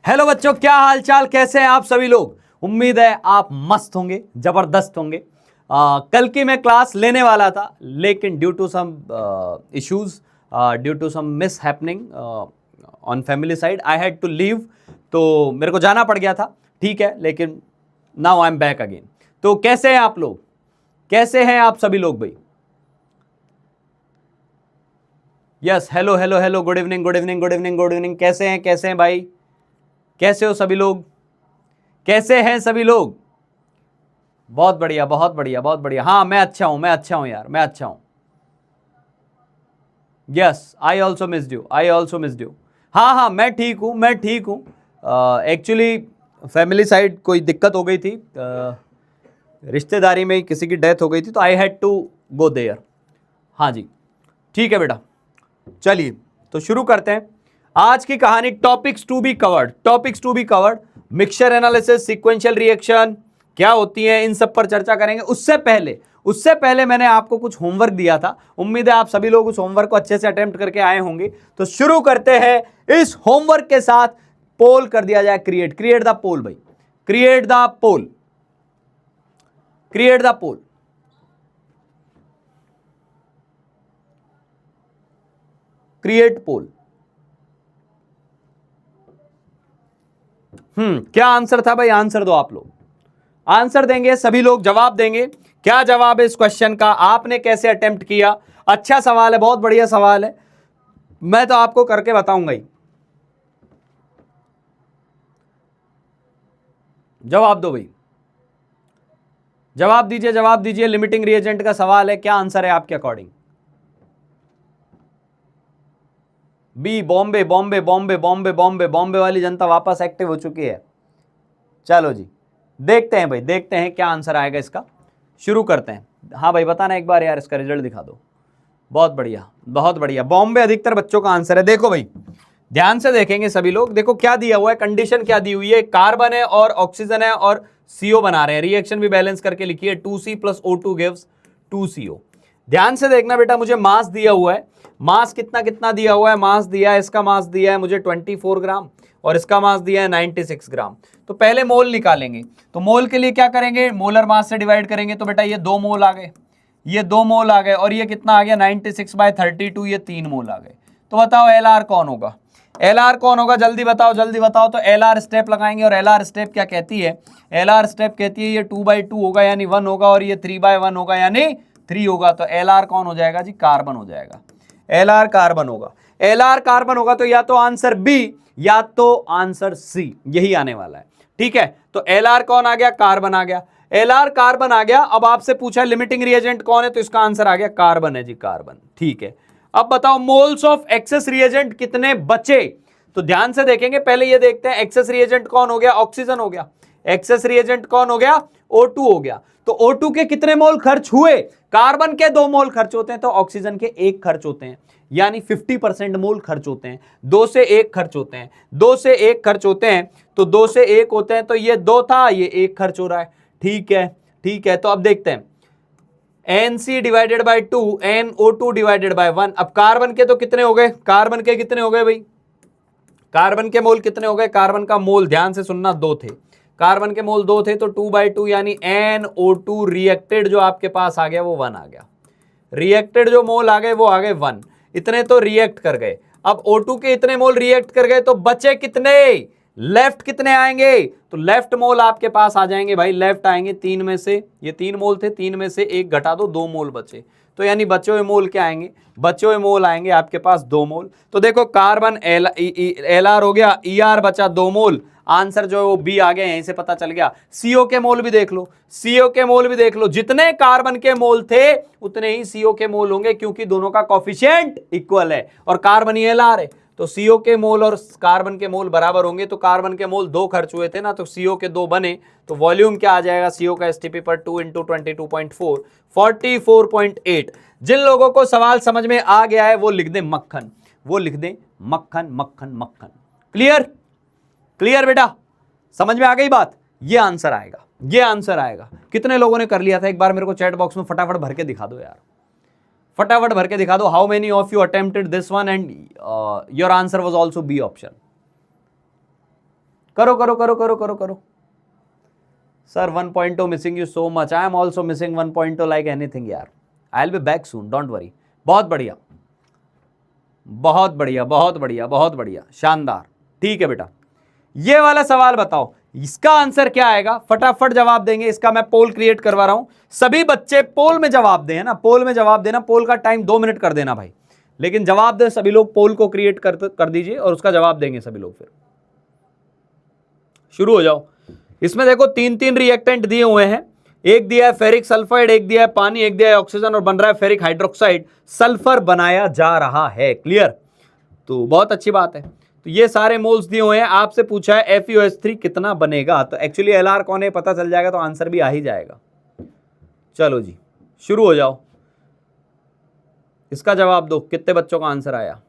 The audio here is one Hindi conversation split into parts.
हेलो बच्चों, क्या हाल चाल, कैसे हैं आप सभी लोग। उम्मीद है आप मस्त होंगे, जबरदस्त होंगे। कल की मैं क्लास लेने वाला था, लेकिन due to some issues, due to some mishappening on family side, I had to leave. तो मेरे को जाना पड़ गया था, ठीक है, लेकिन now I am back again. तो कैसे हैं आप लोग, कैसे हैं आप सभी लोग भाई। Yes, hello hello hello, good evening good evening good evening good evening. कैसे हैं भाई, कैसे हो सभी लोग, कैसे हैं सभी लोग। बहुत बढ़िया बहुत बढ़िया बहुत बढ़िया। हाँ मैं अच्छा हूं, मैं अच्छा हूं यार, मैं अच्छा हूं। Yes, I also missed you, I also missed you. हाँ हाँ मैं ठीक हूं, मैं ठीक हूं। एक्चुअली फैमिली साइड कोई दिक्कत हो गई थी, रिश्तेदारी में किसी की डेथ हो गई थी, तो I had to go there. हाँ जी, ठीक है बेटा। चलिए तो शुरू करते हैं आज की कहानी। Topics to be covered, topics to be covered, mixture analysis, sequential reaction क्या होती है, इन सब पर चर्चा करेंगे। उससे पहले मैंने आपको कुछ होमवर्क दिया था। उम्मीद है आप सभी लोग उस होमवर्क को अच्छे से अटेम्प्ट करके आए होंगे। तो शुरू करते हैं इस होमवर्क के साथ। पोल कर दिया जाए, क्रिएट द पोल भाई, create the poll, create the poll. Create poll. क्या आंसर था भाई, आंसर दो आप लोग। आंसर देंगे सभी लोग, जवाब देंगे। क्या जवाब है इस क्वेश्चन का, आपने कैसे अटेम्प्ट किया। अच्छा सवाल है, बहुत बढ़िया सवाल है, मैं तो आपको करके बताऊंगा ही। जवाब दो भाई, जवाब दीजिए, जवाब दीजिए। लिमिटिंग रिएजेंट का सवाल है, क्या आंसर है आपके अकॉर्डिंग। बी, बॉम्बे बॉम्बे बॉम्बे बॉम्बे बॉम्बे बॉम्बे वाली जनता वापस एक्टिव हो चुकी है। चलो जी, देखते हैं भाई, देखते हैं क्या आंसर आएगा इसका। शुरू करते हैं। हाँ भाई बताना एक बार यार, इसका रिजल्ट दिखा दो। बहुत बढ़िया बहुत बढ़िया, बॉम्बे अधिकतर बच्चों का आंसर है। देखो भाई ध्यान से देखेंगे सभी लोग, देखो क्या दिया हुआ है, कंडीशन क्या दी हुई है। कार्बन है और ऑक्सीजन है और सीओ बना रहे हैं, रिएक्शन भी बैलेंस करके लिखिए। 2C plus O2 gives 2CO। ध्यान से देखना बेटा, मुझे मास दिया हुआ है, मास कितना कितना दिया हुआ है, मास दिया है, इसका मास दिया है मुझे 24 ग्राम और इसका मास दिया है 96 ग्राम। तो पहले मोल निकालेंगे। तो मोल के लिए क्या करेंगे, मोलर मास से डिवाइड करेंगे। तो बेटा ये 2 मोल आ गए, ये 2 मोल आ गए, और ये कितना आ गया 96/32, ये 3 मोल आ गए। तो बताओ एल आर कौन होगा, एल आर कौन होगा, जल्दी बताओ जल्दी बताओ। तो एल आर स्टेप लगाएंगे, और एल आर स्टेप क्या कहती है, एल आर स्टेप कहती है ये 2/2 होगा यानी 1 होगा, और ये 3/1 होगा यानी 3 होगा। तो एल आर कौन हो जाएगा जी, कार्बन हो जाएगा। एल आर कार्बन होगा, एल आर कार्बन होगा। तो या तो आंसर बी या तो आंसर सी, यही आने वाला है। ठीक है, तो एल आर कौन आ गया, कार्बन आ गया। एल आर कार्बन आ गया। अब आपसे पूछा लिमिटिंग रिएजेंट कौन है, तो इसका आंसर आ गया कार्बन है जी, कार्बन। ठीक है, अब बताओ मोल्स ऑफ एक्सेस रिएजेंट कितने बचे। तो ध्यान से देखेंगे, पहले ये देखते हैं एक्सेस रिएजेंट कौन हो गया, ऑक्सीजन हो गया। एक्सेस रिएजेंट कौन हो गया, O2 हो गया। तो O2 के कितने मोल खर्च हुए, कार्बन के 2 मोल खर्च होते हैं, तो ऑक्सीजन के 1 खर्च होते हैं, यानी 50% मोल खर्च होते हैं। 2 से 1 खर्च होते हैं, 2 से 1 खर्च होते हैं, तो 2 से 1 होते हैं। तो ये 2 था, ये 1 खर्च हो रहा है। ठीक है ठीक है, तो अब देखते हैं NC divided by 2, NO2 divided by 1। अब कार्बन के तो कितने हो गए, कार्बन के कितने हो गए भाई, कार्बन के मोल कितने हो गए, कार्बन का मोल ध्यान से सुनना 2 थे, कार्बन के मोल 2 थे, तो 2/2 यानी NO2 रिएक्टेड जो आपके पास आ गया वो 1 आ गया। रिएक्टेड जो मोल आ गए वो आ गए 1, इतने तो रिएक्ट कर गए। अब O2 के इतने मोल रिएक्ट कर गए, तो बचे कितने, लेफ्ट कितने आएंगे, तो लेफ्ट मोल आपके पास आ जाएंगे भाई, लेफ्ट आएंगे 3 में से, ये 3 मोल थे, 3 में से 1 घटा दो, 2 मोल बचे। तो यानी बचे हुए मोल क्या आएंगे, बचे हुए मोल आएंगे आपके पास 2 मोल। तो देखो कार्बन एल आर हो गया, ई आर बचा 2 मोल, आंसर जो है वो बी आ गया, यहीं से पता चल गया। सीओ के मोल भी देख लो, सीओ के मोल भी देख लो, जितने कार्बन के मोल थे उतने ही सीओ के मोल होंगे, क्योंकि दोनों का कोफिशिएंट इक्वल है, और कार्बन ही एल आर है। तो सीओ के मोल और कार्बन के मोल बराबर होंगे। तो कार्बन के मोल 2 खर्च हुए थे ना, तो सीओ के 2 बने, तो वॉल्यूम क्या आ जाएगा सीओ का एसटीपी पर 2 × 22.4, 44.8। जिन लोगों को सवाल समझ में आ गया है वो लिख दे मक्खन, वो लिख दे मक्खन मक्खन मक्खन। क्लियर, क्लियर बेटा, समझ में आ गई बात। ये आंसर आएगा, ये आंसर आएगा। कितने लोगों ने कर लिया था, एक बार मेरे को चैट बॉक्स में फटाफट भर के दिखा दो यार, फटाफट भर के दिखा दो। How many of you attempted this one and your answer was also B option. करो करो करो करो करो करो। Sir 1.0 missing you so much, I am also missing 1.0 like anything यार। I will be back soon, don't worry. बहुत बढ़िया बहुत बढ़िया बहुत बढ़िया बहुत बढ़िया, शानदार। ठीक है बेटा, ये वाला सवाल बताओ, इसका आंसर क्या आएगा? फटाफट जवाब देंगे। इसका मैं पोल क्रिएट करवा रहा हूं, सभी बच्चे पोल में जवाब दें, है ना, पोल में जवाब देना। पोल का टाइम 2 मिनट कर देना भाई, लेकिन जवाब दे सभी लोग। पोल को क्रिएट कर दीजिए और उसका जवाब देंगे सभी लोग। फिर शुरू हो जाओ। इसमें देखो 3 रिएक्टेंट दिए हुए हैं, एक दिया है फेरिक सल्फाइड, एक दिया है पानी, एक दिया है ऑक्सीजन, और बन रहा है फेरिक हाइड्रोक्साइड। सल्फर बनाया जा रहा है, क्लियर? तो बहुत अच्छी बात है। तो ये सारे मोल्स दिए हुए हैं। आपसे पूछा है FeOH3 कितना बनेगा, तो एक्चुअली Lr कौन है पता चल जाएगा, तो आंसर भी आ ही जाएगा। चलो जी शुरू हो जाओ, इसका जवाब दो। कितने बच्चों का आंसर आया?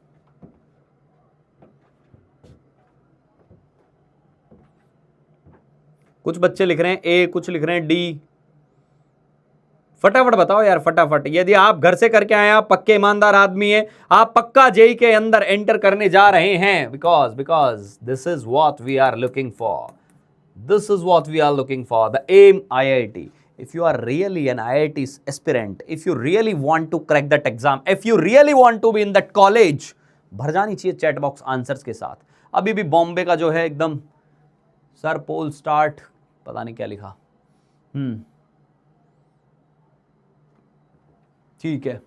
कुछ बच्चे लिख रहे हैं A, कुछ लिख रहे हैं D। फटाफट बताओ यार, फटाफट। यदि आप घर से करके आए, आप पक्के ईमानदार आदमी हैं, आप पक्का जेई के अंदर एंटर करने जा रहे हैं, because this is what we are looking for, this is what we are looking for, the M IIT। if you are really an IIT aspirant, if you really want to crack that exam, if you really want to be in that college, भर जानी चाहिए चैट बॉक्स आंसर्स के साथ। अभी भी बॉम्बे का जो है एकदम, सर पोल स्टार्ट, पता नहीं क्या लिखा। ठीक है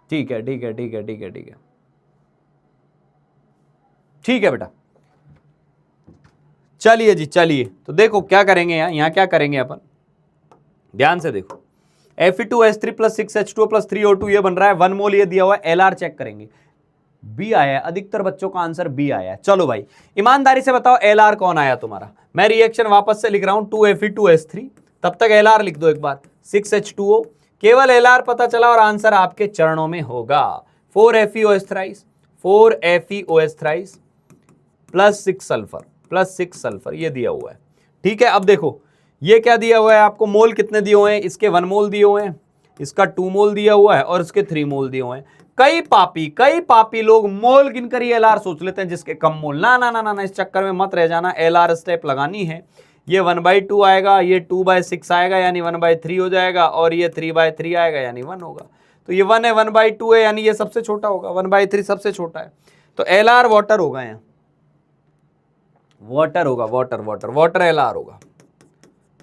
ठीक है ठीक है ठीक है ठीक है ठीक है ठीक है बेटा, चलिए जी चलिए। तो देखो क्या करेंगे यहाँ क्या करेंगे अपन, ध्यान से देखो। Fe2H3 + 6H2O + 3O2 ये बन रहा है 1 मोल, ये दिया हुआ है। Lr चेक करेंगे, बी आया है। अधिकतर बच्चों का आंसर बी आया है। चलो भाई ईमानदारी से बताओ Lr कौन आया तुम्हारा। मैं रिएक्शन वापस से लिख रहा हूं, 2Fe2H3, तब तक Lr लिख दो एक बार, 6H2O। केवल Lr पता चला और आंसर आपके चरणों में होगा। 4FeOH थ्राइस प्लस 6 सल्फर ये दिया हुआ है। ठीक है, अब देखो ये क्या दिया हुआ है आपको, मोल कितने दिए हुए हैं, इसके 1 मोल दिए हुए हैं, इसका 2 मोल दिया हुआ है, और इसके 3 मोल दिए हुए हैं। कई पापी लोग मोल गिनकर ही Lr सोच लेते हैं जिसके कम मोल। ना ना ना ना, इस चक्कर में मत रह जाना। Lr स्टेप लगानी है। ये 1/2 आएगा, ये 2/6 आएगा यानी 1/3 हो जाएगा, और ये 3/3 आएगा यानी 1 होगा। तो ये 1 है, 1/2 है यानी ये सबसे छोटा होगा, 1/3 सबसे छोटा है। तो Lr वाटर होगा, यहाँ वाटर होगा, वाटर Lr होगा,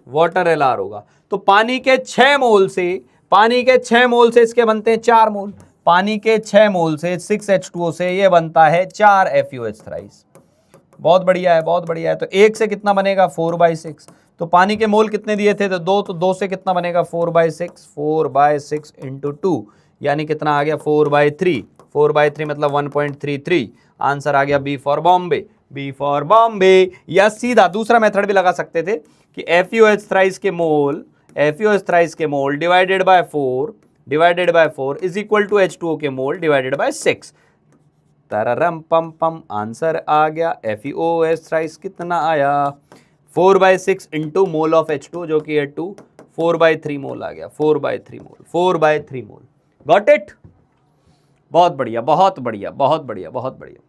वाटर Lr होगा। तो पानी के 6 मोल से इसके बनते हैं 4 मोल। पानी के 6 मोल से 6H2O से ये बनता है 4 FeOH थ्राइस। बहुत बढ़िया है, बहुत बढ़िया है। तो 1 से कितना बनेगा, 4/6। तो पानी के मोल कितने दिए थे, तो 2 से कितना बनेगा, 4/6 इंटू 2 यानी कितना आ गया, 4/3। 4/3 मतलब 1.33। आंसर आ गया बी फॉर बॉम्बे। या सीधा दूसरा मेथड भी लगा सकते थे कि FeOH थ्राइस के mole divided by 4 is equal to H2O के मोल डिवाइडेड बाय 6। तररम पम पम, आंसर आ गया। FeOH थ्राइस कितना आया, 4/6 इंटू मोल ऑफ H2O जो कि है 2, 4/3 मोल आ गया, 4/3 मोल। Got it? बहुत बढ़िया बहुत बढ़िया बहुत बढ़िया बहुत बढ़िया।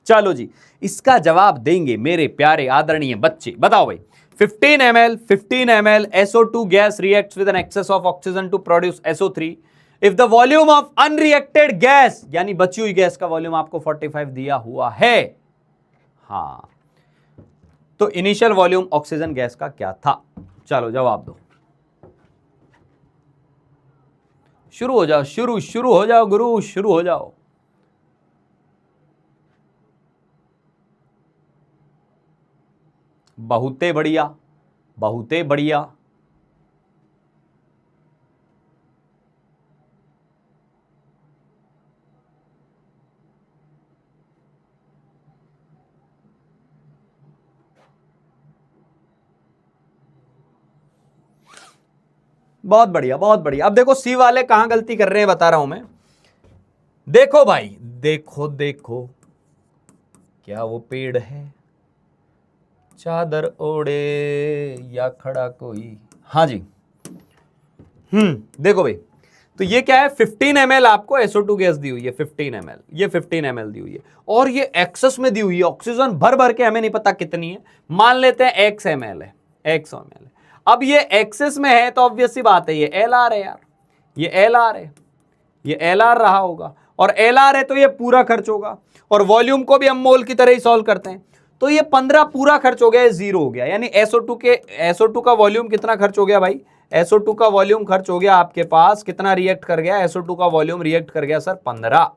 चलो जी, इसका जवाब देंगे मेरे प्यारे आदरणीय बच्चे। बताओ भाई, 15 ml SO2 gas reacts with an excess of oxygen to produce SO3 if the volume of unreacted gas, यानी बची हुई गैस का वॉल्यूम आपको 45 दिया हुआ है। हाँ, तो इनिशियल वॉल्यूम ऑक्सीजन गैस का क्या था? चलो जवाब दो, शुरू हो जाओ, शुरू हो जाओ गुरु, शुरू हो जाओ। बहुते बढ़िया, बहुते बढ़िया। बहुत बढ़िया बहुत बढ़िया। अब देखो सी वाले कहां गलती कर रहे हैं, बता रहा हूं मैं। देखो भाई, देखो क्या वो पेड़ है चादर ओढ़े या खड़ा कोई। हाँ जी, देखो भाई, तो तो ये क्या है 15 ml आपको SO2 गैस दी हुई है, 15 ml, ये 15 ml दी हुई है और ये एक्सेस में दी हुई है, ऑक्सीजन भर भर के, हमें नहीं पता कितनी है, मान लेते हैं x ml है, x ml है। अब ये एक्सेस में है तो ऑब्वियस सी बात है ये LR है यार, ये LR है, ये LR रहा होगा और LR है तो ये पूरा खर्च होगा और वॉल्यूम को भी हम मोल की तरह ही सॉल्व करते हैं। तो ये 15 पूरा खर्च हो गया, ये 0 हो गया, यानी SO2 का वॉल्यूम कितना खर्च हो गया भाई, SO2 का वॉल्यूम खर्च हो गया आपके पास कितना रिएक्ट कर गया, SO2 का वॉल्यूम रिएक्ट कर गया सर 15।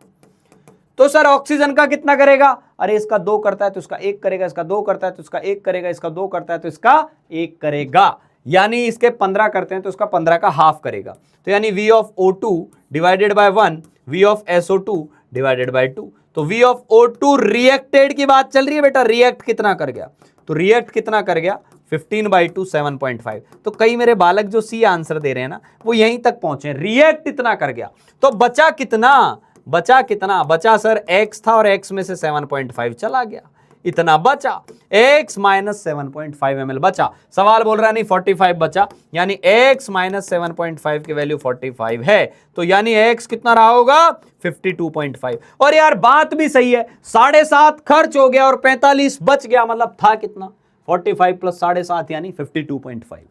तो सर ऑक्सीजन का कितना करेगा, अरे इसका 2 करता है तो इसका 1 करेगा, इसका 2 करता है तो इसका 1 करेगा, इसका 2 करता है तो इसका 1 करेगा, यानी इसके 15 करते हैं तो इसका 15 का हाफ करेगा। तो यानी V of O2 divided by 1, V of SO2 divided by 2। तो V of O2 रिएक्टेड की बात चल रही है बेटा, रिएक्ट कितना कर गया, तो रिएक्ट कितना कर गया 15/2 7.5। तो कई मेरे बालक जो सी आंसर दे रहे हैं ना वो यहीं तक पहुंचे, रिएक्ट इतना कर गया। तो बचा कितना, बचा सर x था और x में से 7.5 चला गया, इतना बचा, x माइनस 7.5 ml बचा। सवाल बोल रहा है नहीं 45 बचा, यानी x माइनस 7.5 की वैल्यू 45 है, तो यानी x कितना रहा होगा 52.5। और यार बात भी सही है, 7.5 खर्च हो गया और 45 बच गया, मतलब था कितना 45 प्लस 7.5 यानी 52.5,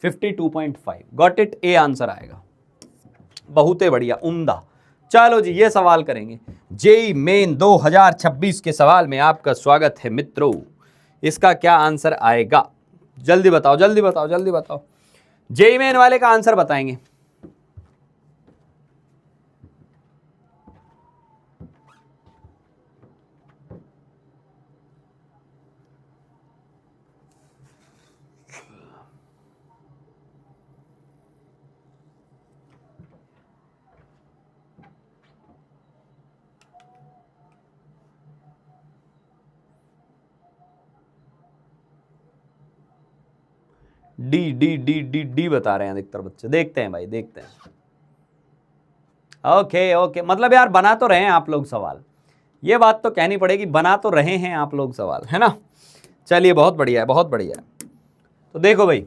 52.5। गॉट इट, ए आंसर आएगा। बहुत ही बढ़िया, उम्दा। चलो जी ये सवाल करेंगे, जेई मेन 2026 के सवाल में आपका स्वागत है मित्रों। इसका क्या आंसर आएगा, जल्दी बताओ जल्दी बताओ जल्दी बताओ। जेई मेन वाले का आंसर बताएंगे। D D D D D बता रहे हैं अधिकतर बच्चे, देखते हैं भाई देखते हैं। ओके ओके, मतलब यार बना तो रहे हैं आप लोग सवाल, ये बात तो कहनी पड़ेगी, बना तो रहे हैं आप लोग सवाल, है ना। चलिए बहुत बढ़िया है, बहुत बढ़िया है। तो देखो भाई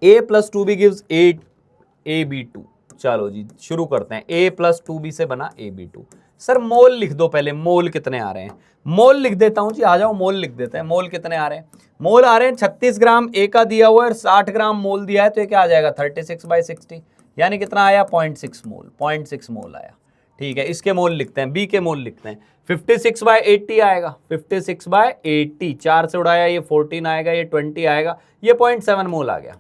a + 2b गिव्स 8ab2। चलो जी शुरू करते हैं, a + 2b से बना ab2। सर मोल लिख दो पहले, मोल कितने आ रहे हैं, मोल लिख देता हूं जी, आ जाओ मोल लिख देते हैं। मोल कितने आ रहे हैं, मोल आ रहे हैं 36 ग्राम ए का दिया हुआ है और 60 ग्राम मोल दिया है, तो ये क्या आ जाएगा 36/60, यानी कितना आया 0.6 मोल, 0.6 मोल आया। ठीक है, इसके मोल लिखते हैं, बी के मोल लिखते हैं, 56/80 आएगा, 56/80, 4 से उड़ाया ये 14 आएगा, ये 20 आएगा, ये 0.7 मोल आ गया,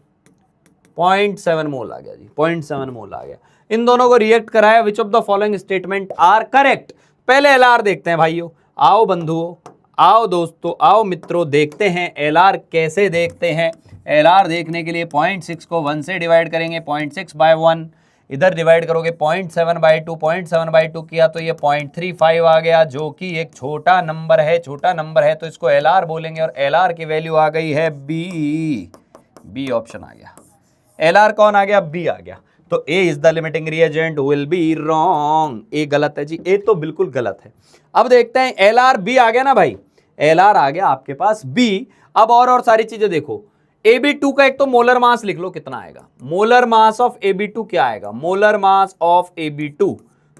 0.7 मोल आ गया जी, 0.7 मोल आ गया। इन दोनों को रिएक्ट कराया, which of the following statement are correct. पहले एलआर देखते हैं भाइयों, आओ बंधुओं, आओ दोस्तों, आओ मित्रों, देखते हैं एलआर कैसे देखते हैं। एलआर देखने के लिए 0.6 को 1 से डिवाइड करेंगे, 0.6/1 इधर डिवाइड करोगे 0.7/2, 0.7/2 किया तो ये 0.35 आ गया, जो कि एक छोटा नंबर है, छोटा नंबर है तो इसको एलआर बोलेंगे और एलआर की वैल्यू आ गई है बी ऑप्शन आ गया। एलआर कौन आ गया, बी आ गया। तो A is the limiting reagent, will be wrong, A गलत है जी, ए तो बिल्कुल गलत है। अब देखते हैं एलआर बी आ गया ना भाई, एलआर आ गया आपके पास बी। अब और सारी चीजें देखो, AB2 का एक तो मोलर मास लिख लो कितना आएगा, मोलर मास ऑफ AB2 क्या आएगा, मोलर मास ऑफ AB2।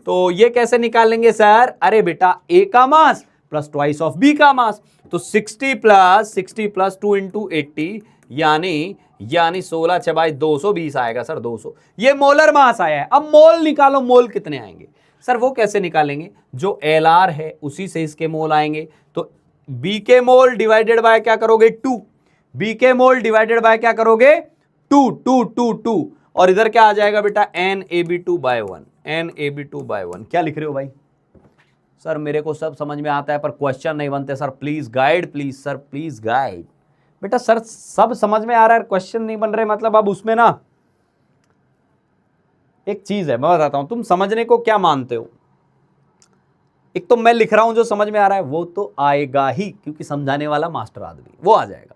तो ये कैसे निकालेंगे सर, अरे बेटा A का mass plus twice of B का मास, तो 60 + 2 × 80 यानी 16/220 आएगा सर, 200। ये मोलर मास आया है। अब मोल निकालो, मोल कितने आएंगे सर, वो कैसे निकालेंगे, जो LR है उसी से इसके मोल आएंगे। तो B के मोल डिवाइडेड बाय क्या करोगे 2, बी के मोल डिवाइडेड बाय क्या करोगे 2 और इधर क्या आ जाएगा बेटा NAB2/1, NAB2/1। क्या लिख रहे हो भाई, सर मेरे को सब समझ में आता है पर क्वेश्चन नहीं बनते sir, please guide, please sir please guide. बेटा सर सब समझ में आ रहा है, क्वेश्चन नहीं बन रहे, मतलब अब उसमें ना एक चीज है, मैं बताता हूं तुम समझने को क्या मानते हो। एक तो मैं लिख रहा हूं जो समझ में आ रहा है वो तो आएगा ही, क्योंकि समझाने वाला मास्टर आदमी वो आ जाएगा।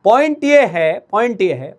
पॉइंट ये है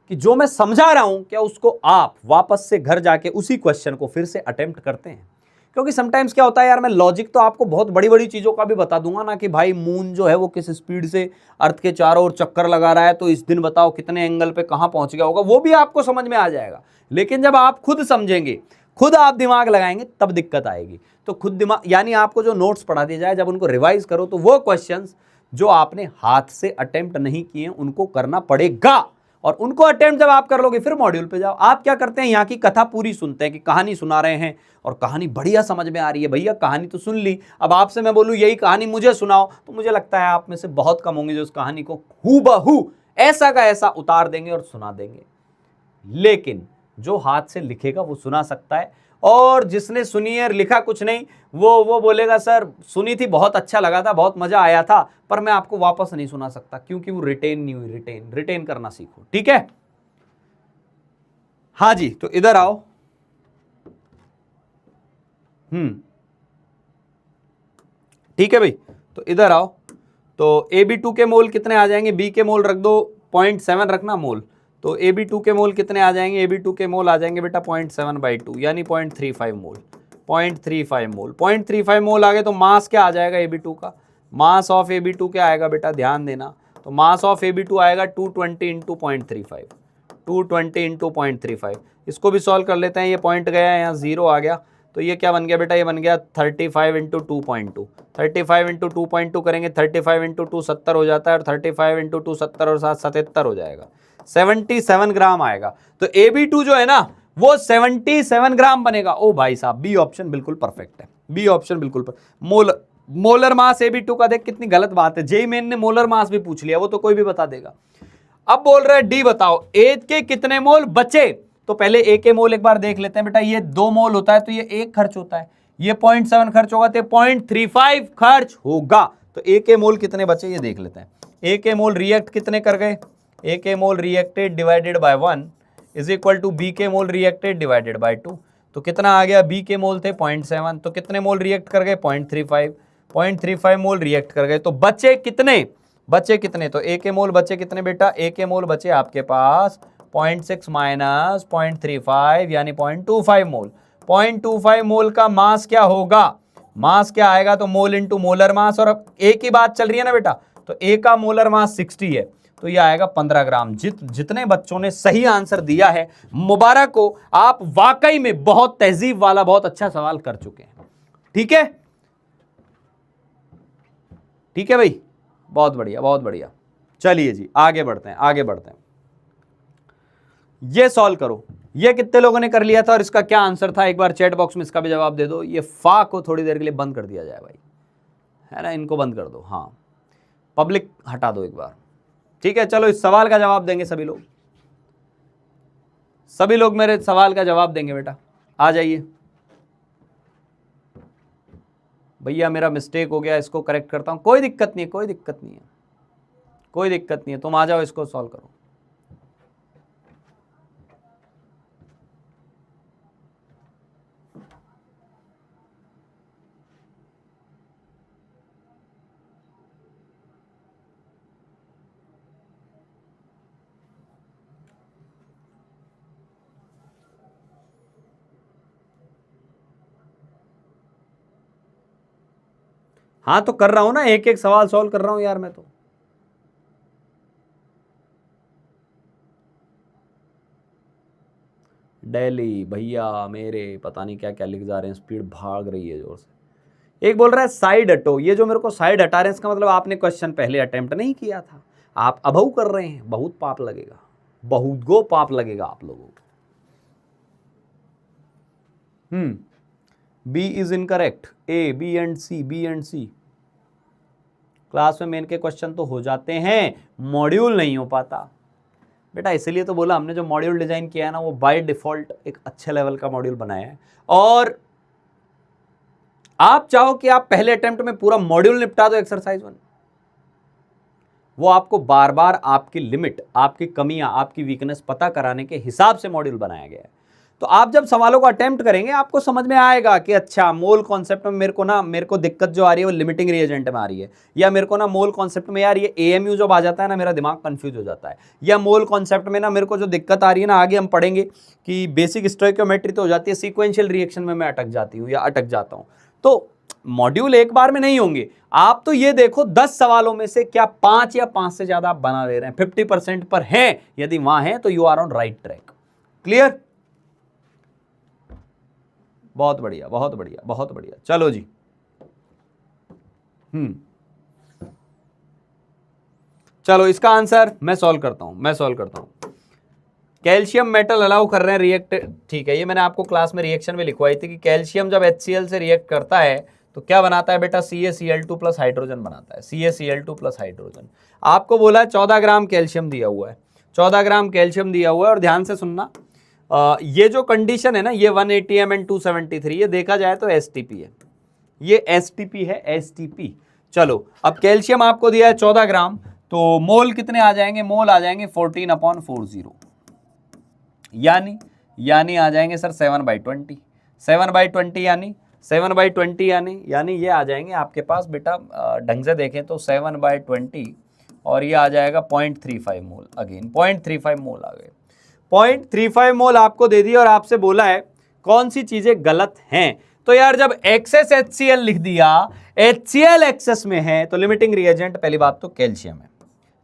कि जो मैं समझा रहा हूं क्या उसको आप वापस से घर जाके उसी क्वेश्चन को फिर से अटेम्प्ट करते हैं, क्योंकि समटाइम्स क्या होता है यार, मैं लॉजिक तो आपको बहुत बड़ी बड़ी चीज़ों का भी बता दूंगा ना, कि भाई मून जो है वो किस स्पीड से अर्थ के चारों ओर चक्कर लगा रहा है, तो इस दिन बताओ कितने एंगल पे कहाँ पहुंच गया होगा, वो भी आपको समझ में आ जाएगा। लेकिन जब आप खुद समझेंगे, खुद आप दिमाग लगाएंगे, तब दिक्कत आएगी। तो खुद दिमाग, यानी आपको जो नोट्स पढ़ा दिए जाए, जब उनको रिवाइज करो तो वो क्वेश्चंस जो आपने हाथ से अटेम्प्ट नहीं किए उनको करना पड़ेगा, और उनको अटेम्प्ट जब आप कर लोगे फिर मॉड्यूल पे जाओ। आप क्या करते हैं, यहाँ की कथा पूरी सुनते हैं कि कहानी सुना रहे हैं और कहानी बढ़िया समझ में आ रही है, भैया कहानी तो सुन ली, अब आपसे मैं बोलूँ यही कहानी मुझे सुनाओ, तो मुझे लगता है आप में से बहुत कम होंगे जो उस कहानी को हूबहू ऐसा का ऐसा उतार देंगे और सुना देंगे। लेकिन जो हाथ से लिखेगा वो सुना सकता है, और जिसने सुनी है लिखा कुछ नहीं, वो बोलेगा सर सुनी थी, बहुत अच्छा लगा था, बहुत मजा आया था, पर मैं आपको वापस नहीं सुना सकता, क्योंकि वो रिटेन नहीं हुई। रिटेन करना सीखो, ठीक है। हाँ जी, तो इधर आओ। ठीक है भाई, तो इधर आओ। तो Ab2 के मोल कितने आ जाएंगे, B के मोल रख दो 0.7 रखना मोल, तो Ab2 के मोल कितने आ जाएंगे, Ab2 के मोल आ जाएंगे बेटा 0.7/2 यानी 0.35 मोल। 0.35 मोल, 0.35 मोल आ गए, तो मास क्या आ जाएगा Ab2 का, मास ऑफ Ab2 क्या आएगा बेटा, ध्यान देना, तो मास ऑफ Ab2 आएगा 220 इंटू 0.35, 220 इंटू 0.35। इसको भी सॉल्व कर लेते हैं, ये पॉइंट गया है यहाँ, जीरो आ गया, तो ये क्या बन गया बेटा, ये बन गया 35 इंटू 2.2, 35 इंटू 2.2 करेंगे, 35 इंटू 2 70 हो जाता है, और 35 इंटू 2 70 और 7 77 हो जाएगा, 77 ग्राम आएगा। तो Ab2 जो है ना वो 77 ग्राम बनेगा। ओ भाई साहब, बी ऑप्शन बिल्कुल परफेक्ट है, बी ऑप्शन बिल्कुल मोलर मास Ab2 का, देख कितनी गलत बात है, जेई मेन ने मोलर मास भी पूछ लिया, वो तो कोई भी बता देगा। अब बोल रहा है डी बताओ, ए के कितने मोल बचे, तो पहले ए के मोल एक बार देख लेते हैं बेटा, ये 2 मोल होता है तो ये 1 खर्च होता है, ये 0.7 खर्च होगा तो 0.35 खर्च होगा, तो ए के मोल कितने बचे ये देख लेते हैं। ए के मोल रिएक्ट कितने कर गए, ए के mole reacted divided by 1 is equal to B के मोल रिएक्टेड डिवाइडेड बाय 2, तो कितना आ गया, बी के मोल थे 0.7, तो कितने मोल रिएक्ट कर गए 0.35 मोल रिएक्ट कर गए, तो बचे कितने, बचे कितने, तो ए के मोल बचे कितने बेटा, ए के मोल बचे आपके पास 0.6 माइनस 0.35 यानी 0.25 मोल। 0.25 मोल का मास क्या होगा, मास क्या आएगा, तो मोल इंटू मोलर मास, और अब ए की बात चल रही है ना बेटा, तो ए का मोलर मास 60 है, तो ये आएगा 15 ग्राम। जितने बच्चों ने सही आंसर दिया है, मुबारक हो, आप वाकई में बहुत तहजीब वाला बहुत अच्छा सवाल कर चुके हैं। ठीक है, ठीक है भाई, बहुत बढ़िया बहुत बढ़िया। चलिए जी आगे बढ़ते हैं, आगे बढ़ते हैं। ये सॉल्व करो, ये कितने लोगों ने कर लिया था और इसका क्या आंसर था, एक बार चैट बॉक्स में इसका भी जवाब दे दो। ये फा को थोड़ी देर के लिए बंद कर दिया जाए भाई, है ना, इनको बंद कर दो, हाँ पब्लिक हटा दो एक बार, ठीक है। चलो इस सवाल का जवाब देंगे सभी लोग, सभी लोग मेरे सवाल का जवाब देंगे बेटा, आ जाइए। भैया मेरा मिस्टेक हो गया, इसको करेक्ट करता हूं, कोई दिक्कत नहीं है, कोई दिक्कत नहीं है, कोई दिक्कत नहीं है, तुम आ जाओ इसको सॉल्व करो। हाँ तो कर रहा हूं ना, एक एक सवाल सॉल्व कर रहा हूं यार मैं तो। दिल्ली भैया मेरे पता नहीं क्या क्या लिख जा रहे हैं, स्पीड भाग रही है जोर से। एक बोल रहा है साइड हटो, ये जो मेरे को साइड हटा रहे हैं इसका मतलब आपने क्वेश्चन पहले अटेम्प्ट नहीं किया था, आप अभऊ कर रहे हैं, बहुत पाप लगेगा, बहुत गो पाप लगेगा आप लोगों को। B is incorrect, A B and C, B and C. Class में मेन के क्वेश्चन तो हो जाते हैं, मॉड्यूल नहीं हो पाता बेटा, इसलिए तो बोला हमने जो मॉड्यूल डिजाइन किया है ना वो बाय डिफॉल्ट एक अच्छे लेवल का मॉड्यूल बनाया है, और आप चाहो कि आप पहले अटेम्प्ट में पूरा मॉड्यूल निपटा दो एक्सरसाइज 1, वो आपको बार बार आपकी लिमिट, आपकी कमियां, आपकी वीकनेस पता कराने के हिसाब से मॉड्यूल बनाया गया है। तो आप जब सवालों को अटेम्प्ट करेंगे आपको समझ में आएगा कि अच्छा मोल कॉन्सेप्ट में मेरे को दिक्कत जो आ रही है वो लिमिटिंग रिएजेंट में आ रही है, या मेरे को ना मोल कॉन्सेप्ट में यार ये एएमयू जब आ जाता है ना मेरा दिमाग कंफ्यूज हो जाता है, या मोल कॉन्सेप्ट में ना मेरे को जो दिक्कत आ रही है ना, आगे हम पढ़ेंगे कि बेसिक स्टोइकियोमेट्री तो हो जाती है, सीक्वेंशियल रिएक्शन में मैं अटक जाती हूँ या अटक जाता हूँ। तो मॉड्यूल एक बार में नहीं होंगे, आप तो ये देखो 10 सवालों में से क्या 5 या 5 से ज्यादा आप बना ले रहे हैं, 50% पर हैं, यदि वहां है तो you are on right track. Clear? बहुत बढ़िया, बहुत बढ़िया, बहुत बढ़िया। चलो जी, चलो इसका आंसर मैं सॉल्व करता हूं, कैल्शियम मेटल अलाउ कर रहे हैं रिएक्ट, ठीक है, ये मैंने आपको क्लास में रिएक्शन में लिखवाई थी कि कैल्शियम जब HCl से रिएक्ट करता है तो क्या बनाता है बेटा, CaCl2 प्लस हाइड्रोजन बनाता है, CaCl2 प्लस हाइड्रोजन। आपको बोला है 14 ग्राम कैल्शियम दिया हुआ है, 14 ग्राम कैल्शियम दिया हुआ है, और ध्यान से सुनना, ये जो कंडीशन है ना, ये 180 mn 273, ये देखा जाए तो STP है, ये STP है, STP। चलो अब कैल्शियम आपको दिया है 14 ग्राम, तो मोल कितने आ जाएंगे, मोल आ जाएंगे 14/40, यानी आ जाएंगे सर 7/20, 7/20 यानी 7/20 यानी ये आ जाएंगे आपके पास बेटा, ढंग से देखें तो 7/20, और ये आ जाएगा 0.35 मोल, अगेन 0.35 मोल आ गए, 0.35 मोल आपको दे दिया, और आपसे बोला है कौन सी चीजें गलत हैं। तो यार जब एक्सेस HCl लिख दिया, HCl एक्सेस में है, तो लिमिटिंग रिएजेंट पहली बात तो कैल्शियम है,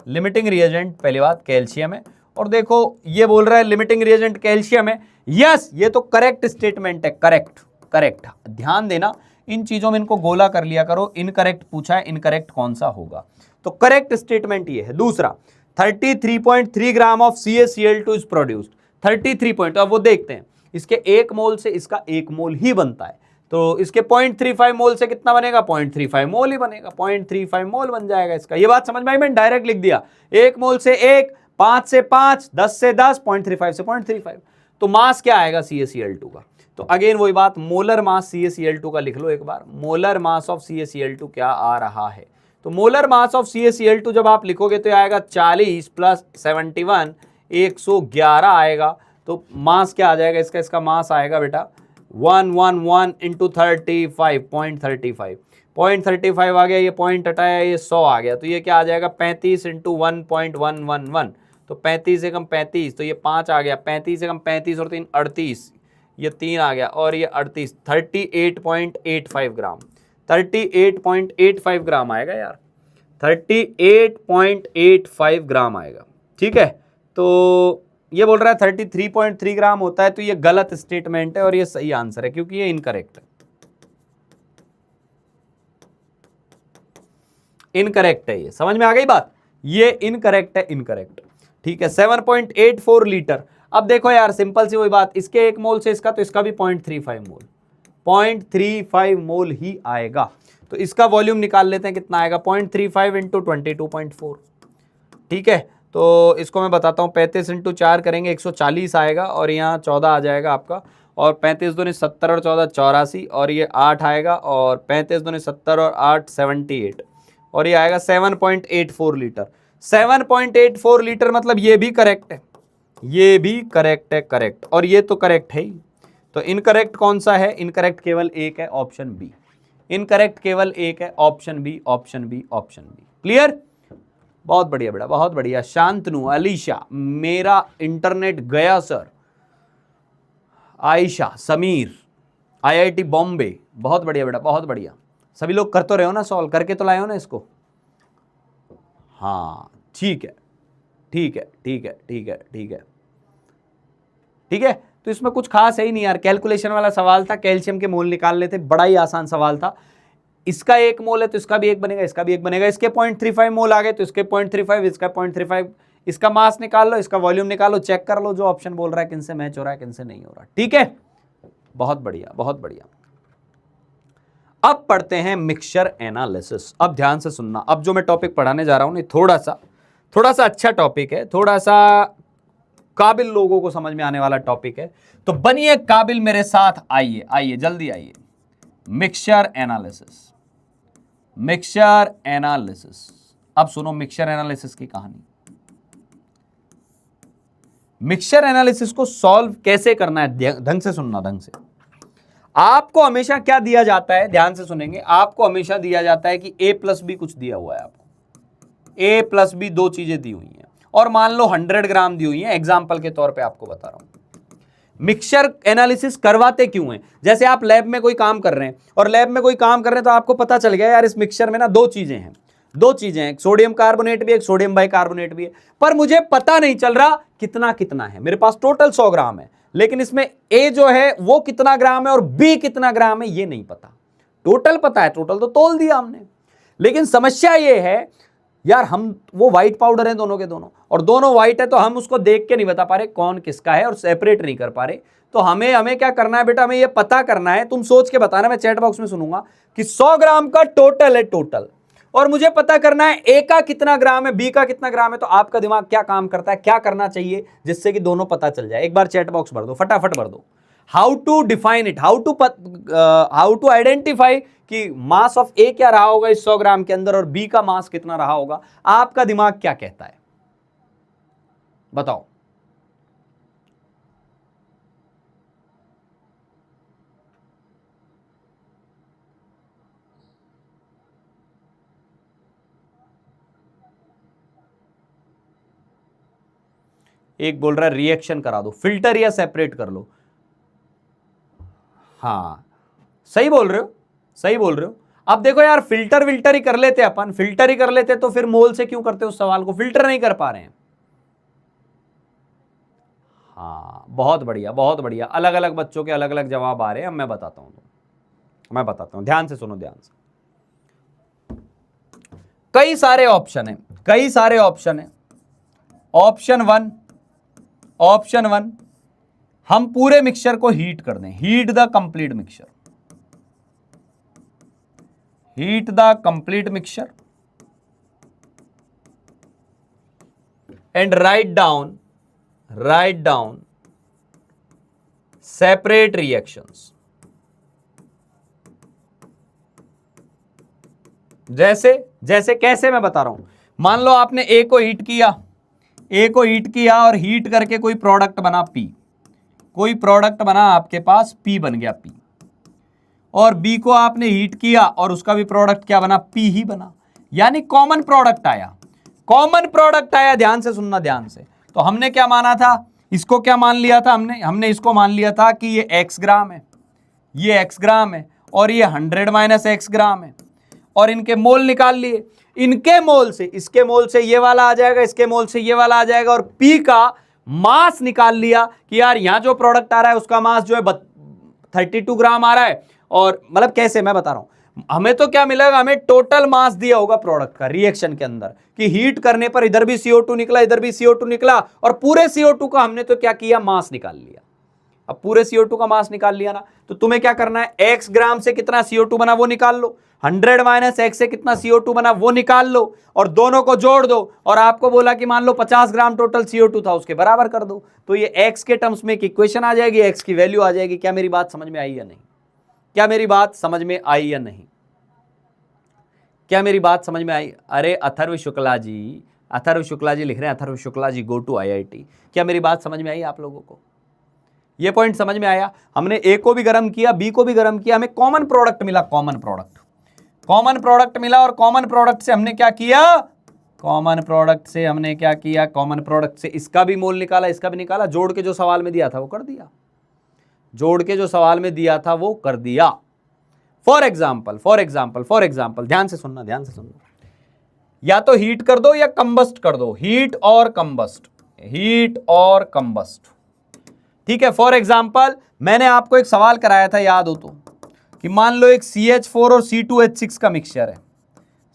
लिमिटिंग रिएजेंट पहली बात कैल्शियम है। और देखो ये बोल रहा है लिमिटिंग रिएजेंट कैल्शियम है, यस ये तो करेक्ट स्टेटमेंट है, करेक्ट करेक्ट। ध्यान देना इन चीजों में, इनको गोला कर लिया करो, इनकरेक्ट पूछा है, इनकरेक्ट कौन सा होगा, तो करेक्ट स्टेटमेंट ये है। दूसरा 33.3 gram of CaCl2 is produced, 33 point, अब वो देखते हैं, इसके 1 मोल से इसका 1 मोल ही बनता है, तो इसके 0.35 मोल से कितना बनेगा, 0.35 मोल ही बनेगा, 0.35 मोल बन जाएगा इसका। ये बात समझ में आई, मैंने डायरेक्ट लिख दिया, 1 मोल से 1, 5 से 5, 10 से 10, 0.35 से 0.35, तो मास क्या आएगा CaCl2 का। तो अगेन वही बात, मोलर मास CaCl2 का लिख लो एक बार, मोलर मास ऑफ CaCl2 क्या आ रहा है, तो मोलर मास ऑफ CaCl2 जब आप लिखोगे तो आएगा 40 प्लस 71, 111 आएगा। तो मास क्या आ जाएगा इसका, इसका मास आएगा बेटा 111 इंटू 35, 0.35 आ गया, ये पॉइंट हटाया, ये 100 आ गया, तो ये क्या आ जाएगा 35 इंटू 1.111, तो 35 से कम 35, तो ये 5 आ गया, 35 से कम 35 और 3 38, ये 3 आ गया, और ये 38, 38.85 ग्राम, 38.85 ग्राम आएगा यार, 38.85 ग्राम आएगा, ठीक है। तो ये बोल रहा है 33.3 ग्राम होता है, तो ये गलत स्टेटमेंट है और ये सही आंसर है, क्योंकि ये इनकरेक्ट है, इनकरेक्ट है, ये समझ में आ गई बात, ये इनकरेक्ट है, इनकरेक्ट, ठीक है। 7.84 लीटर, अब देखो यार सिंपल सी वही बात, इसके 1 मोल से इसका, तो इसका भी 0.35 मोल, 0.35 मोल ही आएगा, तो इसका वॉल्यूम निकाल लेते हैं कितना आएगा, 0.35 इंटू 22.4, ठीक है। तो इसको मैं बताता हूँ, 35 इंटू 4 करेंगे 140 आएगा, और यहाँ 14 आ जाएगा आपका, और 35 दूनी 70 और 14 84, और ये 8 आएगा, और 35 दूनी 70 और 8 78, और ये आएगा 7.84 लीटर। 7.84 लीटर मतलब ये भी करेक्ट है, ये भी करेक्ट है, करेक्ट, और ये तो करेक्ट है ही। तो इनकरेक्ट कौन सा है, इनकरेक्ट केवल एक है, ऑप्शन बी, इनकरेक्ट केवल एक है, option B, option B, option B. Clear? बहुत बढ़िया बेटा, बहुत बढ़िया। शांतनु, अलीशा, मेरा इंटरनेट गया सर, आयशा, समीर, IIT बॉम्बे, बहुत बढ़िया बेटा, बहुत बढ़िया। सभी लोग कर तो रहे हो ना, सॉल्व करके तो लाए हो ना इसको, हाँ ठीक है, ठीक है, ठीक है, ठीक है, ठीक है, ठीक है। तो इसमें कुछ खास है ही नहीं यार, कैलकुलेशन वाला सवाल था, कैल्शियम के मोल निकालने थे, बड़ा ही आसान सवाल था। इसका 1 मोल है तो इसका भी 1 बनेगा, इसका भी 1 बनेगा, इसके 0.35 मोल आ गए तो इसके 0.35, इसका 0.35, इसका मास निकाल लो, इसका वॉल्यूम निकालो, चेक कर लो जो ऑप्शन बोल रहा है किनसे मैच हो रहा है, किनसे नहीं हो रहा, ठीक है। बहुत बढ़िया, बहुत बढ़िया। अब पढ़ते हैं मिक्सचर एनालिसिस। अब ध्यान से सुनना, अब जो मैं टॉपिक पढ़ाने जा रहा हूं थोड़ा सा अच्छा टॉपिक है, थोड़ा सा काबिल लोगों को समझ में आने वाला टॉपिक है, तो बनिए काबिल मेरे साथ, आइए आइए जल्दी आइए। Mixture analysis, mixture analysis. अब सुनो मिक्सचर एनालिसिस की कहानी। मिक्सचर एनालिसिस को सॉल्व कैसे करना है, ढंग से सुनना, ढंग से। आपको हमेशा क्या दिया जाता है, ध्यान से सुनेंगे, आपको हमेशा दिया जाता है कि a प्लस बी कुछ दिया हुआ है आपको, a प्लस बी दो चीजें दी हुई हैं और मान लो 100 ग्राम दी हुई हैं, एग्जाम्पल के तौर पे आपको बता रहा हूं। मिक्सचर एनालिसिस करवाते क्यों हैं? जैसे आप लैब में कोई काम कर रहे हैं और लैब में कोई काम कर रहे हैं तो आपको पता चल गया यार इस मिक्सचर में ना दो चीजें हैं, एक सोडियम कार्बोनेट भी है, एक सोडियम बाइकार्बोनेट भी है, पर मुझे पता नहीं चल रहा कितना कितना है। मेरे पास टोटल 100 ग्राम है, लेकिन इसमें ए जो है वो कितना ग्राम है और बी कितना ग्राम है ये नहीं पता। टोटल पता है, टोटल तो तोल दिया हमने, लेकिन समस्या ये है यार हम वो व्हाइट पाउडर है दोनों के दोनों, और दोनों व्हाइट है तो हम उसको देख के नहीं बता पा रहे कौन किसका है और सेपरेट नहीं कर पा रहे। तो हमें क्या करना है बेटा, हमें ये पता करना है, तुम सोच के बताना, मैं चैट बॉक्स में सुनूंगा कि 100 ग्राम का टोटल है टोटल, और मुझे पता करना है ए का कितना ग्राम है, बी का कितना ग्राम है। तो आपका दिमाग क्या काम करता है, क्या करना चाहिए जिससे कि दोनों पता चल जाए? एक बार चैट बॉक्स भर दो, फटाफट भर दो। How to define it, how to identify कि मास ऑफ ए क्या रहा होगा इस 100 ग्राम के अंदर और बी का मास कितना रहा होगा। आपका दिमाग क्या कहता है, बताओ। एक बोल रहा है रिएक्शन करा दो, फिल्टर या सेपरेट कर लो। हाँ सही बोल रहे हो, सही बोल रहे हो। अब देखो यार फिल्टर विल्टर ही कर लेते अपन, फिल्टर ही कर लेते तो फिर मोल से क्यों करते उस सवाल को, फिल्टर नहीं कर पा रहे हैं। हाँ बहुत बढ़िया बहुत बढ़िया, अलग अलग बच्चों के अलग अलग जवाब आ रहे हैं। अब मैं बताता हूं, ध्यान से सुनो, ध्यान से। कई सारे ऑप्शन है, कई सारे ऑप्शन है। ऑप्शन वन हम पूरे मिक्सचर को हीट कर दें, heat the complete mixture, heat the complete mixture and write down separate reactions. जैसे कैसे मैं बता रहा हूं, मान लो आपने ए को हीट किया और हीट करके कोई प्रोडक्ट बना पी, कोई प्रोडक्ट बना आपके पास पी बन गया पी, और बी को आपने हीट किया और उसका भी प्रोडक्ट क्या बना, पी ही बना, यानी कॉमन प्रोडक्ट आया। ध्यान से सुनना, ध्यान से। तो हमने क्या माना था, इसको क्या मान लिया था हमने इसको मान लिया था कि ये x ग्राम है, ये x ग्राम है और ये 100 माइनस x ग्राम है, और इनके मोल निकाल लिए। इनके मोल से इसके मोल से ये वाला आ जाएगा, इसके मोल से ये वाला आ जाएगा, और P का मास निकाल लिया कि यार यहां जो प्रोडक्ट आ रहा है उसका मास जो है 32 ग्राम आ रहा है। और मतलब कैसे, मैं बता रहा हूं, हमें तो क्या मिलेगा, हमें टोटल मास दिया होगा प्रोडक्ट का रिएक्शन के अंदर, कि हीट करने पर इधर भी CO2 निकला, इधर भी CO2 निकला, और पूरे CO2 का हमने तो क्या किया, मास निकाल लिया। अब पूरे CO2 का मास निकाल लिया ना, तो तुम्हें क्या करना है, x ग्राम से कितना CO2 बना वो निकाल लो, 100 माइनस x से कितना CO2 बना वो निकाल लो, और दोनों को जोड़ दो, और आपको बोला कि मान लो 50 ग्राम टोटल CO2 था, उसके बराबर कर दो। तो ये x के टर्म्स में एक इक्वेशन आ जाएगी, x की वैल्यू आ जाएगी। क्या मेरी बात समझ में आई या नहीं, क्या मेरी बात समझ में आई या नहीं, क्या मेरी बात समझ में आई? अरे अथर्व शुक्ला जी लिख रहे हैं, Atharva Shukla ji go to IIT। क्या मेरी बात समझ में आई आप लोगों को, ये पॉइंट समझ में आया? हमने ए को भी गर्म किया, बी को भी गर्म किया, हमें कॉमन प्रोडक्ट मिला, कॉमन प्रोडक्ट मिला, और कॉमन प्रोडक्ट से हमने क्या किया, कॉमन प्रोडक्ट से इसका भी मोल निकाला, इसका भी निकाला, जोड़ के जो सवाल में दिया था वो कर दिया, फॉर एग्जाम्पल ध्यान से सुनना, या तो हीट कर दो या कंबस्ट कर दो, हीट और कंबस्ट। ठीक है, फॉर एग्जाम्पल मैंने आपको एक सवाल कराया था, याद हो तो, कि मान लो एक CH4 और C2H6 का मिक्सचर है,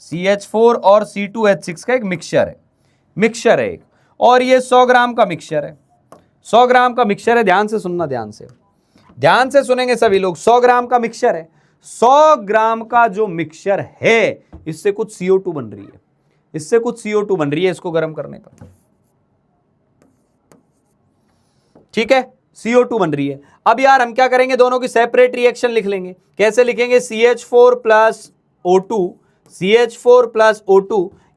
CH4 और C2H6 का एक मिक्सचर है एक, और ये 100 ग्राम का मिक्सचर है, 100 ग्राम का मिक्सचर है। ध्यान से सुनना, ध्यान से सुनेंगे सभी लोग। 100 ग्राम का मिक्सचर है, 100 ग्राम का जो मिक्सचर है इससे कुछ CO2 बन रही है, इसको गर्म करने पर, ठीक है, CO2 बन रही है। अब यार हम क्या करेंगे, दोनों की सेपरेट रिएक्शन लिख लेंगे। कैसे लिखेंगे, CH4 plus O2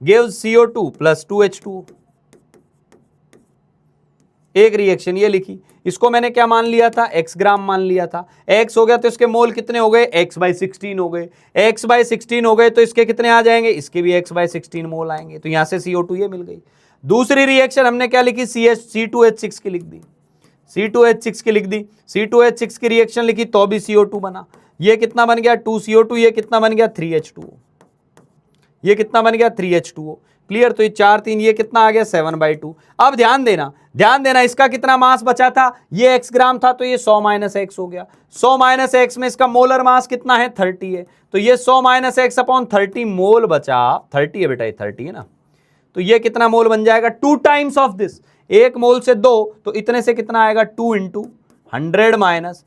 gives CO2 plus 2H2O। एक रिएक्शन ये लिखी, इसको मैंने क्या मान लिया था, x ग्राम मान लिया था। x हो गया तो इसके मोल कितने हो गए, x/16 हो गए। x/16 हो गए तो इसके कितने आ जाएंगे, इसके भी x/16 मोल आएंगे। तो यहां से CO2 ये मिल गई। दूसरी रिएक्शन हमने क्या लिखी, C2H6 की लिख दी, C2H6 की लिख दी। C2H6 की रिएक्शन लिखी तो भी CO2 बना। ये कितना बन गया 2CO2, ये कितना बन गया 3H2O, ये कितना बन गया 3H2O। क्लियर। तो ये 4 3, ये कितना आ गया 7/2। अब ध्यान देना इसका कितना मास बचा था, ये x ग्राम था तो ये 100 - x हो गया। 100 - x में इसका मोलर मास कितना है 30 है, तो ये 100 - x/30 मोल बचा। 30 है बेटा, ये 30 है ना, तो ये कितना मोल बन जाएगा 2 टाइम्स ऑफ दिस। 1 मोल से 2 तो इतने से कितना आएगा 2 × 100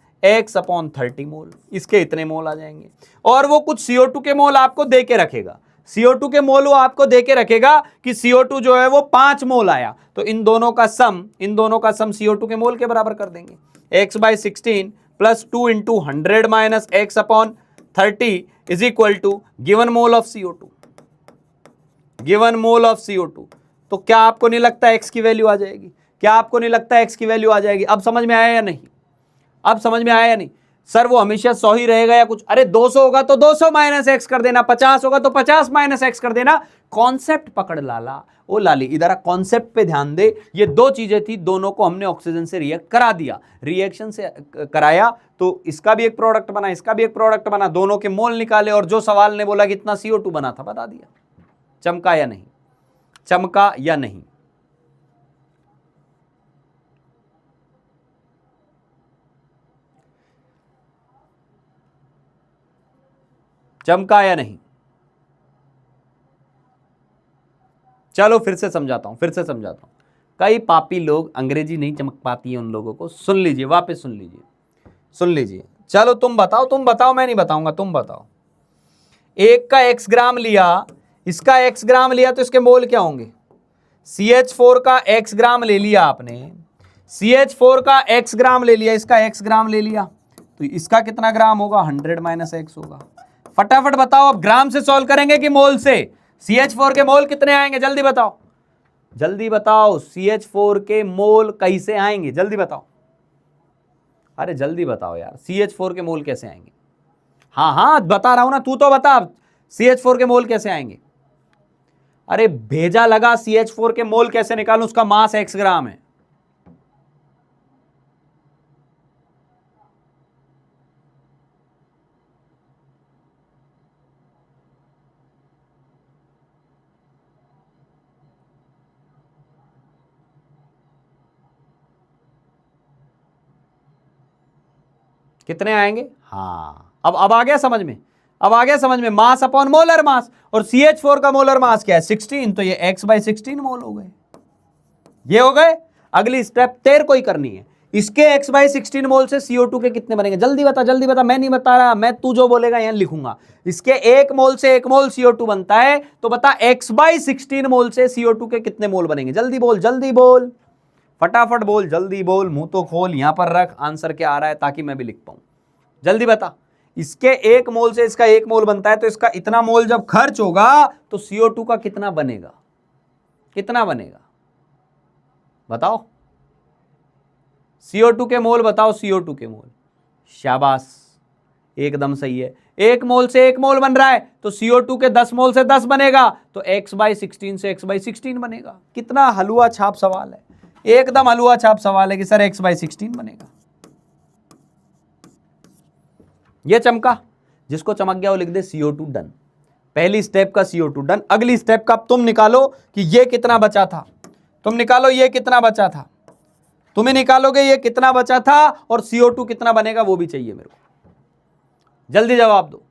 - x/30 मोल, इसके इतने मोल आ जाएंगे। और वो कुछ CO2 के मोल आपको दे के रखेगा, CO2 के मोल वो आपको देके रखेगा कि CO2 जो है वो 5 मोल आया, तो इन दोनों का सम CO2 के मोल के बराबर कर देंगे। x/16 + 2 × 100 - x/30 is equal to given mole of CO2, given mole of CO2। तो क्या आपको नहीं लगता x की वैल्यू आ जाएगी, क्या आपको नहीं लगता x की वैल्यू आ जाएगी। अब समझ में आया या नहीं, अब समझ में आया या नहीं। सर वो हमेशा 100 ही रहेगा या कुछ, अरे 200 होगा तो 200 - x कर देना, 50 होगा तो 50 - x कर देना। कॉन्सेप्ट पकड़ लाला, ओ लाली इधर कॉन्सेप्ट पे ध्यान दे। ये दो चीजें थी, दोनों को हमने ऑक्सीजन से रिएक्ट करा दिया, रिएक्शन से कराया तो इसका भी एक प्रोडक्ट बना, इसका भी एक प्रोडक्ट बना, दोनों के मोल निकाले और जो सवाल ने बोला कितना CO2 बना था बता दिया। चमका या नहीं, चमका या नहीं। चमका या नहीं। चलो फिर से समझाता हूं, कई पापी लोग अंग्रेजी नहीं चमक पाती है उन लोगों को। सुन लीजिए, वापस सुन लीजिए। चलो तुम बताओ, मैं नहीं बताऊंगा, तुम बताओ। एक का x ग्राम लिया, इसका x ग्राम लिया तो इसके मोल क्या होंगे। CH4 का x ग्राम ले लिया आपने, CH4 का x ग्राम ले लिया, इसका x ग्राम ले लिया, तो इसका कितना ग्राम होगा 100 - x होगा। फटाफट बताओ, अब ग्राम से सॉल्व करेंगे कि मोल से। CH4 के मोल कितने आएंगे जल्दी बताओ, जल्दी बताओ। CH4 के मोल कैसे आएंगे जल्दी बताओ, अरे जल्दी बताओ यार, CH4 के मोल कैसे आएंगे। हाँ बता रहा हूं ना, तू तो बता CH4 के मोल कैसे आएंगे। अरे भेजा लगा, CH4 के मोल कैसे निकालूं, उसका मास x ग्राम है। कितने आएंगे, हाँ अब आ गया समझ में, अब आ गया समझ में। मास अपॉन मोलर मास, और CH4 का मोलर मास क्या है 16, तो ये x/16 मोल हो गए, ये हो गए। अगली स्टेप तेरे को ही करनी है, इसके x/16 मोल से CO2 के कितने बनेंगे जल्दी बता, मैं नहीं बता रहा, मैं तू जो बोलेगा यहां लिखूंगा। इसके 1 मोल से 1 मोल CO2 बनता है, तो बता x/16 मोल से CO2 के कितने मोल बनेंगे। जल्दी बोल, फटाफट बोल, जल्दी बोल, मुंह तो खोल, यहां पर रख, आंसर क्या आ रहा है ताकि मैं भी लिख पाऊं। जल्दी बता, इसके 1 मोल से इसका 1 मोल बनता है, तो इसका इतना मोल जब खर्च होगा तो CO2 का कितना बनेगा, कितना बनेगा बताओ। CO2 के मोल बताओ, CO2 के मोल। शाबाश, एकदम सही है। 1 मोल से 1 मोल बन रहा है तो CO2 के 10 मोल से 10 बनेगा, तो x/16 से x/16 बनेगा। कितना हलवा छाप सवाल है, एकदम हलवा छाप सवाल है कि सर x/16 बनेगा। ये चमका, जिसको चमक गया वो लिख दे CO2 डन। पहली स्टेप का CO2 डन। अगली स्टेप का तुम निकालो कि ये कितना बचा था, तुम निकालो ये कितना बचा था, तुम्हें निकालोगे ये कितना बचा था और CO2 कितना बनेगा वो भी चाहिए मेरे को। जल्दी जवाब दो।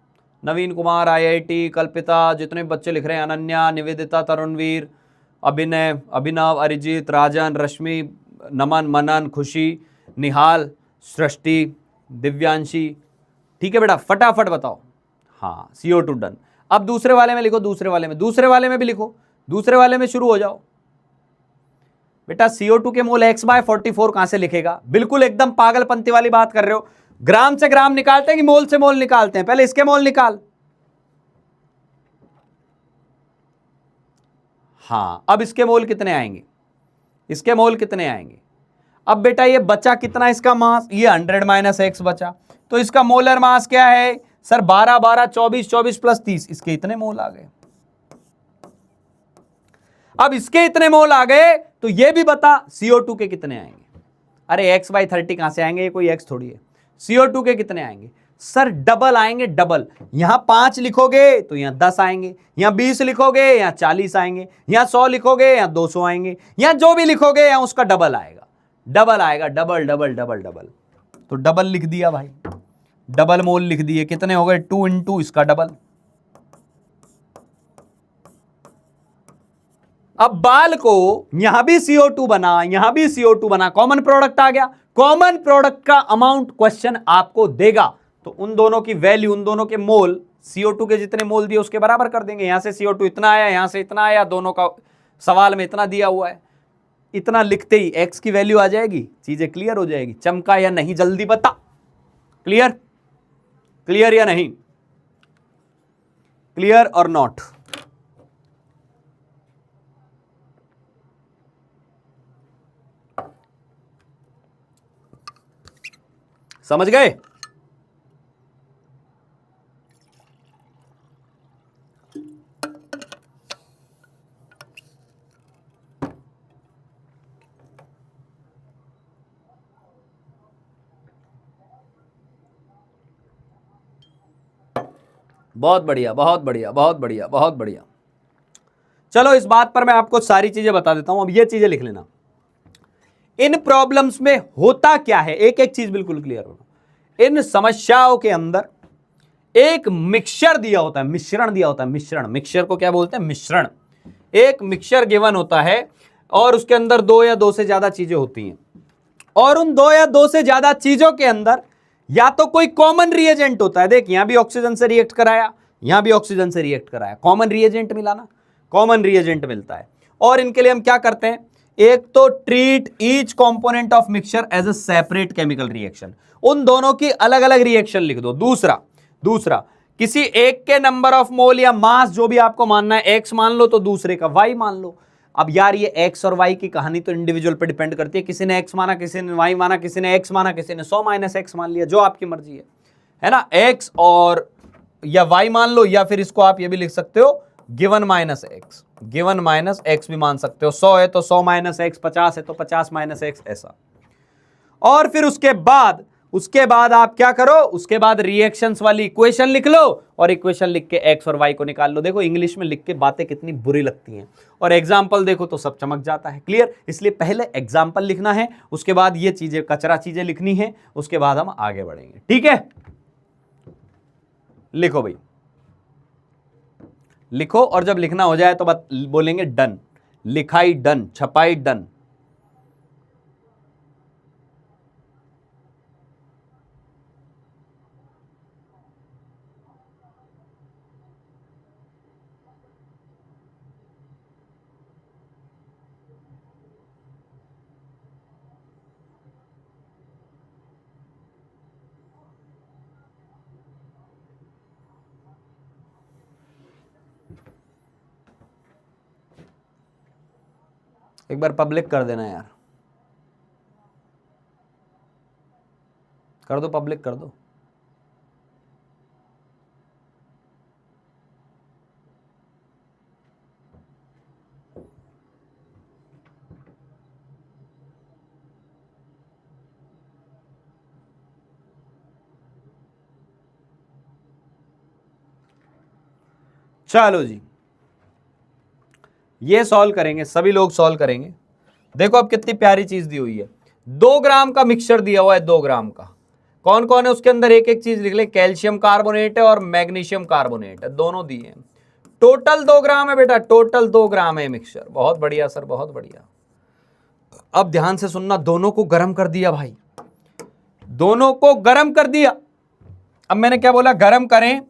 नवीन कुमार, IIT, कल्पिता, जितने बच्चे लिख रहे हैं, अनन्या, निवेदिता, तरुणवीर, अभिनय, अभिनव, अरिजीत, राजन, रश्मि, नमन, मनन, खुशी, निहाल, सृष्टि, दिव्यांशी। ठीक है बेटा, फटाफट बताओ। हाँ CO2 डन। अब दूसरे वाले में लिखो, दूसरे वाले में भी लिखो, दूसरे वाले में शुरू हो जाओ। बेटा CO2 के मोल x/44 कहां से लिखेगा, बिल्कुल एकदम पागलपंती वाली बात कर रहे हो। ग्राम से ग्राम निकालते हैं कि मोल से मोल निकालते हैं, पहले इसके मोल निकाल। हाँ अब इसके मोल कितने आएंगे, इसके मोल कितने आएंगे, अब बेटा ये बचा कितना इसका मास, ये 100 माइनस एक्स बचा, तो इसका मोलर मास क्या है सर 12 12 24 24 प्लस 30, इसके इतने मोल आ गए। अब इसके इतने मोल आ गए तो ये भी बता CO2 के कितने आएंगे। अरे x/30 कहां से आएंगे, ये कोई x थोड़ी है। CO2 के कितने आएंगे सर, डबल आएंगे, डबल। यहां 5 लिखोगे तो यहां 10 आएंगे, यहां 20 लिखोगे यहां 40 आएंगे, यहां 100 लिखोगे यहां 200 आएंगे, यहां जो भी लिखोगे यहां उसका डबल आएगा, डबल आएगा, डबल डबल डबल डबल। तो डबल लिख दिया भाई, डबल मोल लिख दिए, कितने हो गए 2 इंटू इसका डबल। अब बाल को यहां भी CO2 बना, यहां भी CO2 बना, कॉमन प्रोडक्ट आ गया। कॉमन प्रोडक्ट का अमाउंट क्वेश्चन आपको देगा, तो उन दोनों की वैल्यू, उन दोनों के मोल, CO2 के जितने मोल दिए उसके बराबर कर देंगे। यहां से CO2 इतना आया, यहां से इतना आया, दोनों का सवाल में इतना दिया हुआ है, इतना लिखते ही x की वैल्यू आ जाएगी, चीजें क्लियर हो जाएगी। चमका या नहीं जल्दी बता, क्लियर, क्लियर या नहीं, क्लियर और नॉट। समझ गए? बहुत बढ़िया, बहुत बढ़िया, बहुत बढ़िया, बहुत बढ़िया। चलो इस बात पर मैं आपको सारी चीजें बता देता हूं, अब ये चीजें लिख लेना। इन प्रॉब्लम्स में होता क्या है, एक एक चीज बिल्कुल क्लियर होना। इन समस्याओं के अंदर एक मिक्सचर दिया होता है, मिश्रण दिया होता है, मिश्रण, मिक्सचर को क्या बोलते हैं, मिश्रण। एक मिक्सचर गिवन होता है और उसके अंदर 2 या 2 से ज्यादा चीजें होती हैं, और उन 2 या 2 से ज्यादा चीजों के अंदर या तो कोई कॉमन रिएजेंट होता है, देख यहां भी ऑक्सीजन से रिएक्ट कराया, यहां भी ऑक्सीजन से रिएक्ट कराया, कॉमन रिएजेंट मिला ना, कॉमन रिएजेंट मिलता है। और इनके लिए हम क्या करते हैं, एक तो treat each component of mixture as a separate chemical reaction, उन दोनों की अलग अलग रिएक्शन लिख दो। दूसरा किसी एक के नंबर ऑफ मोल या मास जो भी आपको मानना है, x मान लो तो दूसरे का y मान लो। अब यार ये x और y की कहानी तो इंडिविजुअल पे डिपेंड करती है, किसी ने x माना, किसी ने y माना, किसी ने x माना, किसी ने 100 माइनस x मान लिया, जो आपकी मर्जी है ना। x और या y मान लो, या फिर इसको आप ये भी लिख सकते हो given minus x, given minus x भी मान सकते हो। 100 है तो 100 माइनस x, 50 है तो 50 माइनस x, ऐसा। और फिर उसके बाद आप क्या करो, उसके बाद रिएक्शंस वाली इक्वेशन लिख लो, और इक्वेशन लिख के x और y को निकाल लो। देखो इंग्लिश में लिख के बातें कितनी बुरी लगती हैं, और एग्जाम्पल देखो तो सब चमक जाता है, क्लियर। इसलिए पहले एग्जाम्पल लिखना है, उसके बाद ये चीजें, कचरा चीजें लिखनी है, उसके बाद हम आगे बढ़ेंगे, ठीक है। लिखो भाई, लिखो, और जब लिखना हो जाए तो बोलेंगे डन, लिखाई डन, छपाई डन। एक बार पब्लिक कर देना यार, कर दो, पब्लिक कर दो। चलो जी, ये सॉल्व करेंगे, सभी लोग सॉल्व करेंगे। देखो अब कितनी प्यारी चीज दी हुई है, 2 ग्राम का मिक्सचर दिया हुआ है, 2 ग्राम का। कौन कौन है उसके अंदर, एक एक चीज लिख ले। कैल्शियम कार्बोनेट है और मैग्नीशियम कार्बोनेट है, दोनों दिए हैं। टोटल 2 ग्राम है बेटा, टोटल 2 ग्राम है मिक्सचर। बहुत बढ़िया सर, बहुत बढ़िया। अब ध्यान से सुनना, दोनों को गर्म कर दिया भाई, दोनों को गर्म कर दिया। अब मैंने क्या बोला, गर्म करें,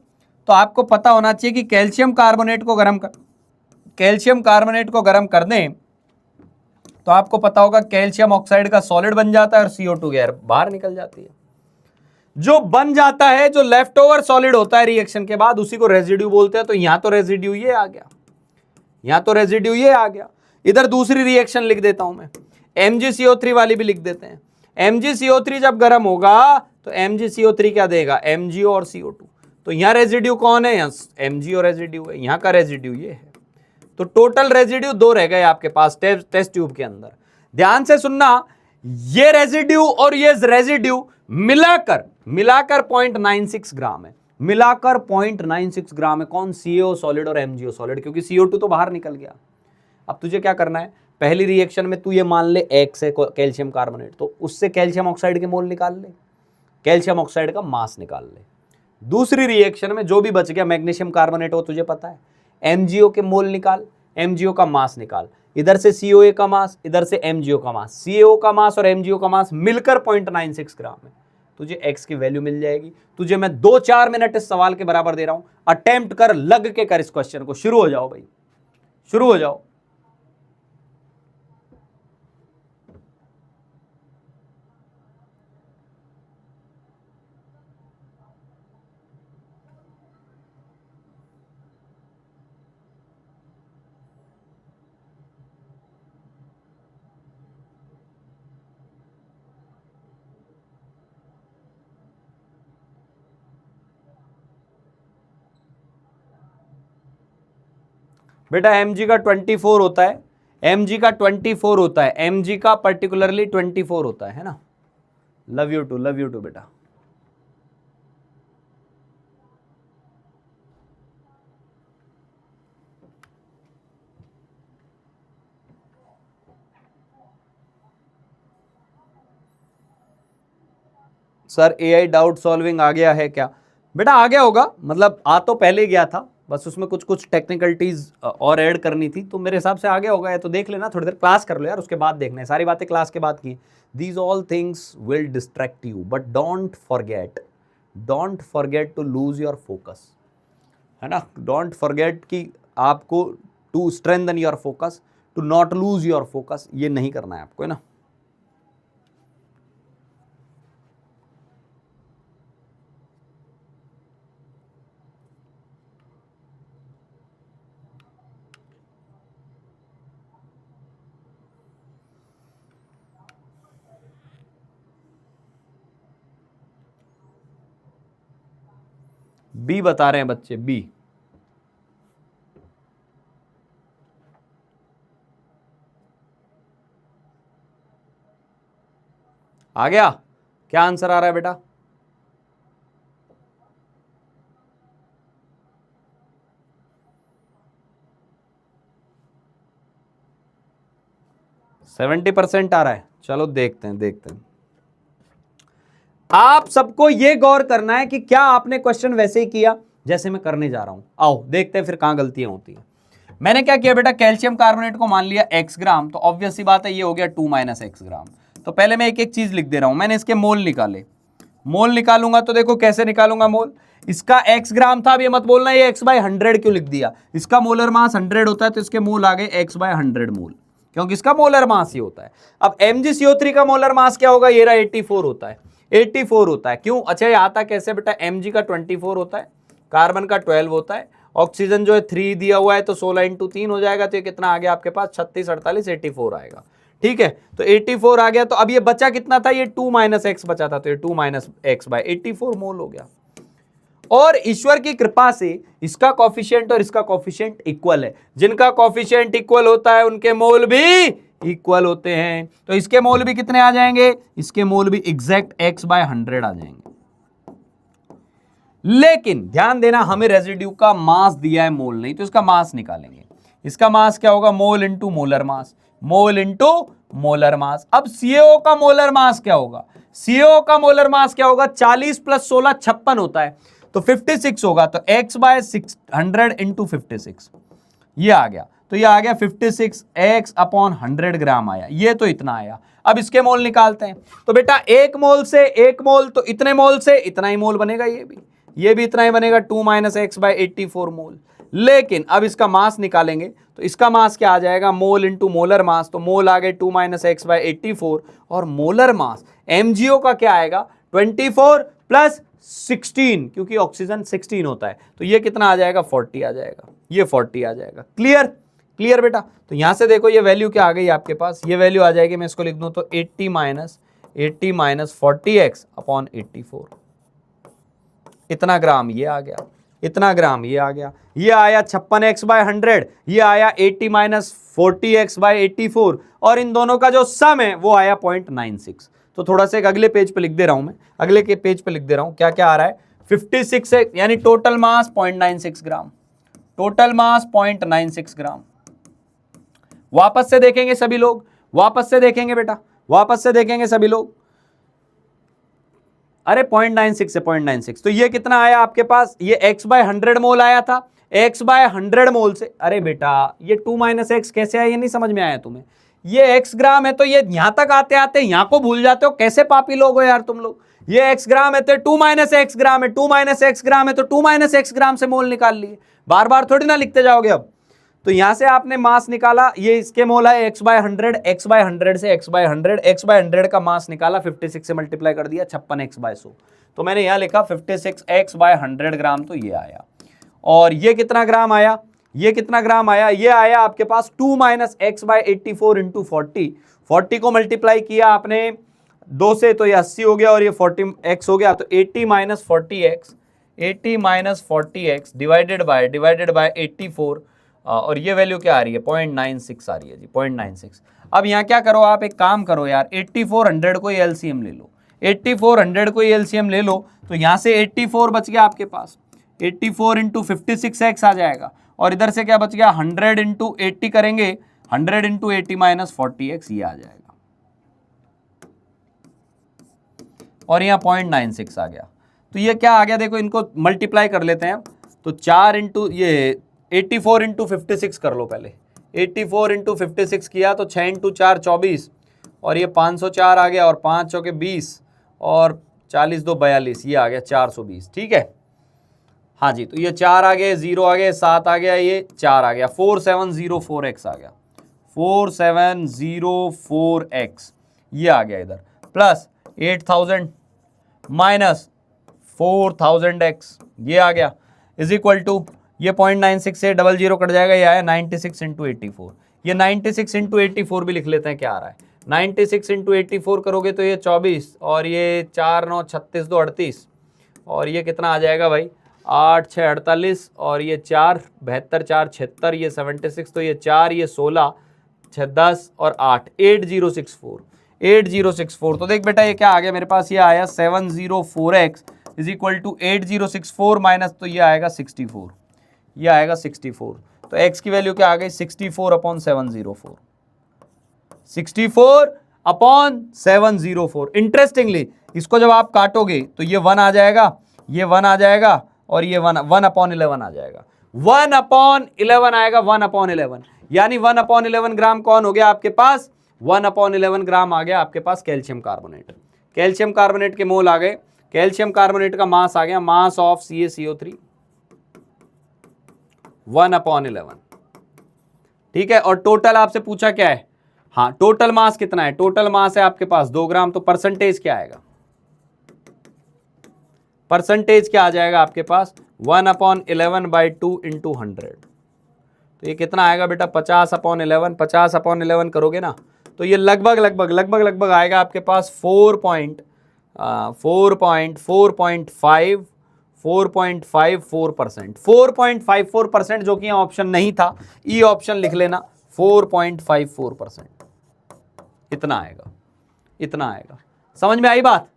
तो आपको पता होना चाहिए कि कैल्शियम कार्बोनेट को गर्म कर दें तो आपको पता होगा कैल्शियम ऑक्साइड का सॉलिड बन जाता है और CO2 गैस बाहर निकल जाती है। जो बन जाता है, जो लेफ्ट ओवर सॉलिड होता है रिएक्शन के बाद, उसी को रेजिड्यू बोलते हैं। तो यहां तो रेजिड्यू ये आ गया, यहां तो रेजिड्यू ये आ गया। इधर दूसरी रिएक्शन लिख देता हूं मैं, MgCO3 वाली भी लिख देते हैं। MgCO3 जब गर्म होगा तो MgCO3 क्या देगा, MgO और CO2। तो यहां रेजिड्यू कौन है, यहाँ MgO रेजिड्यू है, यहां का रेजिड्यू ये है। तो टोटल रेजिड्यू 2 रह गए आपके पास टेस्ट ट्यूब के अंदर। ध्यान से सुनना, ये रेजिड्यू और ये रेजिड्यू मिलाकर 0.96 ग्राम है, मिलाकर 0.96 ग्राम है। कौन, CaO सॉलिड और MgO सॉलिड, क्योंकि CO2 तो बाहर निकल गया। अब तुझे क्या करना है, पहली रिएक्शन में तू ये मान ले X है कैल्शियम कार्बोनेट, तो उससे कैल्शियम ऑक्साइड के मोल निकाल ले, कैल्शियम ऑक्साइड का मास निकाल ले। दूसरी रिएक्शन में जो भी बच गया मैग्नीशियम कार्बोनेट, वो तुझे पता है, MgO के मोल निकाल, MgO का मास निकाल, इधर से CoA का मास, इधर से MgO का मास, CaO का मास और MgO का मास मिलकर 0.96 ग्राम है। तुझे X की वैल्यू मिल जाएगी। तुझे मैं 2-4 मिनट इस सवाल के बराबर दे रहा हूं, अटेम्प्ट कर, लग के कर इस क्वेश्चन को। शुरू हो जाओ भाई, शुरू हो जाओ। बेटा Mg का 24 होता है, Mg का 24 होता है, Mg का पर्टिकुलरली 24 होता है ना। लव यू टू बेटा। सर AI डाउट सॉल्विंग आ गया है क्या? बेटा आ गया होगा, मतलब आ तो पहले गया था, बस उसमें कुछ टेक्निकलिटीज और ऐड करनी थी, तो मेरे हिसाब से आ गया होगा। या तो देख लेना, थोड़ी देर क्लास कर लो यार, उसके बाद देखना है। सारी बातें क्लास के बाद की। These all things will distract you, but don't forget to lose your focus, है ना। डोंट फॉरगेट कि आपको to strengthen your focus, to not lose your focus, ये नहीं करना है आपको, है ना। बी बता रहे हैं बच्चे, बी। आ गया? क्या आंसर आ रहा है बेटा? सेवेंटी % आ रहा है। चलो देखते हैं। आप सबको यह गौर करना है कि क्या आपने क्वेश्चन वैसे ही किया जैसे मैं करने जा रहा हूं। आओ देखते हैं फिर कहां गलतियां होती है। मैंने क्या किया बेटा, कैल्शियम कार्बोनेट को मान लिया x ग्राम, तो ऑब्वियस सी बात है ये हो गया 2 - x ग्राम। तो पहले मैं एक एक चीज लिख दे रहा हूं। मैंने इसके मोल निकाले, मोल निकालूंगा तो देखो कैसे निकालूंगा मोल। इसका x ग्राम था, अब ये मत बोलना ये x/100 क्यों लिख दिया। इसका मोलर मास 100 होता है, तो इसके मोल आ गए x/100 मोल, क्योंकि इसका मोलर मास ही होता है। अब MgCO3 का मोलर मास क्या होगा, ये रहा 84 होता है, 84 होता है। क्यों? अच्छा ये आता कैसे बेटा, Mg का 24 होता है, कार्बन का 12 होता है, ऑक्सीजन जो है 3 दिया हुआ है, तो 16 × 3 हो जाएगा। तो ये कितना आ गया आपके पास, 36, 48, 84 आएगा। ठीक है, तो 84 आ गया। तो अब ये बचा कितना था, ये 2 - x बचा था, तो ये 2 - x/84 मोल हो गया। और ईश्वर की कृपा से इसका कॉफिशिएंट और इसका कॉफिशिएंट इक्वल है। जिनका कॉफिशिएंट इक्वल होता है उनके मोल भी इक्वल होते हैं। तो इसके मोल भी कितने आ जाएंगे, इसके मोल भी एग्जैक्ट x/100 आ जाएंगे। लेकिन ध्यान देना, हमें रेजिड्यू का मास दिया है, मोल नहीं, तो इसका मास निकालेंगे। इसका मास क्या होगा, mole into molar mass, mole into molar mass. अब CaO का मोलर मास क्या होगा, CaO का मोलर मास क्या होगा, 40 + 16 56 होता है, तो 56 होगा। तो x/100 × 56 ये आ गया। तो ये आ गया 56 x/100 ग्राम आया, ये तो इतना आया। अब इसके मोल निकालते हैं। तो बेटा एक मोल से एक मोल, तो इतने मोल से इतना ही मोल बनेगा, ये भी इतना ही बनेगा, 2 - x/84 मोल। लेकिन अब इसका मास निकालेंगे, तो इसका मास क्या आ जाएगा, मोल इंटू मोलर मास। तो मोल आ गए 2 - x/84, और मोलर मास MgO का क्या आएगा, 24 + 16, क्योंकि ऑक्सीजन 16 होता है, तो ये कितना आ जाएगा, 40 आ जाएगा, ये 40 आ जाएगा। क्लियर? क्लियर बेटा? तो यहां से देखो ये वैल्यू क्या आ गई आपके पास, ये वैल्यू आ जाएगी, मैं इसको लिख दूं तो 80 माइनस 40x अपॉन 84, इतना ग्राम ये आ गया, इतना ग्राम ये आ गया, ये आया 56x/100, ये आया 80 माइनस 40x/84, और इन दोनों का जो सम है वो आया 0.96। तो थोड़ा सा एक अगले पेज पे लिख दे रहा हूं मैं, अगले के पेज पे लिख दे रहा हूं, क्या क्या आ रहा है, 56 है, यानी टोटल मास 0.96 ग्राम, टोटल मास 0.96 ग्राम। वापस से देखेंगे सभी लोग, वापस से देखेंगे बेटा, वापस से देखेंगे सभी लोग, अरे 0.96 है 0.96, तो ये कितना आया आपके पास, ये x/100 मोल आया था, x/100 मोल से, अरे बेटा ये 2 - x कैसे आया, ये नहीं समझ में आया तुम्हें, ये x ग्राम है तो ये यहां तक आते आते यहां को भूल जाते हो, कैसे पापी लोग हो यार तुम लोग, ये x ग्राम है तो 2 - x ग्राम है, 2 - x ग्राम है तो 2 - x ग्राम से मोल निकाल लिए, बार बार थोड़ी ना लिखते जाओगे अब। तो यहां से आपने मास निकाला, ये इसके मोल है x/100, x/100 से x/100, x/100 का मास निकाला, 56 से मल्टीप्लाई कर दिया, 56x/100, तो मैंने यहां लिखा 56x/100 ग्राम, तो ये आया। और ये कितना ग्राम आया, ये कितना ग्राम आया, ये आया आपके पास 2 - x/84 इंटू 40 को मल्टीप्लाई किया आपने 2 से तो ये 80 हो गया, और ये 40x हो गया, तो 80 - 40x डिवाइडेड बाय 84, और ये वैल्यू क्या आ रही है, 0.96 आ रही है जी, 0.96। अब यहाँ क्या करो आप, एक काम करो यार, 8400 को एलसीएम ले लो, 8400 को एलसीएम ले लो, तो यहाँ से 84 बच गया आपके पास, 84 इंटू 56x आ जाएगा, और इधर से क्या बच गया, 100 इंटू 80 करेंगे, 100 इंटू 80 माइनस 40x, ये आ जाएगा, और यहाँ 0.96 आ गया। तो ये क्या आ गया, देखो इनको मल्टीप्लाई कर लेते हैं, तो 4 इंटू ये 84 इंटू 56 कर लो पहले, 84 इंटू 56 किया तो 6 इंटू 4 24, और ये 504 आ गया, और 5 चौके 20, और 40 2 42, ये आ गया 420, ठीक है। हाँ जी, तो ये 4 आ गए, 0 आ गए, 7 आ गया, ये 4 आ गया, 4704x आ गया, 4704x ये आ गया इधर, प्लस 8000 माइनस 4000x ये आ गया, इज इक्वल टू, ये 0.96 से 00 कट जाएगा, ये आया 96 इंटू 84, ये 96 इंटू 84 भी लिख लेते हैं, क्या आ रहा है, 96 इंटू 84 करोगे तो ये 24, और ये 4 9 36 2 38, और ये कितना आ जाएगा भाई, 8 6 48, और ये 4 72 4 76, ये 76, तो ये 4 ये 16 6 10 और 8 8064, तो देख बेटा ये क्या आ गया मेरे पास, ये आया 704x is equal to 8064 minus, तो ये आएगा 64, ये आएगा 64, तो x की वैल्यू क्या आ गई, 64/704, 64/704। इंटरेस्टिंगली इसको जब आप काटोगे तो ये 1 आ जाएगा, ये 1 आ जाएगा, और ये 1/11 आ जाएगा, 1/11 आएगा, 1/11, यानी 1/11 ग्राम कौन हो गया आपके पास, 1/11 ग्राम आ गया आपके पास कैल्शियम कार्बोनेट। कैल्शियम कार्बोनेट के मोल आ गए, कैल्शियम कार्बोनेट का मास आ गया, मास ऑफ CaCO3 1/11, ठीक है। और टोटल आपसे पूछा क्या है, हाँ टोटल मास कितना है, टोटल मास है आपके पास 2 ग्राम, तो परसेंटेज क्या आएगा, परसेंटेज क्या आ जाएगा आपके पास, 1/11/2 इंटू 100, तो ये कितना आएगा बेटा, 50/11, 50/11 करोगे ना, तो ये लगभग आएगा आपके पास 4.54%, 4.54%, जो कि ऑप्शन नहीं था, ई ऑप्शन लिख लेना, 4.54%, इतना आएगा, इतना आएगा। समझ में आई बात,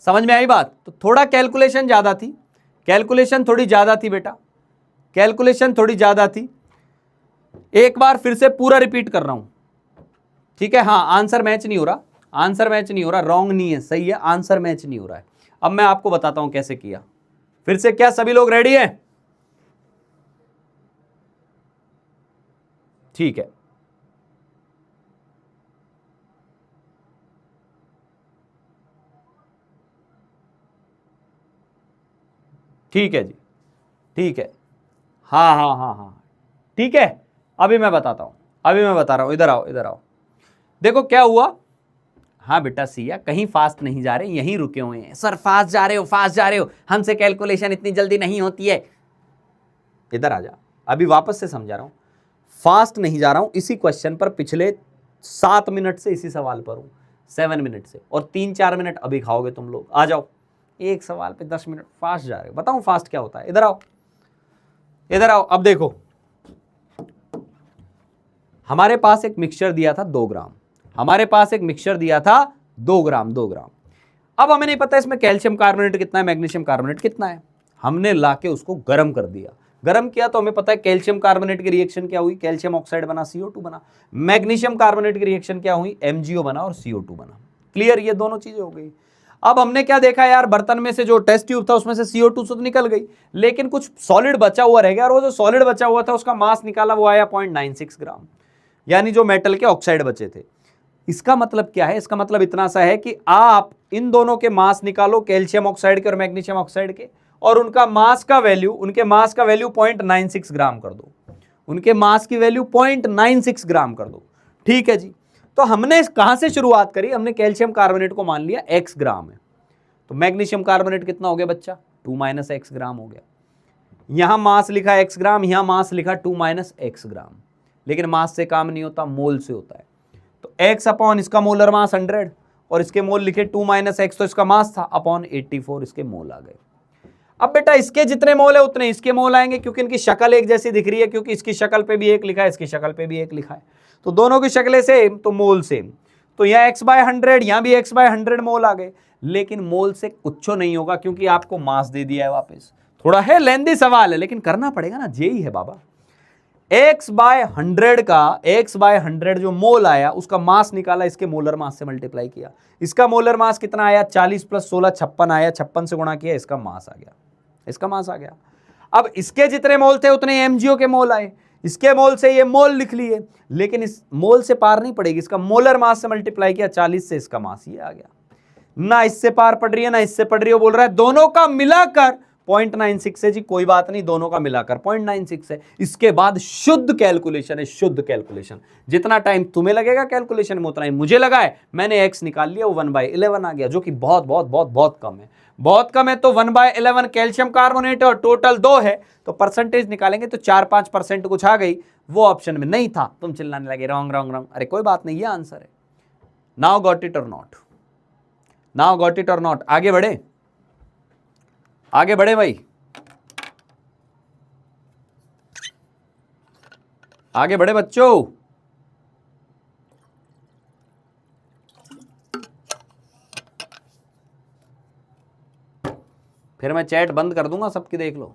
समझ में आई बात। तो थोड़ा कैलकुलेशन ज़्यादा थी, कैलकुलेशन थोड़ी ज़्यादा थी बेटा, कैलकुलेशन थोड़ी ज़्यादा थी। एक बार फिर से पूरा रिपीट कर रहा हूं, ठीक है। हाँ आंसर मैच नहीं हो रहा, आंसर मैच नहीं हो रहा, रॉन्ग नहीं है, सही है, आंसर मैच नहीं हो रहा है। अब मैं आपको बताता हूं कैसे किया, फिर से, क्या सभी लोग रेडी हैं? ठीक है, ठीक है जी, ठीक है, हाँ हाँ हाँ हाँ ठीक है। अभी मैं बताता हूं, अभी मैं बता रहा हूं, इधर आओ, इधर आओ, देखो क्या हुआ। हाँ बेटा सिया, कहीं फास्ट नहीं जा रहे, यहीं रुके हुए हैं। सर फास्ट जा रहे हो, फास्ट जा रहे हो, हमसे कैलकुलेशन इतनी जल्दी नहीं होती है। इधर आ जा, अभी वापस से समझा रहा हूं। फास्ट नहीं जा रहा हूं, इसी क्वेश्चन पर पिछले 7 मिनट से इसी सवाल पर हूं, 7 मिनट से, और 3-4 मिनट अभी खाओगे तुम लोग। आ जाओ, एक सवाल पे 10 मिनट, फास्ट जा रहे हो। बताऊं फास्ट क्या होता है? इधर आओ, इधर आओ। अब देखो, हमारे पास एक मिक्सचर दिया था 2 ग्राम, हमारे पास एक मिक्सचर दिया था 2 ग्राम, 2 ग्राम। अब हमें नहीं पता इसमें कैल्शियम कार्बोनेट कितना है, मैग्नीशियम कार्बोनेट कितना है। हमने लाके उसको गर्म कर दिया, गर्म किया तो हमें पता है कैल्शियम कार्बोनेट की रिएक्शन क्या हुई, कैल्शियम ऑक्साइड बना, CO2 बना। मैग्नीशियम कार्बोनेट की रिएक्शन क्या हुई, MgO बना और CO2 बना। क्लियर, ये दोनों चीजें हो गई। अब हमने क्या देखा यार, बर्तन में से जो टेस्ट ट्यूब था उसमें से CO2 तो निकल गई, लेकिन कुछ सॉलिड बचा हुआ रह गया, और वो जो सॉलिड बचा हुआ था उसका मास निकाला, वो आया 0.96 ग्राम, यानी जो मेटल के ऑक्साइड बचे थे। इसका मतलब क्या है? इसका मतलब इतना सा है कि आप इन दोनों के मास निकालो, कैल्शियम ऑक्साइड के और मैग्नीशियम ऑक्साइड के, और उनका मास का वैल्यू, उनके मास का वैल्यू 0.96 ग्राम कर दो, उनके मास की वैल्यू 0.96 ग्राम कर दो। ठीक है जी। तो हमने कहां से शुरुआत करी? हमने कैल्शियम कार्बोनेट को मान लिया x ग्राम है, तो मैग्नीशियम कार्बोनेट कितना हो गया बच्चा? 2 - x ग्राम हो गया। यहां मास लिखा x ग्राम, यहां मास लिखा 2 - x ग्राम, लेकिन मास से काम नहीं होता, मोल से होता है। तो x अपॉन इसका मोलर मास 100, और इसके मोल लिखे 2 - x, तो इसका मास था अपॉन 84, इसके मोल आ गए। अब बेटा इसके जितने मोल है उतने इसके मोल आएंगे, क्योंकि इनकी शक्ल एक जैसी दिख रही है, क्योंकि इसकी शक्ल पे भी 1 लिखा है, इसकी शक्ल पे भी 1 लिखा है, तो दोनों की शक्लें सेम, तो मोल सेम। तो यहाँ x/100, यहाँ भी x/100 मोल आ गए, लेकिन मोल से कुछ नहीं होगा, क्योंकि आपको मास दे दिया है वापस। थोड़ा है लेंदी सवाल है, लेकिन करना पड़ेगा ना, जेई है बाबा। x/100 का, x/100 जो मोल आया उसका मास निकाला, इसके मोलर मास से मल्टीप्लाई किया, इसका मोलर मास कितना आया? 40 + 16 56 आया, 56 से गुणा किया, इसका मास आ गया, इसका मास आ गया। अब इसके जितने मोल थे उतने MgO के मोल आए, इसके मोल से ये मोल लिख लिए, लेकिन इस मोल से पार नहीं पड़ेगी, इसका मोलर मास से मल्टीप्लाई किया 40 से, इसका मास ये आ गया। ना इससे पार पड़ रही है ना इससे पड़ रही है, बोल रहा है दोनों का मिलाकर 0.96 है जी। कोई बात नहीं, दोनों का मिलाकर 0.96 है। इसके बाद शुद्ध कैलकुलेशन है, शुद्ध कैलकुलेशन। जितना टाइम तुम्हें लगेगा कैलकुलेशन में उतना ही मुझे लगा है। मैंने x निकाल लिया, वो 1/11 आ गया, जो कि बहुत बहुत बहुत बहुत कम है, बहुत कम है। तो 1/11 कैल्शियम कार्बोनेट और टोटल 2 है, तो परसेंटेज निकालेंगे तो 4-5% कुछ आ गई, वो ऑप्शन में नहीं था। तुम चिल्लाने लगे रॉन्ग रॉन्ग रॉन्ग। अरे कोई बात नहीं, ये आंसर है। नाउ गॉट इट और नॉट, नाउ गॉट इट और नॉट। आगे बढ़े, आगे बढ़े भाई, आगे बढ़े बच्चों। फिर मैं चैट बंद कर दूंगा, सबकी देख लो।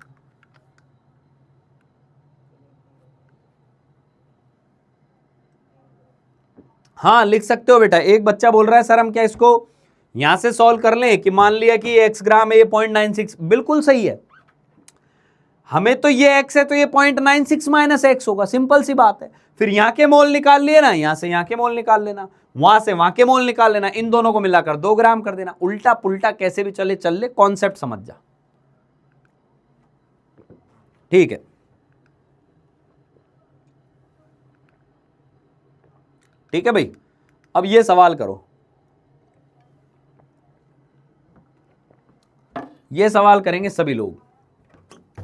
हाँ लिख सकते हो बेटा। एक बच्चा बोल रहा है सर हम क्या इसको यहां से सॉल्व कर लें, कि मान लिया कि x ग्राम है, ये 0.96, बिल्कुल सही है। हमें तो ये x है, तो ये 0.96 - x होगा, सिंपल सी बात है। फिर यहां के मोल निकाल लिए ना, यहां से यहां के मोल निकाल लेना, वहां से वहां के मोल निकाल लेना, इन दोनों को मिलाकर 2 ग्राम कर देना। उल्टा पुल्टा कैसे भी चले चल ले, कॉन्सेप्ट समझ जा, ठीक है। ठीक है भाई। अब ये सवाल करो, ये सवाल करेंगे सभी लोग।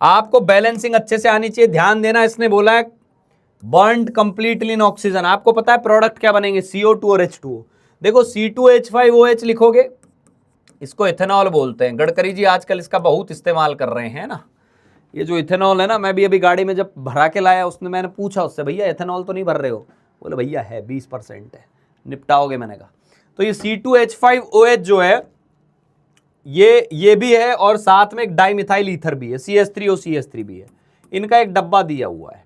आपको बैलेंसिंग अच्छे से आनी चाहिए, ध्यान देना। इसने बोला है बर्न्ड कंप्लीटली इन ऑक्सीजन। आपको पता है प्रोडक्ट क्या बनेंगे? CO2 और H2O। देखो C2H5OH लिखोगे, इसको इथेनॉल बोलते हैं। गडकरी जी आजकल इसका बहुत इस्तेमाल कर रहे हैं ना, ये जो इथेनॉल है ना। मैं भी अभी गाड़ी में जब भरा के लाया, उसने, मैंने पूछा उससे, भैया इथेनॉल तो नहीं भर रहे हो? बोले भैया है, 20% है, निपटाओगे? मैंने कहा तो ये C2H5OH जो है ये भी है, और साथ में एक डाइमिथाइल ईथर भी है, CH3OCH3 भी है। इनका एक डब्बा दिया हुआ है।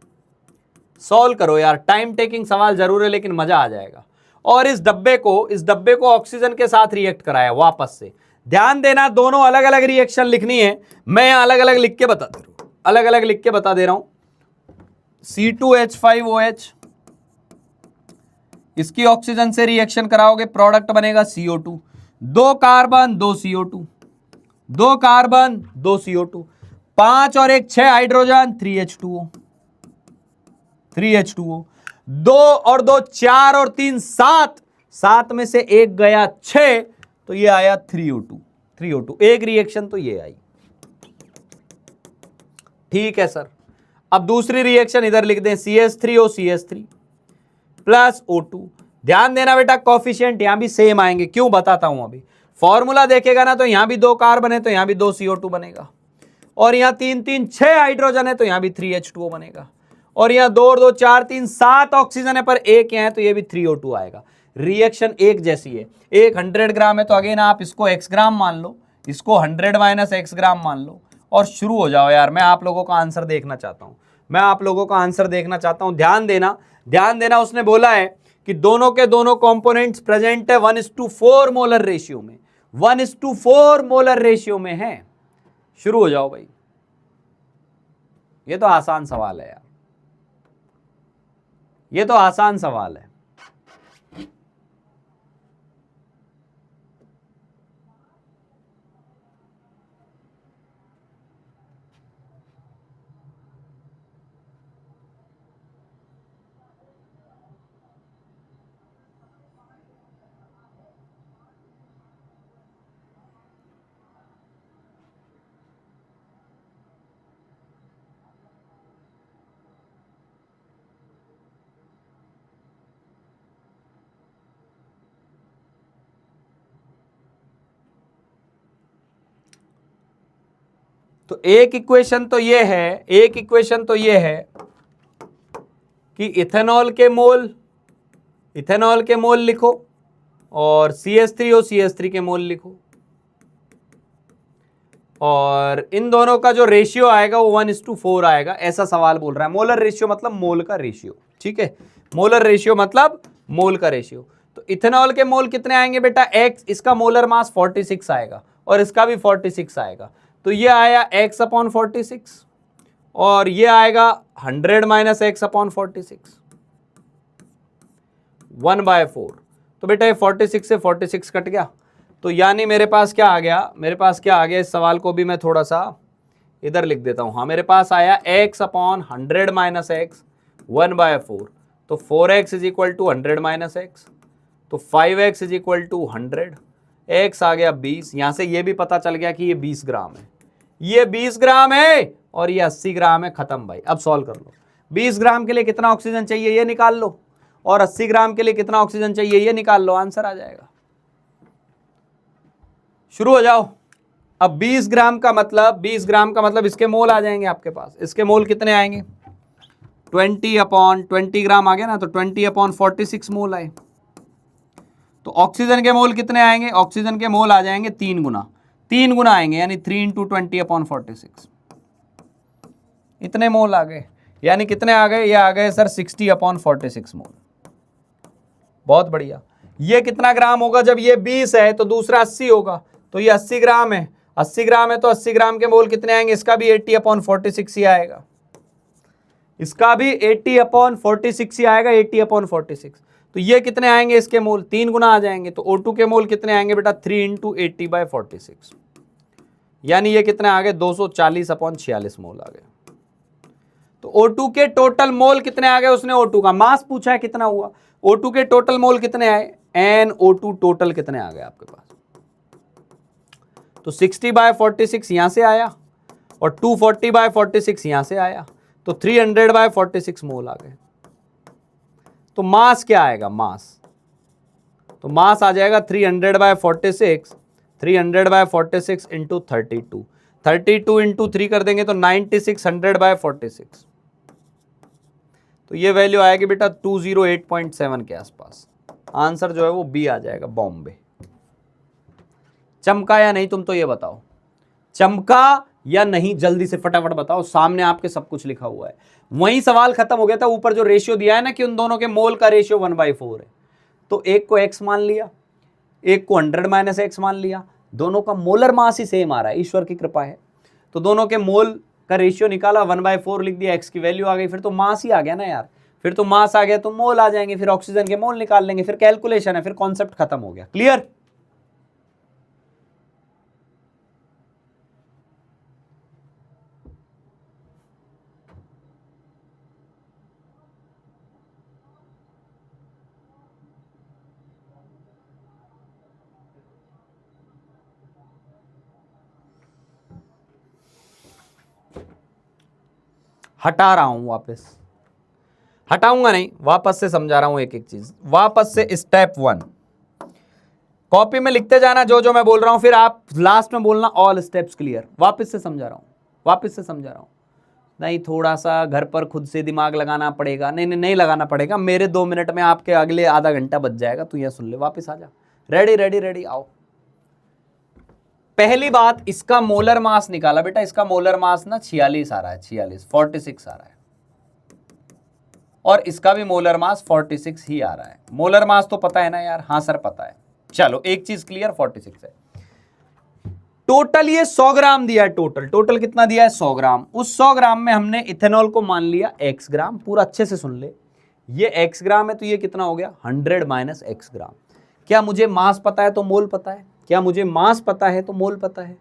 सॉल्व करो यार, टाइम टेकिंग सवाल जरूर है, लेकिन मजा आ जाएगा। और इस डब्बे को ऑक्सीजन के साथ रिएक्ट कराया वापस से। ध्यान देना, दोनों अलग अलग रिएक्शन लिखनी है। मैं यहां अलग अलग लिख के बता दे रहा हूं, अलग अलग लिख के बता दे रहा हूं। C2H5OH, इसकी ऑक्सीजन से रिएक्शन कराओगे, प्रोडक्ट बनेगा CO2। 2 carbon 2 CO2, 2 carbon 2 CO2, 5 और 1 6 हाइड्रोजन, 3H2O, 3H2O। 2 और 2 4 और 3 7, 7 में से 1 गया 6, तो ये आया 3O2, 3O2। एक रिएक्शन तो ये आई। ठीक है सर। अब दूसरी रिएक्शन इधर लिख दें, CH3O CH3 प्लस O2। ध्यान देना बेटा, कॉफिशिएंट यहां भी सेम आएंगे, क्यों बताता हूं अभी। फॉर्मूला देखेगा ना तो यहां भी 2 कार्बन है तो यहां भी 2 CO2 बनेगा, और यहां 3 3 6 हाइड्रोजन है तो यहां भी 3H2O बनेगा, और यहां 2 2 4 3 7 ऑक्सीजन है पर एक यहां है तो ये भी 3O2 आएगा। रिएक्शन एक जैसी है। एक 100 ग्राम है तो अगेन आप इसको x ग्राम मान लो, इसको 100 माइनस x ग्राम मान लो, और शुरू हो जाओ यार। मैं आप लोगों का आंसर देखना चाहता हूं, मैं आप लोगों का आंसर देखना चाहता हूं। ध्यान देना, ध्यान देना। उसने बोला है कि दोनों के दोनों कंपोनेंट्स प्रेजेंट है 1:4 मोलर रेशियो में, 1:4 मोलर रेशियो में है। शुरू हो जाओ भाई, ये तो आसान सवाल है यार, ये तो आसान सवाल है। तो एक इक्वेशन तो ये है, एक इक्वेशन तो ये है कि इथेनॉल के मोल, इथेनॉल के मोल लिखो, और CH3O CH3 के मोल लिखो, और इन दोनों का जो रेशियो आएगा वो 1:4 आएगा। ऐसा सवाल बोल रहा है। मोलर रेशियो मतलब मोल का रेशियो, ठीक है। मोलर रेशियो मतलब मोल का रेशियो। तो इथेनॉल के मोल कितने आएंगे बेटा, x, इसका मोलर मास 46 आएगा और इसका भी 46 आएगा, तो ये आया x/46, और ये आएगा 100 माइनस x/46, 1/4। तो बेटा ये 46 से 46 कट गया, तो यानी मेरे पास क्या आ गया, मेरे पास क्या आ गया। इस सवाल को भी मैं थोड़ा सा इधर लिख देता हूं। हाँ, मेरे पास आया x/100 माइनस x 1/4, तो 4x is equal to 100 minus x, तो 5x is equal to 100, x आ गया 20। यहां से ये भी पता चल गया कि ये 20 ग्राम है, ये 20 ग्राम है और ये 80 ग्राम है। खत्म भाई, अब सॉल्व कर लो। 20 ग्राम के लिए कितना ऑक्सीजन चाहिए ये निकाल लो, और 80 ग्राम के लिए कितना ऑक्सीजन चाहिए ये निकाल लो, आंसर आ जाएगा। शुरू हो जाओ। अब 20 ग्राम का मतलब, 20 ग्राम का मतलब इसके मोल आ जाएंगे आपके पास। इसके मोल कितने आएंगे, 20/20 ग्राम आ गया ना, तो 20/46 मोल आए। तो ऑक्सीजन के मोल कितने आएंगे, ऑक्सीजन के मोल आ जाएंगे 3 गुना, 3 गुना आएंगे, यानी 3 × 20/46, इतने मोल आ गए। यानी कितने आ गए, ये आ गए सर 60/46 मोल। बहुत बढ़िया। ये कितना ग्राम होगा, जब ये 20 है तो दूसरा 80 होगा, तो ये 80 ग्राम है, 80 ग्राम है तो 80 ग्राम के मोल कितने आएंगे, इसका भी 80/46 ही आएगा, इसका भी 80/46 ही आएगा, 80/46। तो ये कितने आएंगे इसके मोल, 3 गुना आ जाएंगे। तो O2 के मोल कितने आएंगे बेटा, 3 × 80/46, यानी ये कितने आ गए, 240/46 मोल आ गए। तो O2 के टोटल मोल कितने आ गए, उसने O2 का मास पूछा है कितना हुआ, O2 के टोटल मोल कितने आए, NO2 टोटल कितने आ गए आपके पास। तो 60/46 यहां से आया, और 240/46 यहां से आया, तो 300/46 मोल आ गए। तो मास क्या आएगा, मास, तो मास आ जाएगा 300/46, 300/46 इंटू 32, 32 इंटू 3 कर देंगे तो 9600/46, तो ये वैल्यू आएगी बेटा 208.7 के आसपास। आंसर जो है वो बी आ जाएगा, बॉम्बे। चमका या नहीं, तुम तो ये बताओ, चमका या नहीं, जल्दी से फटाफट बताओ। सामने आपके सब कुछ लिखा हुआ है, वही सवाल खत्म हो गया था। ऊपर जो रेशियो दिया है ना कि उन दोनों के मोल का रेशियो 1/4 है, तो एक को x मान लिया, एक को 100 माइनस x मान लिया, दोनों का मोलर मास ही सेम आ रहा है, ईश्वर की कृपा है। तो दोनों के मोल का रेशियो निकाला, 1/4 लिख दिया, x की वैल्यू आ गई, फिर तो मास ही आ गया ना यार, फिर तो मास आ गया तो मोल आ जाएंगे, फिर ऑक्सीजन के मोल निकाल लेंगे, फिर कैलकुलेशन है, फिर कॉन्सेप्ट खत्म हो गया। क्लियर। हटा रहा हूं, वापस हटाऊंगा नहीं, वापस से समझा रहा हूं एक एक चीज। वापस से स्टेप 1 कॉपी में लिखते जाना जो जो मैं बोल रहा हूं, फिर आप लास्ट में बोलना ऑल स्टेप्स क्लियर। वापस से समझा रहा हूं, वापस से समझा रहा हूं। नहीं, थोड़ा सा घर पर खुद से दिमाग लगाना पड़ेगा। नहीं नहीं नहीं लगाना पड़ेगा, मेरे 2 मिनट में आपके अगले आधा घंटा बच जाएगा। तू ये सुन ले, वापस आ जा। रेडी रेडी रेडी, आओ। पहली बात, इसका मोलर मास निकाला बेटा। इसका मोलर मास ना 46 आ रहा है, 46 आ रहा है, और इसका भी मोलर मास 46 ही आ रहा है। मोलर मास तो पता है ना यार? हाँ सर पता है। चलो एक चीज क्लियर, 46 है। टोटल ये 100 ग्राम दिया है। टोटल कितना दिया है? 100 ग्राम। उस 100 ग्राम में हमने इथेनॉल को मान लिया x ग्राम। पूरा अच्छे से सुन ले, ये x ग्राम है तो ये कितना हो गया? 100 माइनस x ग्राम। क्या मुझे मास पता है तो मोल पता है? क्या मुझे मास पता है तो मोल पता है?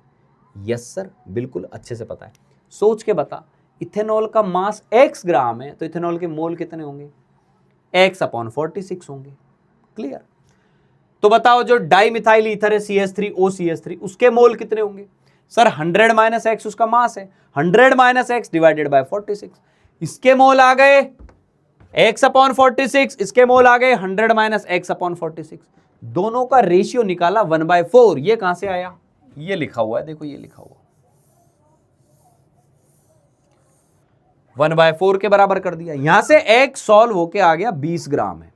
यस सर, बिल्कुल अच्छे से पता है। सोच के बता, इथेनॉल का मास x ग्राम है तो इथेनॉल के मोल कितने होंगे? x/46 होंगे। क्लियर? तो बताओ जो डाई मिथाइल ईथर है CH3OCH3, उसके मोल कितने होंगे? सर 100 माइनस x उसका मास है, 100 माइनस x डिवाइडेड बाय 46। इसके मोल आ गए x/46, इसके मोल आ गए 100 माइनस x/46। दोनों का रेशियो निकाला 1/4। ये कहां से आया? ये लिखा हुआ है, देखो ये लिखा हुआ 1/4 के बराबर कर दिया। यहां से x सॉल्व होके आ गया 20 ग्राम है।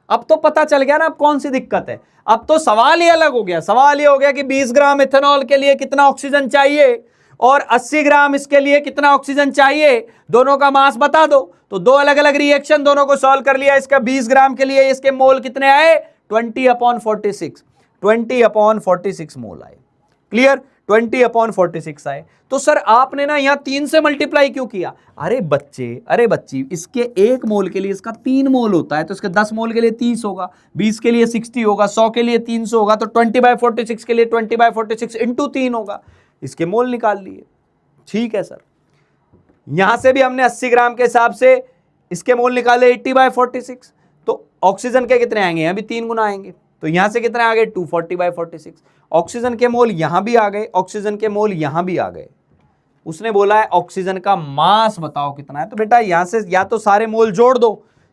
अब तो पता चल गया ना अब कौन सी दिक्कत है। अब तो सवाल ही अलग हो गया। सवाल ये हो गया कि 20 ग्राम इथेनॉल के लिए कितना ऑक्सीजन चाहिए और 80 ग्राम इसके लिए कितना ऑक्सीजन चाहिए, दोनों का मास बता दो। तो दो अलग अलग रिएक्शन, दोनों को सॉल्व कर लिया। इसका 20 ग्राम के लिए इसके मोल कितने आए? 20/46, 20/46 मोल आए। क्लियर? 20/46 आए। तो सर आपने ना यहां 3 से मल्टीप्लाई क्यों किया? अरे बच्चे, अरे बच्ची, इसके 1 मोल के लिए इसका 3 मोल होता है, तो इसके 10 मोल के लिए 30 होगा, 20 के लिए 60 होगा, 100 के लिए 300 होगा, तो 20/46 के लिए 20/46 इंटू 3 होगा। इसके मोल निकाल लिए। ठीक है सर। यहां से भी हमने 80 ग्राम के हिसाब से इसके मोल निकाले 80/46, तो ऑक्सीजन के कितने आएंगे? यहां भी 3 गुना आएंगे, तो यहां से कितने आ गए? 240/46। ऑक्सीजन के मोल यहां भी आ गए, ऑक्सीजन के मोल यहां भी आ गए। उसने बोला है ऑक्सीजन का मास बताओ कितना है, तो बेटा यहां से या तो सारे मोल जोड़ दो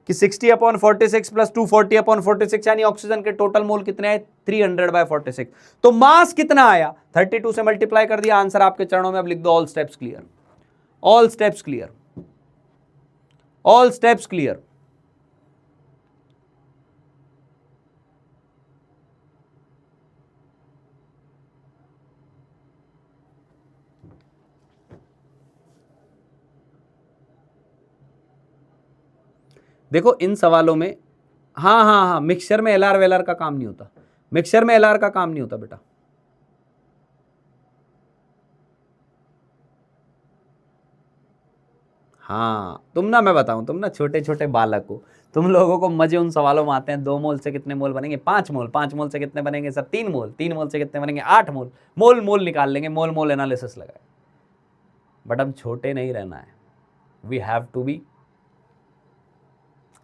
कि 60/46 प्लस 240/46, यानी ऑक्सीजन के टोटल मोल कितने आए? 300/46। तो मास कितना आया? 32 से मल्टीप्लाई कर दिया। आंसर आपके चरणों में। अब लिख दो all steps clear, all steps clear, all steps clear. देखो इन सवालों में हाँ, मिक्सचर में LR वेलआर का काम नहीं होता। मिक्सचर में LR का काम नहीं होता बेटा। हाँ, तुम ना, मैं बताऊं, तुम ना छोटे छोटे बालक हो, तुम लोगों को मजे उन सवालों में आते हैं। 2 मोल से कितने मोल बनेंगे? 5 मोल। 5 मोल से कितने बनेंगे सर? 3 मोल। 3 मोल से कितने बनेंगे? 8 मोल। मोल निकाल लेंगे, मोल एनालिसिस लगाए। बट हम छोटे नहीं रहना है। We have to be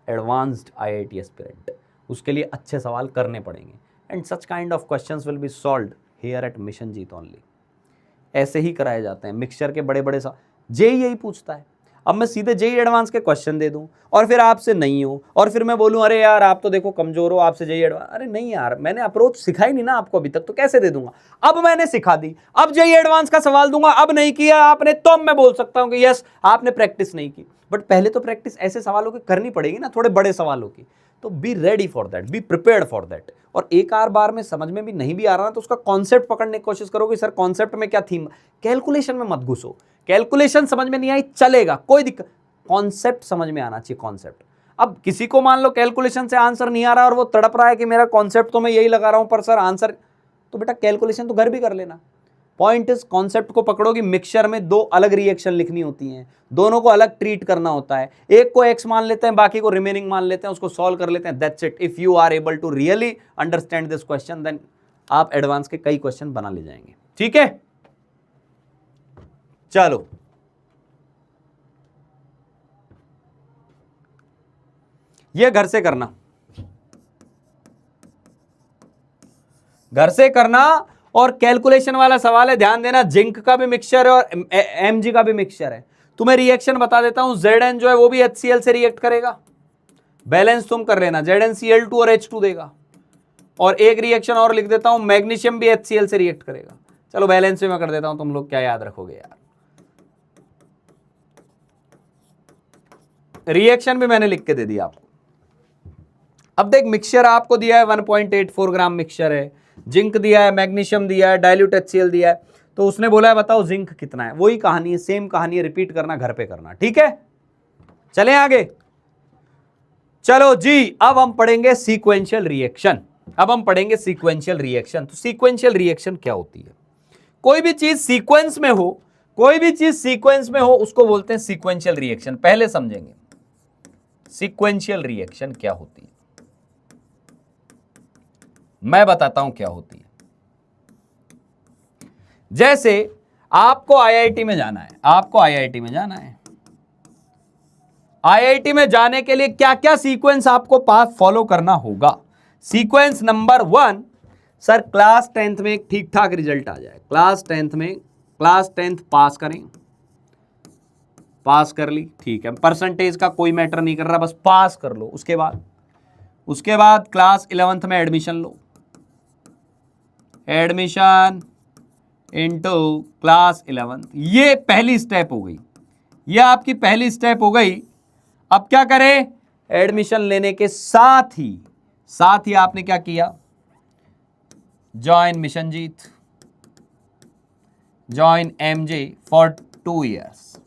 advanced IIT aspirant. उसके लिए अच्छे सवाल करने पड़ेंगे, and such kind of questions will be solved here at mission Jeet only. ऐसे ही कराए जाते हैं मिक्सचर के बड़े बड़े जेई यही पूछता है। अब मैं सीधे जेई एडवांस के क्वेश्चन दे दूं और फिर आपसे नहीं हो, और फिर मैं बोलूं अरे यार आप तो देखो कमजोर हो, आपसे जेई एडवांस। अरे नहीं यार, मैंने अप्रोच सिखाई नहीं ना आपको अभी तक, तो कैसे दे दूंगा? अब मैंने सिखा दी, अब जेई एडवांस का सवाल दूंगा। अब नहीं किया आपने तो मैं बोल सकता हूं कि यस आपने प्रैक्टिस नहीं की। बट पहले तो प्रैक्टिस ऐसे सवालों की करनी पड़ेगी ना, थोड़े बड़े सवालों की। तो be ready for that, be prepared for that. और एक आर बार में समझ में भी नहीं भी आ रहा ना, तो उसका कॉन्सेप्ट पकड़ने की कोशिश करो कि सर कॉन्सेप्ट में क्या थीम। कैलकुलेशन में मत घुसो। कैलकुलेशन समझ में नहीं आई चलेगा, कोई दिक्कत, कॉन्सेप्ट समझ में आना चाहिए, कॉन्सेप्ट। अब किसी को मान लो कैलकुलेशन से आंसर नहीं आ रहा और वो तड़प रहा है कि मेरा कॉन्सेप्ट तो मैं यही लगा रहा हूं पर सर आंसर, तो बेटा कैलकुलेशन तो घर भी कर लेना। पॉइंट इज कॉन्सेप्ट को पकड़ो कि मिक्सचर में 2 अलग रिएक्शन लिखनी होती हैं, दोनों को अलग ट्रीट करना होता है। एक को x मान लेते हैं, बाकी को रिमेनिंग मान लेते हैं, उसको सॉल्व कर लेते हैं। That's it. If you are able to really understand this question, then आप एडवांस के कई क्वेश्चन बना ले जाएंगे। ठीक है, चलो ये घर से करना, घर से करना। और कैलकुलेशन वाला सवाल है, ध्यान देना, जिंक का भी मिक्सचर है और Mg का भी मिक्सचर है। तुम्हें रिएक्शन बता देता हूं, Zn जो है वो भी HCl से रिएक्ट करेगा, बैलेंस तुम कर लेना, ZnCl2 और H2 देगा। और एक रिएक्शन और लिख देता हूं, मैग्नीशियम भी HCl से रिएक्ट करेगा। चलो बैलेंस में मैं कर देता हूं, तुम लोग क्या याद रखोगे यार। रिएक्शन भी मैंने लिख के दे दिया आपको। अब देख, मिक्सचर आपको दिया है 1.84 ग्राम मिक्सचर है, जिंक दिया है, मैग्नीशियम दिया है, डाइल्यूट HCl दिया है, तो उसने बोला है बताओ जिंक कितना है। वही कहानी है, सेम कहानी है, रिपीट करना, घर पे करना, ठीक है। चलें आगे, चलो जी। अब हम पढ़ेंगे सीक्वेंशियल रिएक्शन। अब हम पढ़ेंगे सीक्वेंशियल रिएक्शन। तो सीक्वेंशियल रिएक्शन क्या होती है? कोई भी चीज सीक्वेंस में हो, कोई भी चीज सीक्वेंस में हो उसको बोलते हैं सीक्वेंशियल रिएक्शन। पहले समझेंगे सीक्वेंशियल रिएक्शन क्या होती है, मैं बताता हूं क्या होती है। जैसे आपको आईआईटी में जाना है, आपको आईआईटी में जाना है, आईआईटी में जाने के लिए क्या क्या सीक्वेंस आपको पास फॉलो करना होगा। Sequence number 1, sir class 10th में एक ठीक ठाक रिजल्ट आ जाए, क्लास 10th में, क्लास 10th पास करें, पास कर ली, ठीक है, परसेंटेज का कोई मैटर नहीं कर रहा, बस पास कर लो। उसके बाद क्लास 11th में एडमिशन लो, एडमिशन इनटू क्लास 11th। ये पहली स्टेप हो गई, ये आपकी पहली स्टेप हो गई। अब क्या करें? एडमिशन लेने के साथ ही आपने क्या किया? Join Mission Jeet, join MJ for 2 years।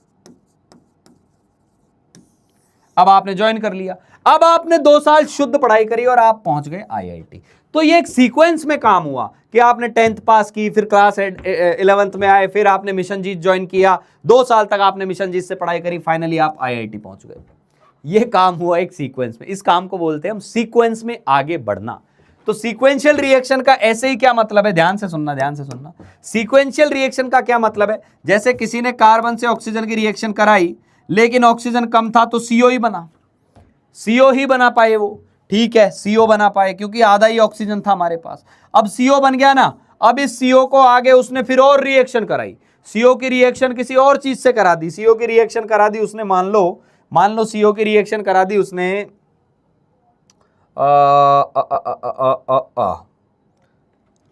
अब आपने ज्वाइन कर लिया, अब आपने 2 साल शुद्ध पढ़ाई करी और आप पहुंच गए आईआईटी। तो ये एक सीक्वेंस में काम हुआ कि आपने 10th पास की, फिर क्लास 11th में आए, फिर आपने मिशनजीत ज्वाइन किया, 2 साल तक आपने मिशनजीत से पढ़ाई करी, फाइनली आप आईआईटी पहुंच गए। ये काम हुआ एक सीक्वेंस में। इस काम को बोलते हैं हम सीक्वेंस में आगे बढ़ना। तो सीक्वेंशियल रिएक्शन का ऐसे ही क्या मतलब है, ध्यान से सुनना, ध्यान से सुनना। सीक्वेंशियल रिएक्शन का क्या मतलब है? जैसे किसी ने कार्बन से ऑक्सीजन की रिएक्शन कराई, लेकिन ऑक्सीजन कम था तो CO ही बना, CO ही बना पाए वो, ठीक है, CO बना पाए क्योंकि आधा ही ऑक्सीजन था हमारे पास। अब CO बन गया ना, अब इस CO को आगे उसने फिर और रिएक्शन कराई, CO की रिएक्शन किसी और चीज से करा दी, CO की रिएक्शन करा दी उसने, मान लो CO की रिएक्शन करा दी उसने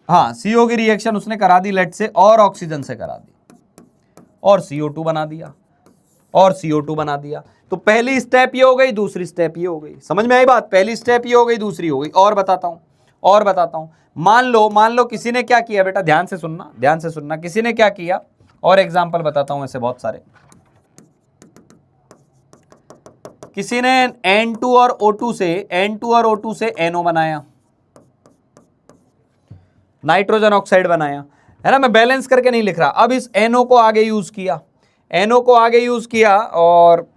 हाँ, CO की रिएक्शन उसने करा दी लेट से और ऑक्सीजन से करा दी और CO2 बना दिया, और CO2 बना दिया। तो पहली स्टेप ये हो गई, दूसरी स्टेप ये हो गई। समझ में आई बात? पहली स्टेप ये हो गई, दूसरी हो गई। और बताता हूं, मान लो किसी ने क्या किया, बेटा ध्यान से सुनना, किसी ने क्या किया, और एग्जांपल बताता हूं ऐसे बहुत सारे। किसी ने N2 और O2 से NO बनाया, नाइट्रोजन ऑक्साइड बनाया, है ना। मैं बैलेंस करके नहीं लिख रहा। अब इस NO को आगे यूज किया, और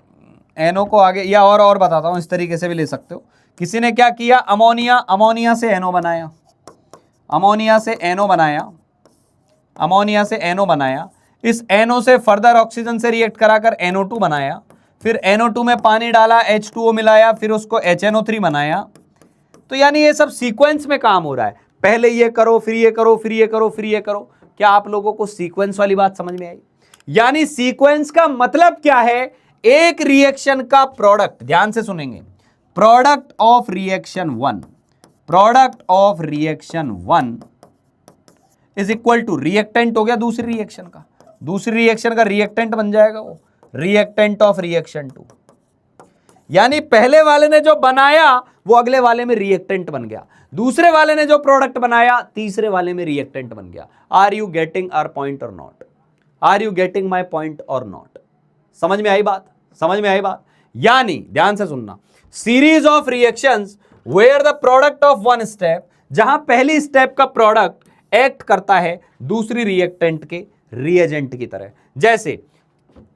NO को आगे, या और बताता हूं, इस तरीके से भी ले सकते हो। किसी ने क्या किया, अमोनिया से NO बनाया, अमोनिया से NO बनाया। इस NO से फर्दर ऑक्सीजन से रिएक्ट कराकर NO2 बनाया, फिर NO2 में पानी डाला, H2O मिलाया, फिर उसको HNO3 बनाया। तो यानी ये सब सीक्वेंस में काम हो रहा है, पहले ये करो, फिर ये करो, फिर ये करो, फिर ये करो। क्या आप लोगों को सीक्वेंस वाली बात समझ में आई? यानी सीक्वेंस का मतलब क्या है? एक रिएक्शन का प्रोडक्ट, ध्यान से सुनेंगे, product of reaction 1 is equal to reactant हो गया दूसरी रिएक्शन का रिएक्टेंट बन जाएगा वो, रिएक्टेंट ऑफ रिएक्शन 2। यानी पहले वाले ने जो बनाया वो अगले वाले में रिएक्टेंट बन गया, दूसरे वाले ने जो प्रोडक्ट बनाया तीसरे वाले में रिएक्टेंट बन गया। Are you getting our point or not? Are you getting my point or not? समझ में आई बात? यानी ध्यान से सुनना, series of reactions where the product of one step, जहां पहली स्टेप का प्रोडक्ट एक्ट करता है दूसरी रिएक्टेंट के रिएजेंट की तरह। जैसे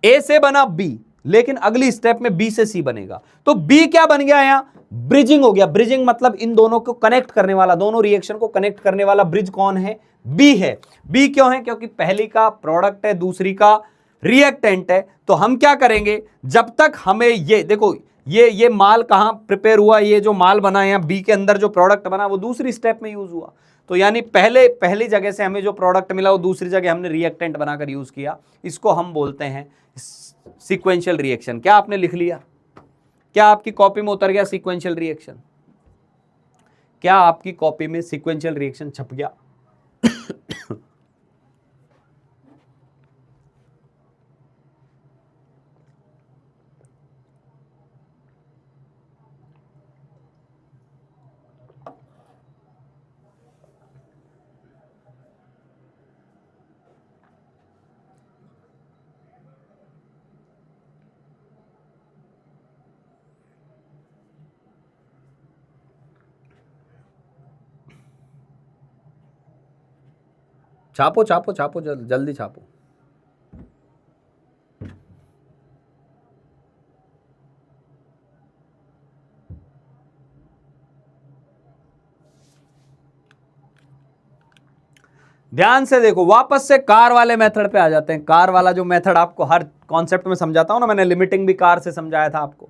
A से बना B, लेकिन अगली स्टेप में B से C बनेगा, तो B क्या बन गया? यहां ब्रिजिंग हो गया। ब्रिजिंग मतलब इन दोनों को कनेक्ट करने वाला, दोनों रिएक्शन को कनेक्ट करने वाला ब्रिज कौन है? B है। B क्यों है? क्योंकि पहली का प्रोडक्ट है, दूसरी का रिएक्टेंट है। तो हम क्या करेंगे, जब तक हमें ये देखो, ये माल कहां प्रिपेयर हुआ, ये जो माल बना है बी के अंदर जो प्रोडक्ट बना वो दूसरी स्टेप में यूज हुआ। तो यानी पहली जगह से हमें जो प्रोडक्ट मिला वो दूसरी जगह हमने रिएक्टेंट बनाकर यूज किया। इसको हम बोलते हैं सीक्वेंशियल रिएक्शन। क्या आपने लिख लिया? क्या आपकी कॉपी में उतर गया सीक्वेंशियल रिएक्शन? क्या आपकी कॉपी में सीक्वेंशियल रिएक्शन छप गया? छापो छापो छापो, जल्दी छापो। ध्यान से देखो, वापस से कार वाले मेथड पे आ जाते हैं। कार वाला जो मेथड आपको हर कॉन्सेप्ट में समझाता हूं ना, मैंने लिमिटिंग भी कार से समझाया था आपको।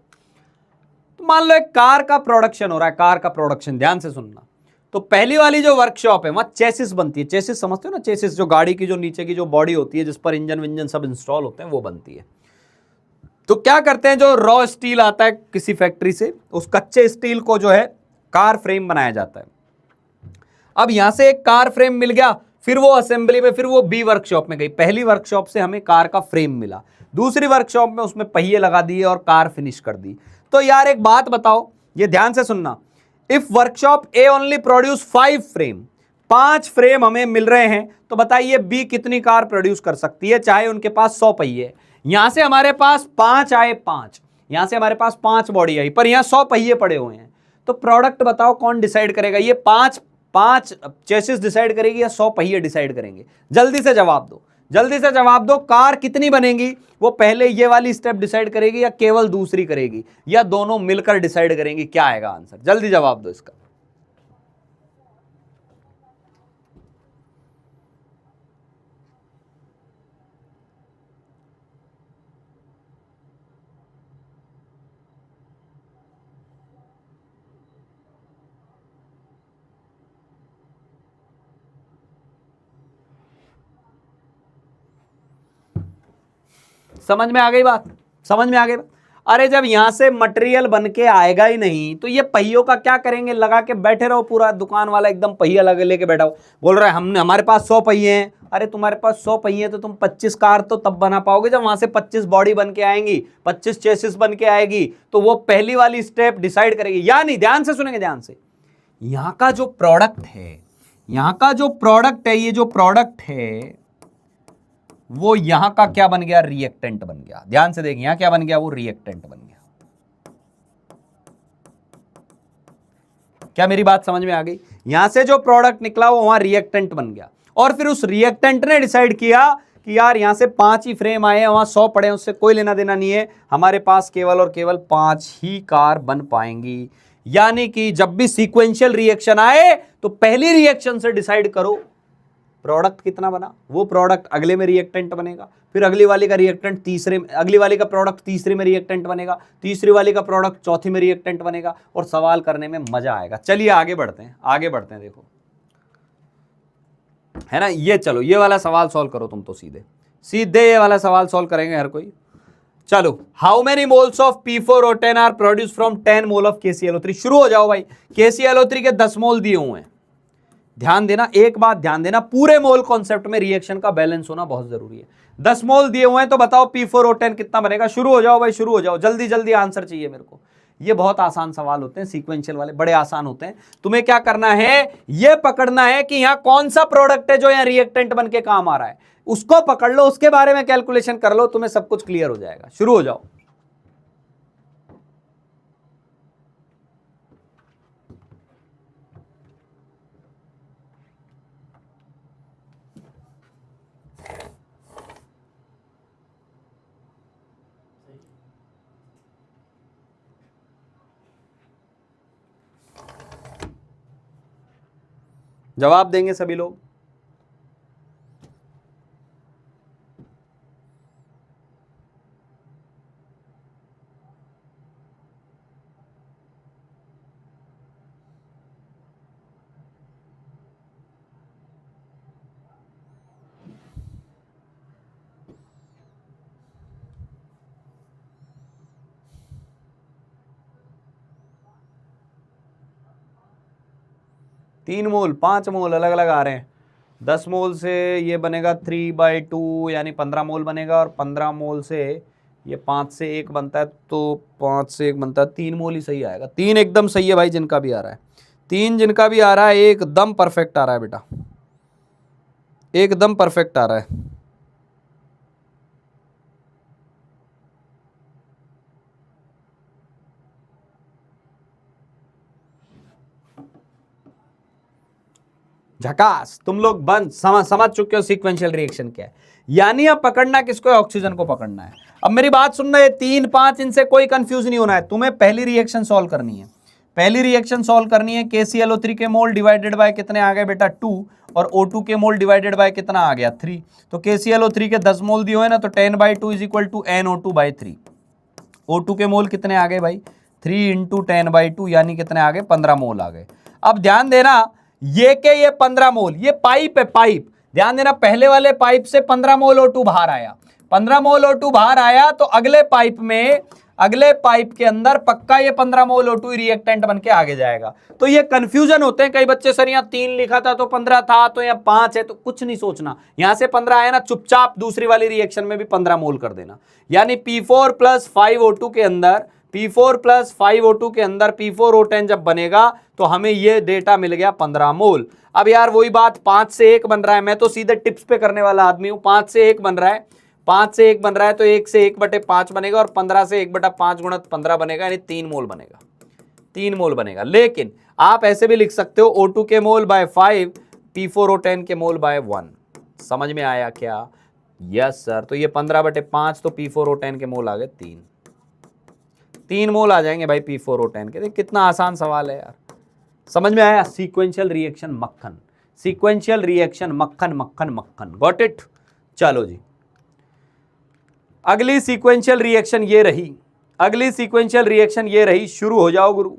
तो मान लो एक कार का प्रोडक्शन हो रहा है, कार का प्रोडक्शन, ध्यान से सुनना। तो पहली वाली जो वर्कशॉप है वहां चेसिस बनती है। चेसिस समझते हो ना? चेसिस जो गाड़ी की जो नीचे की जो बॉडी होती है जिस पर इंजन विंजन सब इंस्टॉल होते हैं, वो बनती है। तो क्या करते हैं, जो रॉ स्टील आता है किसी फैक्ट्री से, उस कच्चे स्टील को जो है कार फ्रेम बनाया जाता है। अब यहां से एक कार फ्रेम मिल गया, फिर वो असेंबली में, फिर वो बी वर्कशॉप में गई। पहली वर्कशॉप से हमें कार का फ्रेम मिला, दूसरी वर्कशॉप में उसमें पहिए लगा दिए और कार फिनिश कर दी। तो यार एक बात बताओ, ये ध्यान से सुनना। If workshop A only produce 5 frame, 5 frame हमें मिल रहे हैं, तो बताइए बी कितनी कार प्रोड्यूस कर सकती है, चाहे उनके पास 100 पहिए। यहां से हमारे पास 5 आए, 5 यहां से हमारे पास 5 बॉडी आई, पर यहां 100 पहिए पड़े हुए हैं। तो प्रोडक्ट बताओ कौन डिसाइड करेगा? ये 5 चेसिस डिसाइड करेगी या 100 पहिए डिसाइड करेंगे? जल्दी से जवाब दो, जल्दी से जवाब दो। कार कितनी बनेगी वो पहले ये वाली स्टेप डिसाइड करेगी या केवल दूसरी करेगी, या दोनों मिलकर डिसाइड करेंगी? क्या आएगा आंसर? जल्दी जवाब दो इसका। समझ में आ गई बात? समझ में आ गई बात? अरे जब यहां से मटेरियल बन के आएगा ही नहीं, तो ये पहियों का क्या करेंगे? लगा के बैठे रहो। पूरा दुकान वाला एकदम पहिया लगा लेके बैठा हो, बोल रहा है हमने, हमारे पास 100 पहिए हैं। अरे तुम्हारे पास 100 पहिए तो तुम 25 कार तो तब बना पाओगे जब वहां से 25 बॉडी बन के आएंगी, 25 चेसिस बन के आएगी। तो वो पहली वाली स्टेप डिसाइड करेगी या नहीं? ध्यान से सुनेंगे, ध्यान से। यहां का जो प्रोडक्ट है, यहां का जो प्रोडक्ट है, ये जो प्रोडक्ट है वो यहां का क्या बन गया? रिएक्टेंट बन गया। ध्यान से देखिए, यहां क्या बन गया? वो रिएक्टेंट बन गया। क्या मेरी बात समझ में आ गई? यहां से जो प्रोडक्ट निकला वो वहां रिएक्टेंट बन गया, और फिर उस रिएक्टेंट ने डिसाइड किया कि यार यहां से 5 ही फ्रेम आए हैं, वहां 100 पड़े हैं, उससे कोई लेना देना नहीं है, हमारे पास केवल और केवल 5 ही कार बन पाएंगी। यानी कि जब भी सीक्वेंशियल रिएक्शन आए तो पहली रिएक्शन से डिसाइड करो प्रोडक्ट कितना बना। वो प्रोडक्ट अगले में रिएक्टेंट बनेगा, फिर अगली वाली का रिएक्टेंट तीसरे में, अगली वाली का प्रोडक्ट तीसरे में रिएक्टेंट बनेगा, तीसरी वाली का प्रोडक्ट चौथी में रिएक्टेंट बनेगा, और सवाल करने में मजा आएगा। चलिए आगे बढ़ते हैं, आगे बढ़ते हैं। देखो है ना, ये चलो ये वाला सवाल सॉल्व करो तुम। तो सीधे सीधे ये वाला सवाल सॉल्व करेंगे हर कोई। चलो, how many moles of P4O10 are produce from 10 mole of KClO3? शुरू हो जाओ भाई। KClO3 के 10 मोल दिए हुए हैं। ध्यान देना, एक बात ध्यान देना, पूरे मोल कॉन्सेप्ट में रिएक्शन का बैलेंस होना बहुत जरूरी है। 10 मोल दिए हुए हैं, तो बताओ P4O10 कितना बनेगा? शुरू हो जाओ भाई, शुरू हो जाओ, जल्दी जल्दी आंसर चाहिए मेरे को। ये बहुत आसान सवाल होते हैं, सीक्वेंशियल वाले बड़े आसान होते हैं। तुम्हें क्या करना है, ये पकड़ना है कि यहां कौन सा प्रोडक्ट है जो यहां रिएक्टेंट बन के काम आ रहा है, उसको पकड़ लो, उसके बारे में कैलकुलेशन कर लो, तुम्हें सब कुछ क्लियर हो जाएगा। शुरू हो जाओ। जवाब देंगे सभी लोग? 3 मोल 5 मोल अलग अलग आ रहे हैं। 10 मोल से ये बनेगा 3/2 यानी 15 मोल बनेगा, और 15 मोल से ये 5 से 1 बनता है, तो 5 से 1 बनता है 3 मोल ही सही आएगा। 3 एकदम सही है भाई, जिनका भी आ रहा है 3, जिनका भी आ रहा है एकदम परफेक्ट आ रहा है बेटा, एकदम परफेक्ट आ रहा है। झकास, तुम लोग बंद समझ चुके हो सीक्वेंशियल रिएक्शन क्या है। यानी अब पकड़ना किसको है, ऑक्सीजन को पकड़ना है। अब मेरी बात सुनना, ये 3, 5 इनसे कोई कंफ्यूज नहीं होना है। तुम्हें पहली रिएक्शन सॉल्व करनी है, पहली रिएक्शन सॉल्व करनी है। KClO3 के मोल डिवाइडेड बाय कितने आ गए बेटा 2, और O2 के मोल डिवाइडेड बाय कितना आ गया 3। तो KClO3 के 10 मोल दिए हुए ना, तो 10/2 is equal to NO2/3। O2 के मोल कितने आ गए भाई 3 × 10/2 यानी कितने आ गए 15 मोल आ गए। अब ध्यान देना, ये 15 मोल, ये पाइप है, पाइप। ध्यान देना, पहले वाले पाइप से 15 मोल O2 बाहर आया, 15 मोल O2 बाहर आया, तो अगले पाइप में, अगले पाइप के अंदर पक्का ये 15 मोल O2 रिएक्टेंट बन के आगे जाएगा। तो ये कंफ्यूजन होते हैं कई बच्चे, सर यहाँ 3 लिखा था तो 15 था, तो यहाँ 5 है, तो कुछ नहीं सोचना। यहां से 15 आया ना, चुपचाप दूसरी वाली रिएक्शन में भी 15 मोल कर देना। यानी P4 + 5O2 के अंदर, P4 + 5O2 के अंदर P4O10 जब बनेगा तो हमें ये डेटा मिल गया 15 मोल। अब यार वही बात, 5 से 1 बन रहा है, मैं तो सीधे टिप्स पे करने वाला आदमी हूं। 5 से 1 बन रहा है, 5 से 1 बन रहा है, तो 1 से 1/5 बनेगा, और 15 से 1/5 × 15 बनेगा, यानी 3 मोल बनेगा, 3 मोल बनेगा। लेकिन आप ऐसे भी लिख सकते हो O2 के मोल बाय 5, P4O10 के मोल बाय 1। समझ में आया क्या? Yes sir. तो ये 15/5, तो P4O10 के मोल आ गए 3 मोल आ जाएंगे भाई P4O10 के। कितना आसान सवाल है यार, समझ में आया? सीक्वेंशियल रिएक्शन मक्खन, सीक्वेंशियल रिएक्शन मक्खन मक्खन मक्खन, गॉट इट। चलो जी, अगली सीक्वेंशियल रिएक्शन ये रही, अगली सीक्वेंशियल रिएक्शन ये रही। शुरू हो जाओ गुरु,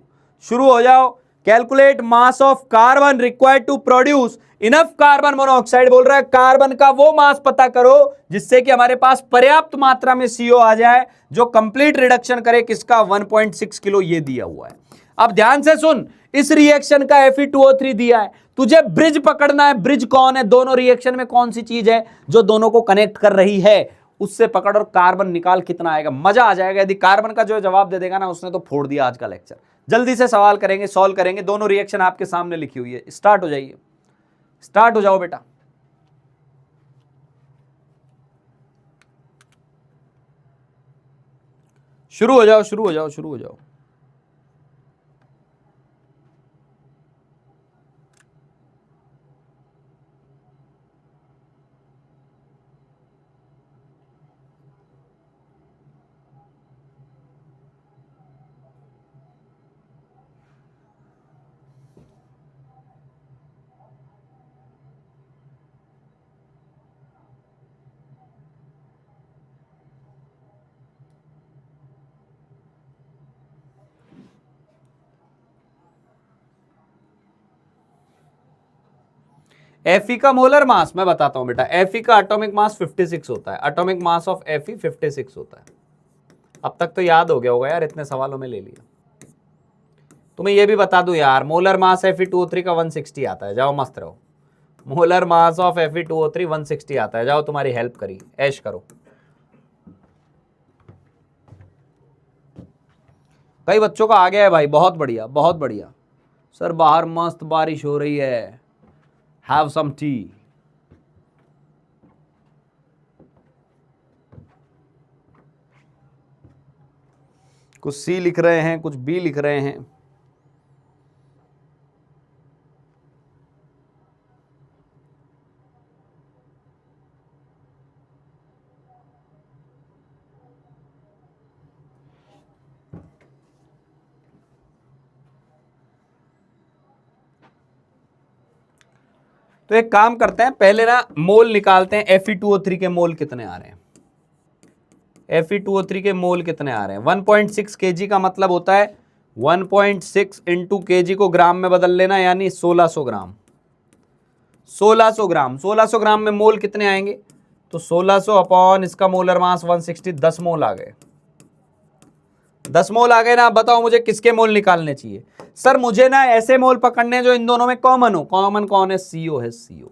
शुरू हो जाओ। Calculate mass of carbon required to produce enough carbon monoxide. बोल रहा है कार्बन का वो मास पता करो जिससे कि हमारे पास पर्याप्त मात्रा में CO आ जाए, जो कंप्लीट रिडक्शन करे किसका, 1.6 किलो। ये दिया हुआ है। अब ध्यान से सुन, इस रिएक्शन का Fe2O3 दिया है, तुझे ब्रिज पकड़ना है। ब्रिज कौन है, दोनों रिएक्शन में कौन सी चीज है जो दोनों को कनेक्ट कर रही है, उससे पकड़ और कार्बन निकाल। कितना आएगा, मजा आ जाएगा। यदि कार्बन का जो जवाब दे देगा ना, उसने तो फोड़ दिया आज का लेक्चर। जल्दी से सवाल करेंगे, सॉल्व करेंगे। दोनों रिएक्शन आपके सामने लिखी हुई है, स्टार्ट हो जाइए, स्टार्ट हो जाओ बेटा। शुरू हो जाओ, शुरू हो जाओ, शुरू हो जाओ। Fe का मोलर मास मैं बताता हूं बेटा। Fe का एटॉमिक मास 56 होता है। एटॉमिक मास ऑफ Fe 56 होता है। अब तक तो याद हो गया होगा यार, इतने सवालों में ले लिया। तुम्हें यह भी बता दूं यार, मोलर मास Fe2O3 का 160 आता है। जाओ मस्त रहो। मोलर मास ऑफ Fe2O3 160 आता है। जाओ, तुम्हारी हेल्प करी, ऐश करो। कई बच्चों का आ गया है भाई, बहुत बढ़िया, बहुत बढ़िया। सर बाहर मस्त बारिश हो रही है, हैव सम टी। कुछ C लिख रहे हैं, कुछ B लिख रहे हैं। तो एक काम करते हैं, पहले ना मोल निकालते हैं। Fe2O3 के मोल कितने आ रहे हैं, Fe2O3 के मोल कितने आ रहे हैं। 1.6 kg का मतलब होता है 1.6 × kg को ग्राम में बदल लेना, यानी 1600 ग्राम। 1600 ग्राम, 1600 ग्राम में मोल कितने आएंगे, तो 1600 अपॉन इसका मोलर मास 160, 10 मोल आ गए। 10 मोल आ गए ना। आप बताओ मुझे किसके मोल निकालने चाहिए? सर मुझे ना ऐसे मोल पकड़ने जो इन दोनों में कॉमन हो। कॉमन कौन है? CO है, CO।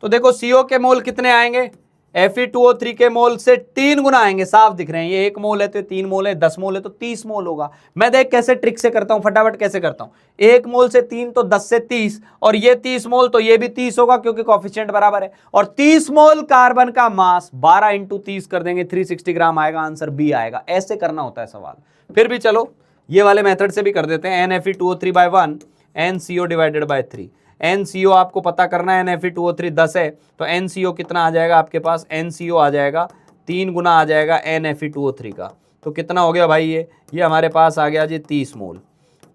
तो देखो CO के मोल कितने आएंगे? Fe2O3 के मोल से 3 गुना आएंगे, साफ दिख रहे हैं। ये 1 मोल है तो 3 मोल है, 10 मोल है तो 30 मोल होगा। मैं देख कैसे ट्रिक से करता हूं, फटाफट कैसे करता हूं। 1 मोल से 3 तो 10 से 30, और ये 30 मोल तो ये भी 30 होगा क्योंकि कोफिशिएंट बराबर है। और 30 मोल कार्बन का मास 12 इंटू 30 कर देंगे, 360 ग्राम आएगा। आंसर बी आएगा। ऐसे करना होता है सवाल। फिर भी चलो ये वाले मेथड से भी कर देते हैं। NFe2O3/1 NCO divided by 3। NCO आपको पता करना है, NFe2O3 10 है तो NCO कितना आ जाएगा आपके पास? NCO आ जाएगा 3 गुना आ जाएगा NFe2O3 का। तो कितना हो गया भाई? ये हमारे पास आ गया जी 30 मोल।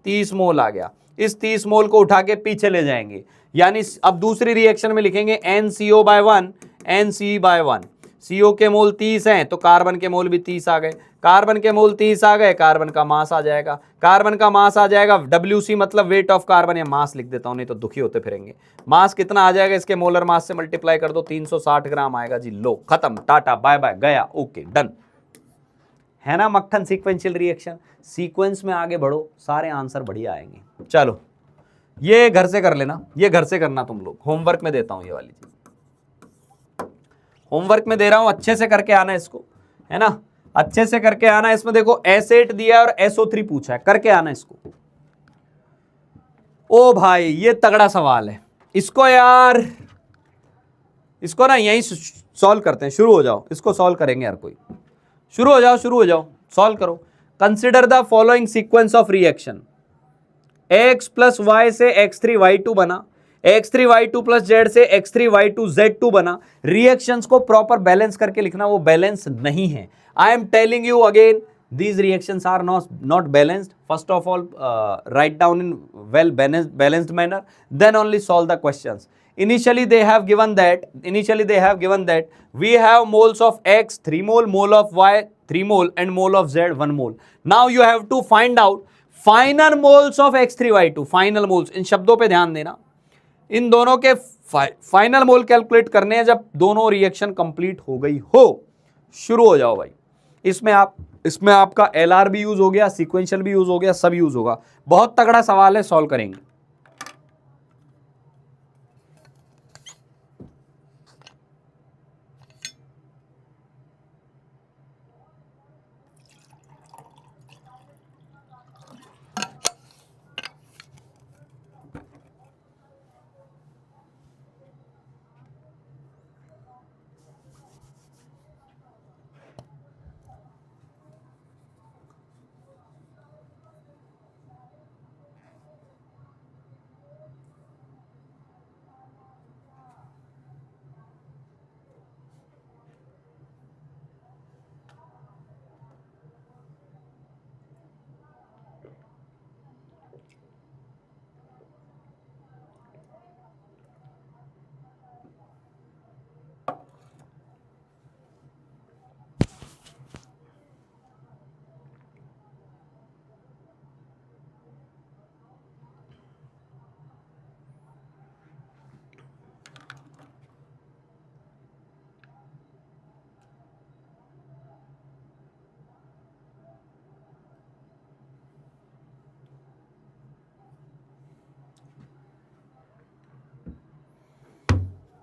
30 मोल आ गया। इस 30 मोल को उठा के पीछे ले जाएंगे, यानी अब दूसरी रिएक्शन में लिखेंगे NCO/1 NCE/1। CO के मोल 30 हैं तो कार्बन के मोल भी 30 आ गए। कार्बन के मोल 30 आ गए, कार्बन का मास आ जाएगा। कार्बन का मास आ जाएगा, WC मतलब वेट ऑफ कार्बन, या मास लिख देता हूं नहीं तो दुखी होते फिरेंगे। मास कितना आ जाएगा? इसके मोलर मास से मल्टीप्लाई कर दो, 360 ग्राम आएगा जी। लो, खत्म, टाटा बाय बाय, गया, ओके डन। है ना मक्खन सीक्वेंशियल रिएक्शन? सीक्वेंस में आगे बढ़ो, सारे आंसर बढ़िया आएंगे। चलो ये घर से कर लेना, ये घर से करना तुम लोग। होमवर्क में देता हूं ये वाली चीज, होमवर्क में दे रहा हूं, अच्छे से करके आना इसको, है ना? अच्छे से करके आना। इसमें देखो S8 दिया है और SO3 पूछा है, करके आना इसको। ओ भाई ये तगड़ा सवाल है। इसको यार, इसको ना यहीं सॉल्व करते हैं। शुरू हो जाओ, इसको सॉल्व करेंगे यार कोई। शुरू हो जाओ, शुरू हो जाओ, सॉल्व करो। Consider the following sequence of reaction. X plus Y से X3Y2 बना, X3Y2 प्लस Z से X3Y2Z2 बना। रिएक्शंस को प्रॉपर बैलेंस करके लिखना, वो बैलेंस नहीं है। I am telling you again, these reactions are not balanced. First of all, write down in well balanced manner, then only solve the questions. Initially they have given that we have moles of X 3 mole, mole of Y 3 mole, and mole of Z 1 mole. Now you have to find out final moles of X3Y2। Final moles, इन शब्दों पे ध्यान देना। इन दोनों के फाइनल मोल कैलकुलेट करने हैं जब दोनों रिएक्शन कंप्लीट हो गई हो। शुरू हो जाओ भाई। इसमें आपका LR भी यूज हो गया, सीक्वेंशियल भी यूज हो गया, सब यूज होगा। बहुत तगड़ा सवाल है, सॉल्व करेंगे।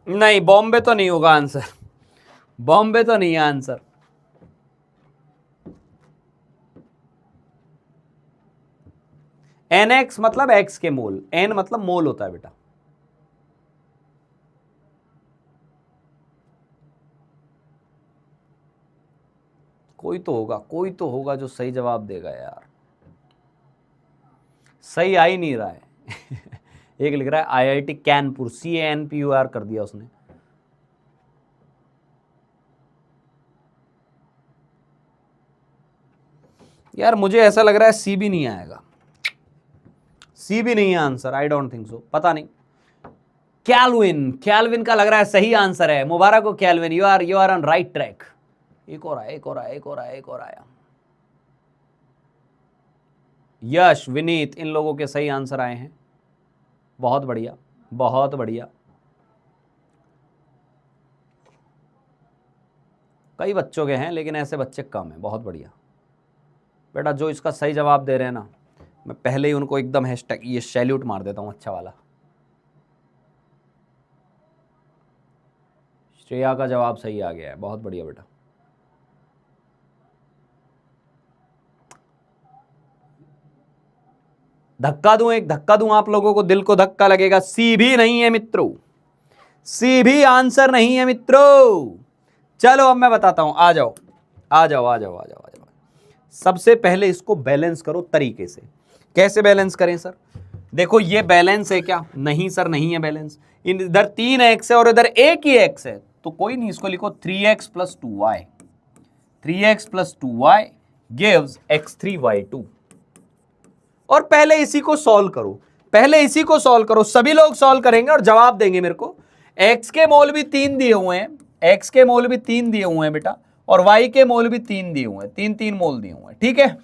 नहीं, बॉम्बे तो नहीं होगा आंसर, बॉम्बे तो नहीं है आंसर। NX मतलब X के मोल, N मतलब मोल होता है बेटा। कोई तो होगा जो सही जवाब देगा यार। सही आ ही नहीं रहा है। एक लिख रहा है IIT कैनपुर, CANPUR कर दिया उसने। यार मुझे ऐसा लग रहा है C भी नहीं आएगा, C भी नहीं है answer. I don't think so, पता नहीं। कैल्विन का लग रहा है सही आंसर है। मुबारक हो Kelvin, you are on right track. एक और आया। यश, विनीत, इन लोगों के सही आंसर आए हैं। बहुत बढ़िया, बहुत बढ़िया। कई बच्चों के हैं लेकिन ऐसे बच्चे कम हैं। बहुत बढ़िया। बेटा जो इसका सही जवाब दे रहे हैं ना, मैं पहले ही उनको एकदम हैशटैग ये सैल्यूट मार देता हूं अच्छा वाला। श्रेया का जवाब सही आ गया है, बहुत बढ़िया बेटा। धक्का दूं, एक धक्का दूं आप लोगों को, दिल को धक्का लगेगा। सी भी नहीं है मित्रों, सी भी आंसर नहीं है मित्रों। चलो अब मैं बताता हूं, आ जाओ आ जाओ आ जाओ आ जाओ आ जाओ। सबसे पहले इसको बैलेंस करो तरीके से। कैसे बैलेंस करें सर? देखो ये बैलेंस है क्या? नहीं सर नहीं है बैलेंस। इधर 3x है और इधर एक ही x है, तो कोई नहीं, इसको लिखो 3x + 2y। 3x + 2y gives x3y2। और पहले इसी को सॉल्व करो, पहले इसी को सॉल्व करो। सभी लोग सॉल्व करेंगे और जवाब देंगे मेरे को। x के मोल भी 3 दिए हुए हैं, x के मोल भी 3 दिए हुए हैं बेटा, और y के मोल भी 3 दिए हुए हैं, 3 मोल दिए हुए हैं। ठीक है,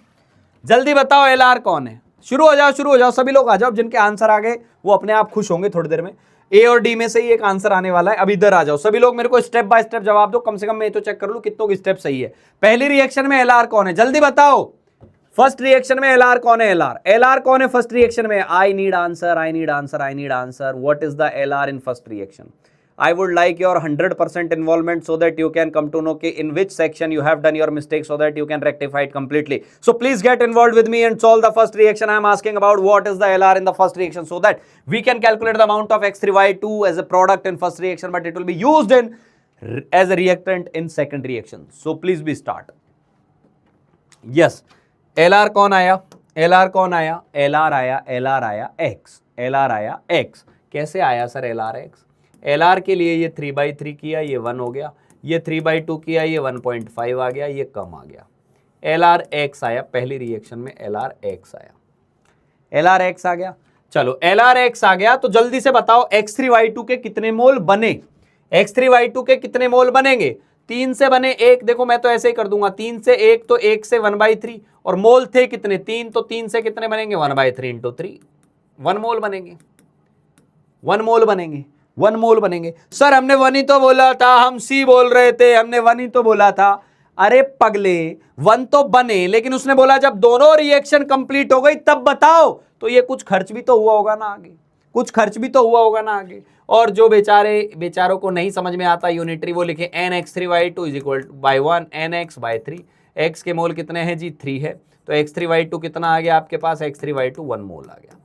जल्दी बताओ LR कौन है? शुरू हो जाओ, शुरू हो जाओ, सभी लोग आ जाओ। जिनके आंसर आ गए वो अपने आप खुश होंगे थोड़ी देर में। A और D में से ही एक आंसर आने वाला है। अब इधर आ जाओ सभी लोग, मेरे को स्टेप बाय स्टेप जवाब दो। कम से कम मैं तो चेक कर लूं कितनों की स्टेप सही है। पहली रिएक्शन में LR कौन है, जल्दी बताओ। फर्स्ट रिएक्शन में LR कौन है? LR कौन है फर्स्ट रिएक्शन में? I need answer, I need answer, I need answer. What is the LR in first reaction? I would like your 100% involvement so that you can come to know in which section you have done your mistake so that you can rectify it completely. So please get involved with me and solve the first reaction. I am asking about what is the LR in the first reaction so that we can calculate the amount of X3Y2 as a product in first reaction, but it will be used in as a reactant in second reaction. So please be start. Yes, LR कौन आया? LR कौन आया? LR आया X। LR आया X। कैसे आया सर LR X? LR के लिए ये 3/3 किया, ये 1 हो गया। ये 3/2 किया, ये 1.5 आ गया, ये कम आ गया। LR X आया पहली रिएक्शन में, LR X आया। LR X आ गया। चलो LR X आ गया तो जल्दी से बताओ X3Y2 के कितने मोल बने? X3Y2 के कितने मोल बनेंगे? 3 से बने 1। देखो मैं तो ऐसे ही कर दूंगा, 3 से 1 तो 1 से 1/3, और मोल थे कितने? 3, तो 3 से कितने बनेंगे? 1/3 × 3, 1 मोल बनेंगे। 1 मोल बनेंगे, 1 मोल बनेंगे। सर हमने 1 ही तो बोला था, हम C बोल रहे थे, हमने 1 ही तो बोला था। अरे पगले, 1 तो बने, लेकिन उसने बोला जब दोनों रिएक्शन कंप्लीट हो गई तब बताओ। तो ये कुछ खर्च भी तो हुआ होगा ना आगे, कुछ खर्च भी तो हुआ होगा ना आगे। और जो बेचारों को नहीं समझ में आता यूनिटरी, वो लिखे nx3y2 = 1 nx/3। x के मोल कितने हैं जी? 3 है, तो x3y2 कितना आ गया आपके पास? x3y2 1 मोल आ गया।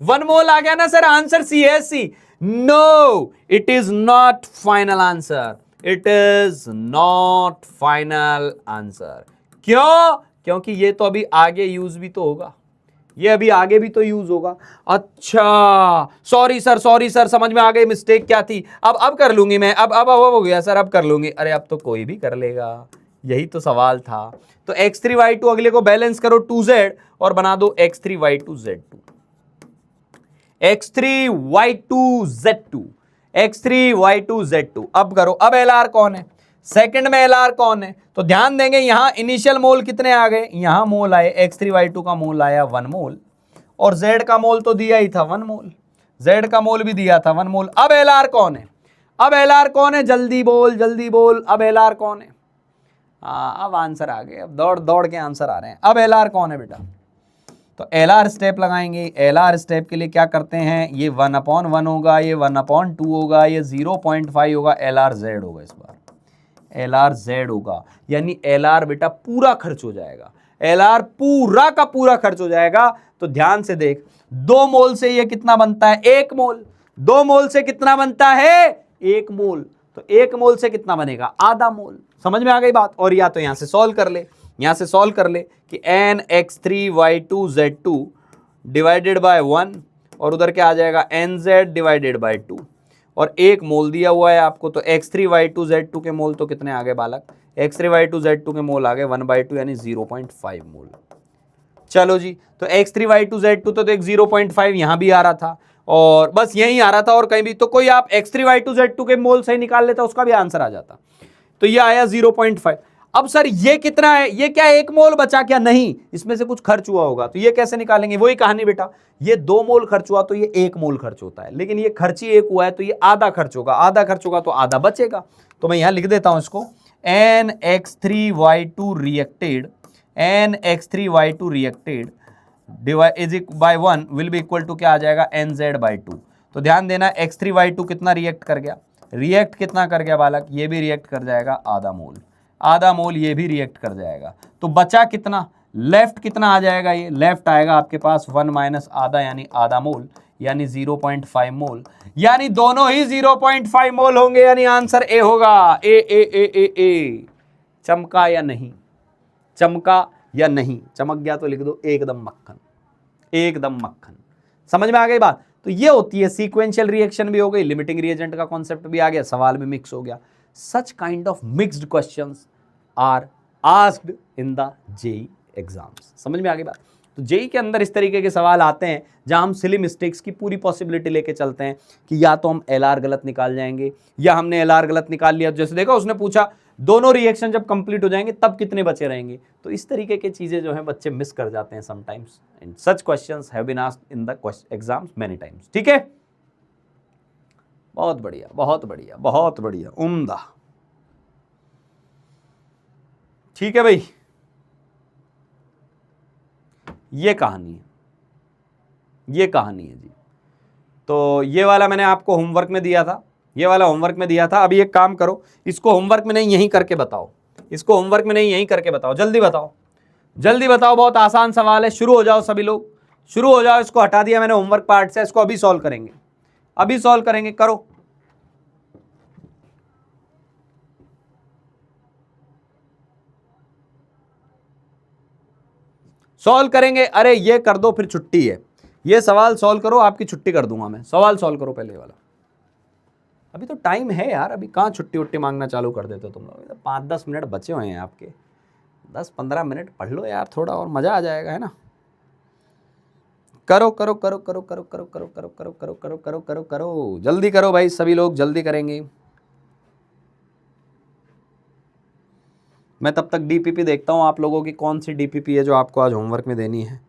1 मोल आ गया ना सर, आंसर C है। C No, it is not final answer. It is not final answer. क्यों? क्योंकि ये तो अभी आगे यूज भी तो होगा, ये अभी आगे भी तो यूज होगा। अच्छा सॉरी सर, समझ में आ गई मिस्टेक क्या थी। अब कर लूंगी मैं, अब हो गया सर, अब कर लूंगी। अरे अब तो कोई भी कर लेगा, यही तो सवाल था। तो X3Y2 अगले को बैलेंस करो 2Z और बना दो X3Y2Z2। X3Y2Z2, X3Y2Z2। अब करो, अब LR कौन है? सेकंड में LR कौन है? तो ध्यान देंगे यहां इनिशियल मोल कितने आ गए? यहां मोल आए, X3Y2 का मोल आया 1 मोल, और Z का मोल तो दिया ही था 1 मोल, Z का मोल भी दिया था 1 मोल। अब LR कौन है? अब LR कौन है? जल्दी बोल जल्दी बोल, अब LR कौन है? अब आंसर आ गए, अब दौड़ दौड़ के आंसर आ रहे हैं। अब LR कौन है बेटा? तो LR स्टेप लगाएंगे। LR स्टेप के लिए क्या करते हैं? ये 1/1 होगा, ये 1/2 होगा, ये 0.5 होगा, LRZ होगा। इस बार LRZ होगा, यानी LR बेटा पूरा खर्च हो जाएगा, LR पूरा का पूरा खर्च हो जाएगा। तो ध्यान से देख, 2 मोल से ये कितना बनता है? 1 मोल। 2 मोल से कितना बनता है? 1 मोल। तो 1 मोल से कितना बनेगा? आधा मोल। समझ में आ गई बात? और या तो यहां से सॉल्व कर ले, यहां से सॉल्व कर ले कि nx3y2z2 डिवाइडेड बाय 1, और उधर क्या आ जाएगा? nz डिवाइडेड बाय 2, और 1 मोल दिया हुआ है आपको। तो x3y2z2 के मोल तो कितने आ गए बालक? x3y2z2 के मोल आ गए 1/2, यानी 0.5 मोल। चलो जी, तो x3y2z2 तो एक 0.5 यहां भी आ रहा था, और बस यहीं आ रहा था, और कहीं भी तो कोई आप x3y2z2 के मोल सही निकाल लेता, उसका भी आंसर आ जाता। तो ये आया 0.5। अब सर ये कितना है? ये क्या 1 मोल बचा क्या? नहीं, इसमें से कुछ खर्च हुआ होगा, तो ये कैसे निकालेंगे? वही कहानी बेटा, ये 2 मोल खर्च हुआ तो ये 1 मोल खर्च होता है, लेकिन ये खर्च ही 1 हुआ है तो ये आधा खर्च होगा, आधा खर्च होगा तो आधा बचेगा। तो मैं यहां लिख देता हूं इसको, nx3y2 reacted nx3y2 reacted is by 1 will be equal to क्या आ जाएगा, nz/2। तो ध्यान देना x3y2 कितना रिएक्ट कर गया, रिएक्ट कितना कर गया बालक, ये भी रिएक्ट कर जाएगा आधा मोल, आधा मोल ये भी रिएक्ट कर जाएगा। तो बचा कितना, लेफ्ट कितना आ जाएगा, ये लेफ्ट आएगा आपके पास 1 माइनस आधा यानी आधा मोल, यानी 0.5 मोल, यानी दोनों ही 0.5 मोल होंगे, यानी आंसर ए होगा। ए। चमका या नहीं, चमका या नहीं, चमक गया तो लिख दो एकदम मक्खन, एकदम मक्खन। समझ में आ गई बात। तो ये होती है सीक्वेंशियल रिएक्शन भी हो गई, लिमिटिंग रिएजेंट का कॉन्सेप्ट भी आ गया, सवाल भी मिक्स हो गया। Such kind of mixed questions are asked in the JEE exams. समझ में आ गई बात। तो जेई के अंदर इस तरीके के सवाल आते हैं जहां हम सिली मिस्टेक्स की पूरी पॉसिबिलिटी लेके चलते हैं कि या तो हम एलआर गलत निकाल जाएंगे, या हमने एलआर गलत निकाल लिया, जैसे देखो उसने पूछा दोनों रिएक्शन जब कंप्लीट हो जाएंगे तब कितने बचे रहेंगे। तो इस तरीके की चीजें जो हैं बच्चे मिस कर जाते हैं sometimes, and such questions have been asked in the exams many times. ठीक है, बहुत बढ़िया, बहुत बढ़िया, बहुत बढ़िया, उम्दा। ठीक है भाई, ये कहानी है, ये कहानी है जी। तो ये वाला मैंने आपको होमवर्क में दिया था, ये वाला होमवर्क में दिया था। अभी एक काम करो, इसको होमवर्क में नहीं यहीं करके बताओ, इसको होमवर्क में नहीं यहीं करके बताओ, जल्दी बताओ, जल्दी बताओ। बहुत आसान सवाल है, शुरू हो जाओ सभी लोग, शुरू हो जाओ। इसको हटा दिया मैंने होमवर्क पार्ट से, इसको अभी सॉल्व करेंगे, अभी सॉल्व करेंगे, करो। सॉल्व करेंगे, अरे ये कर दो फिर छुट्टी है, ये सवाल सॉल्व करो, आपकी छुट्टी कर दूंगा मैं। सवाल सॉल्व करो पहले वाला, अभी तो टाइम है यार, अभी कहाँ छुट्टी उट्टी मांगना चालू कर देते हो तुम लोग। 5-10 मिनट बचे हुए हैं आपके, 10-15 मिनट पढ़ लो यार, थोड़ा और मजा आ जाएगा, है ना। करो करो करो करो करो करो करो करो करो करो करो करो करो करो, जल्दी करो भाई, सभी लोग जल्दी करेंगे। मैं तब तक डीपीपी देखता हूँ आप लोगों की कौन सी डीपीपी है जो आपको आज होमवर्क में देनी है।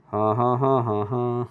हाँ हाँ हाँ हाँ हाँ,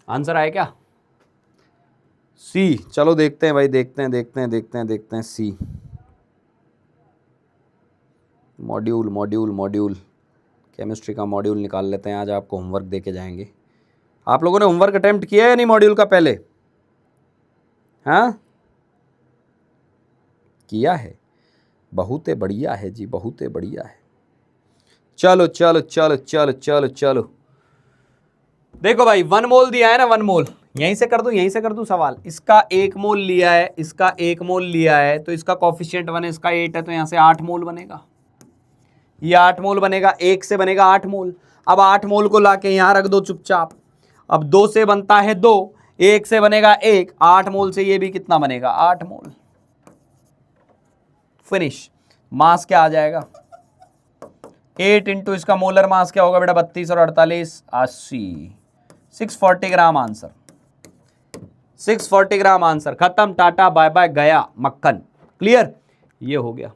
आंसर आया क्या? सी। चलो देखते हैं भाई, देखते हैं देखते हैं देखते हैं देखते हैं। सी मॉड्यूल मॉड्यूल मॉड्यूल केमिस्ट्री का मॉड्यूल निकाल लेते हैं, आज आपको होमवर्क दे के जाएंगे। आप लोगों ने होमवर्क अटेम्प्ट किया है नहीं मॉड्यूल का पहले? हाँ किया है, बहुत बढ़िया है जी, बहुत बढ़िया है। चलो चलो चलो चलो चलो चलो, देखो भाई 1 मोल दिया है ना, 1 मोल, यहीं से कर दूं, यहीं से कर दूं सवाल। इसका 1 मोल लिया है, इसका 1 मोल लिया है, तो इसका कॉफिशिएंट 1 है, इसका 8 है, तो यहां से 8 मोल बनेगा, ये 8 मोल बनेगा, 1 से बनेगा 8 मोल। अब 8 मोल को लाके यहां रख दो चुपचाप। अब 2 से बनता है 2, 1 से बनेगा 1, 8 मोल से ये भी कितना बनेगा, 8 मोल। फिनिश। मास क्या आ जाएगा, 8 इंटू इसका मोलर मास क्या होगा बेटा, 32 और 48 80, 640 ग्राम आंसर, 640 ग्राम आंसर। खत्म, टाटा बाय बाय, गया मक्खन। क्लियर, ये हो गया।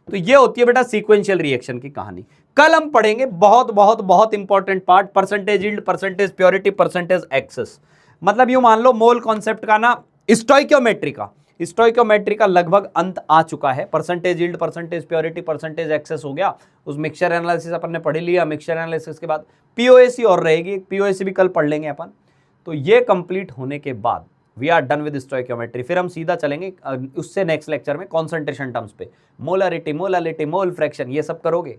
तो ये होती है बेटा सीक्वेंशियल रिएक्शन की कहानी। कल हम पढ़ेंगे बहुत बहुत बहुत important part, percentage yield, percentage purity, percentage excess. मतलब यूं मान लो मोल कॉन्सेप्ट का ना स्टोइकियोमेट्री का लगभग अंत आ चुका है। Percentage yield, percentage purity, percentage excess हो गया। उस मिक्सचर एनालिसिस अपन ने पढ़ लिया। मिक्सचर एनालिसिस के बाद पीओएसी और रहेगी, पीओएसी भी कल पढ़ लेंगे अपन। तो ये कंप्लीट होने के बाद we are done with stoichiometry. फिर हम सीधा चलेंगे उससे नेक्स्ट लेक्चर में कॉन्सेंट्रेशन टर्म्स पे, मोलरिटी, मोलालिटी, मोल फ्रैक्शन, ये सब करोगे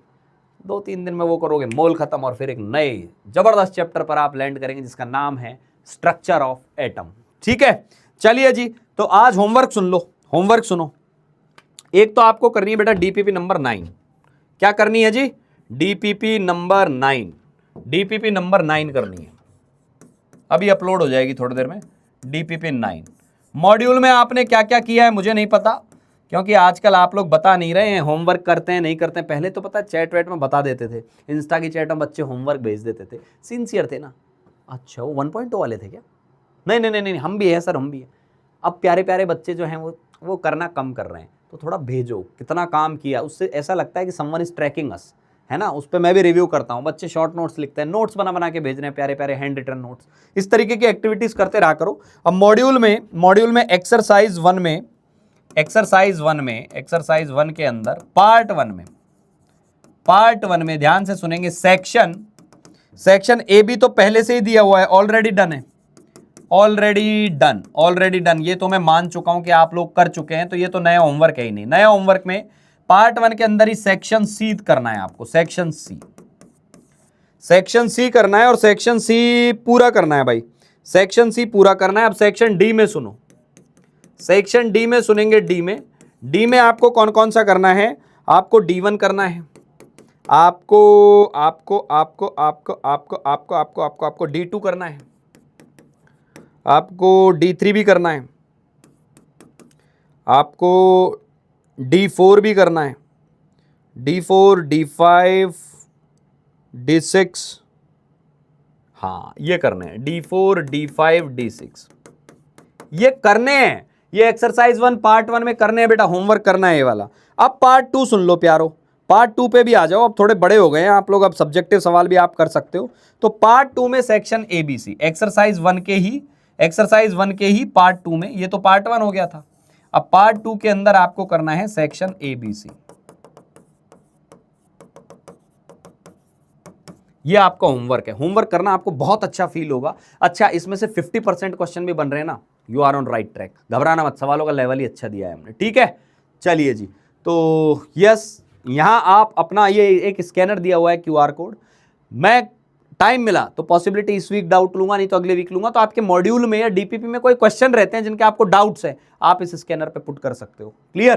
2-3 दिन में, वो करोगे, मोल खत्म, और फिर एक नए जबरदस्त चैप्टर पर आप लैंड करेंगे जिसका नाम है स्ट्रक्चर ऑफ एटम। ठीक है, चलिए जी, तो आज होमवर्क सुन लो, होमवर्क सुनो। एक तो आपको करनी है बेटा डीपीपी नंबर 9। क्या करनी है जी? डीपीपी नंबर 9, डीपीपी नंबर 9 करनी है, अभी अपलोड हो जाएगी थोड़ी देर में। डीपीपी 9 मॉड्यूल में आपने क्या क्या किया है मुझे नहीं पता, क्योंकि आजकल आप लोग बता नहीं रहे हैं, होमवर्क करते हैं नहीं करते हैं। पहले तो पता चैट वैट में बता देते थे, इंस्टा की चैट में बच्चे होमवर्क भेज देते थे, सिंसियर थे ना। अच्छा वो 1.2 वाले थे क्या? नहीं नहीं नहीं नहीं, हम भी है सर, हम भी है। अब प्यारे प्यारे बच्चे जो हैं वो करना कम कर रहे हैं, तो थोड़ा भेजो, कितना काम किया, उससे ऐसा लगता है कि समवन इज ट्रैकिंग अस, है ना। उस पर मैं भी रिव्यू करता हूँ, बच्चे शॉर्ट नोट्स लिखते हैं, नोट्स बना बना के भेज रहे हैं, प्यारे प्यारे हैंड रिटन नोट्स। इस तरीके की एक्टिविटीज करते रहा करो। अब मॉड्यूल में एक्सरसाइज 1 में एक्सरसाइज 1 के अंदर पार्ट 1 में ध्यान से सुनेंगे। सेक्शन ए बी तो पहले से ही दिया हुआ है, ऑलरेडी डन है, ऑलरेडी डन। ये तो मैं मान चुका हूं कि आप लोग कर चुके हैं, तो ये तो नया होमवर्क है ही नहीं। नया होमवर्क में पार्ट 1 के अंदर ही सेक्शन सी करना है आपको, सेक्शन सी करना है, और सेक्शन सी पूरा करना है भाई, सेक्शन सी पूरा करना है। अब सेक्शन डी में सुनो, सेक्शन डी में सुनेंगे। डी में आपको कौन कौन सा करना है? आपको D1 करना है, आपको D2 करना है, आपको D3 भी करना है, आपको D4 भी करना है, D4, D5, D6, हाँ ये करने हैं, D4, D5, D6 ये करने हैं। ये एक्सरसाइज 1 पार्ट 1 में करने हैं बेटा, होमवर्क करना है ये वाला। अब पार्ट 2 सुन लो प्यारो, पार्ट 2 पे भी आ जाओ, अब थोड़े बड़े हो गए हैं आप लोग, अब सब्जेक्टिव सवाल भी आप कर सकते हो। तो पार्ट 2 में सेक्शन ABC, एक्सरसाइज 1 के ही पार्ट 2 में, ये तो पार्ट 1 हो गया था। अब पार्ट 2 के अंदर आपको करना है सेक्शन ABC, ये आपका होमवर्क है। होमवर्क करना आपको बहुत अच्छा फील होगा। अच्छा, इसमें से 50% क्वेश्चन भी बन रहे हैं ना, you are on right track, घबराना मत, सवालों का लेवल ही अच्छा दिया है हमने। ठीक है, चलिए जी, तो यस, यहां आप अपना ये एक स्कैनर दिया हुआ है QR कोड। मैं टाइम मिला तो पॉसिबिलिटी इस वीक डाउट लूंगा, नहीं तो अगले वीक लूंगा। तो आपके मॉड्यूल में या DPP में कोई क्वेश्चन रहते हैं जिनके आपको डाउट्स है, आप इस स्कैनर पे पुट कर सकते हो। क्लियर?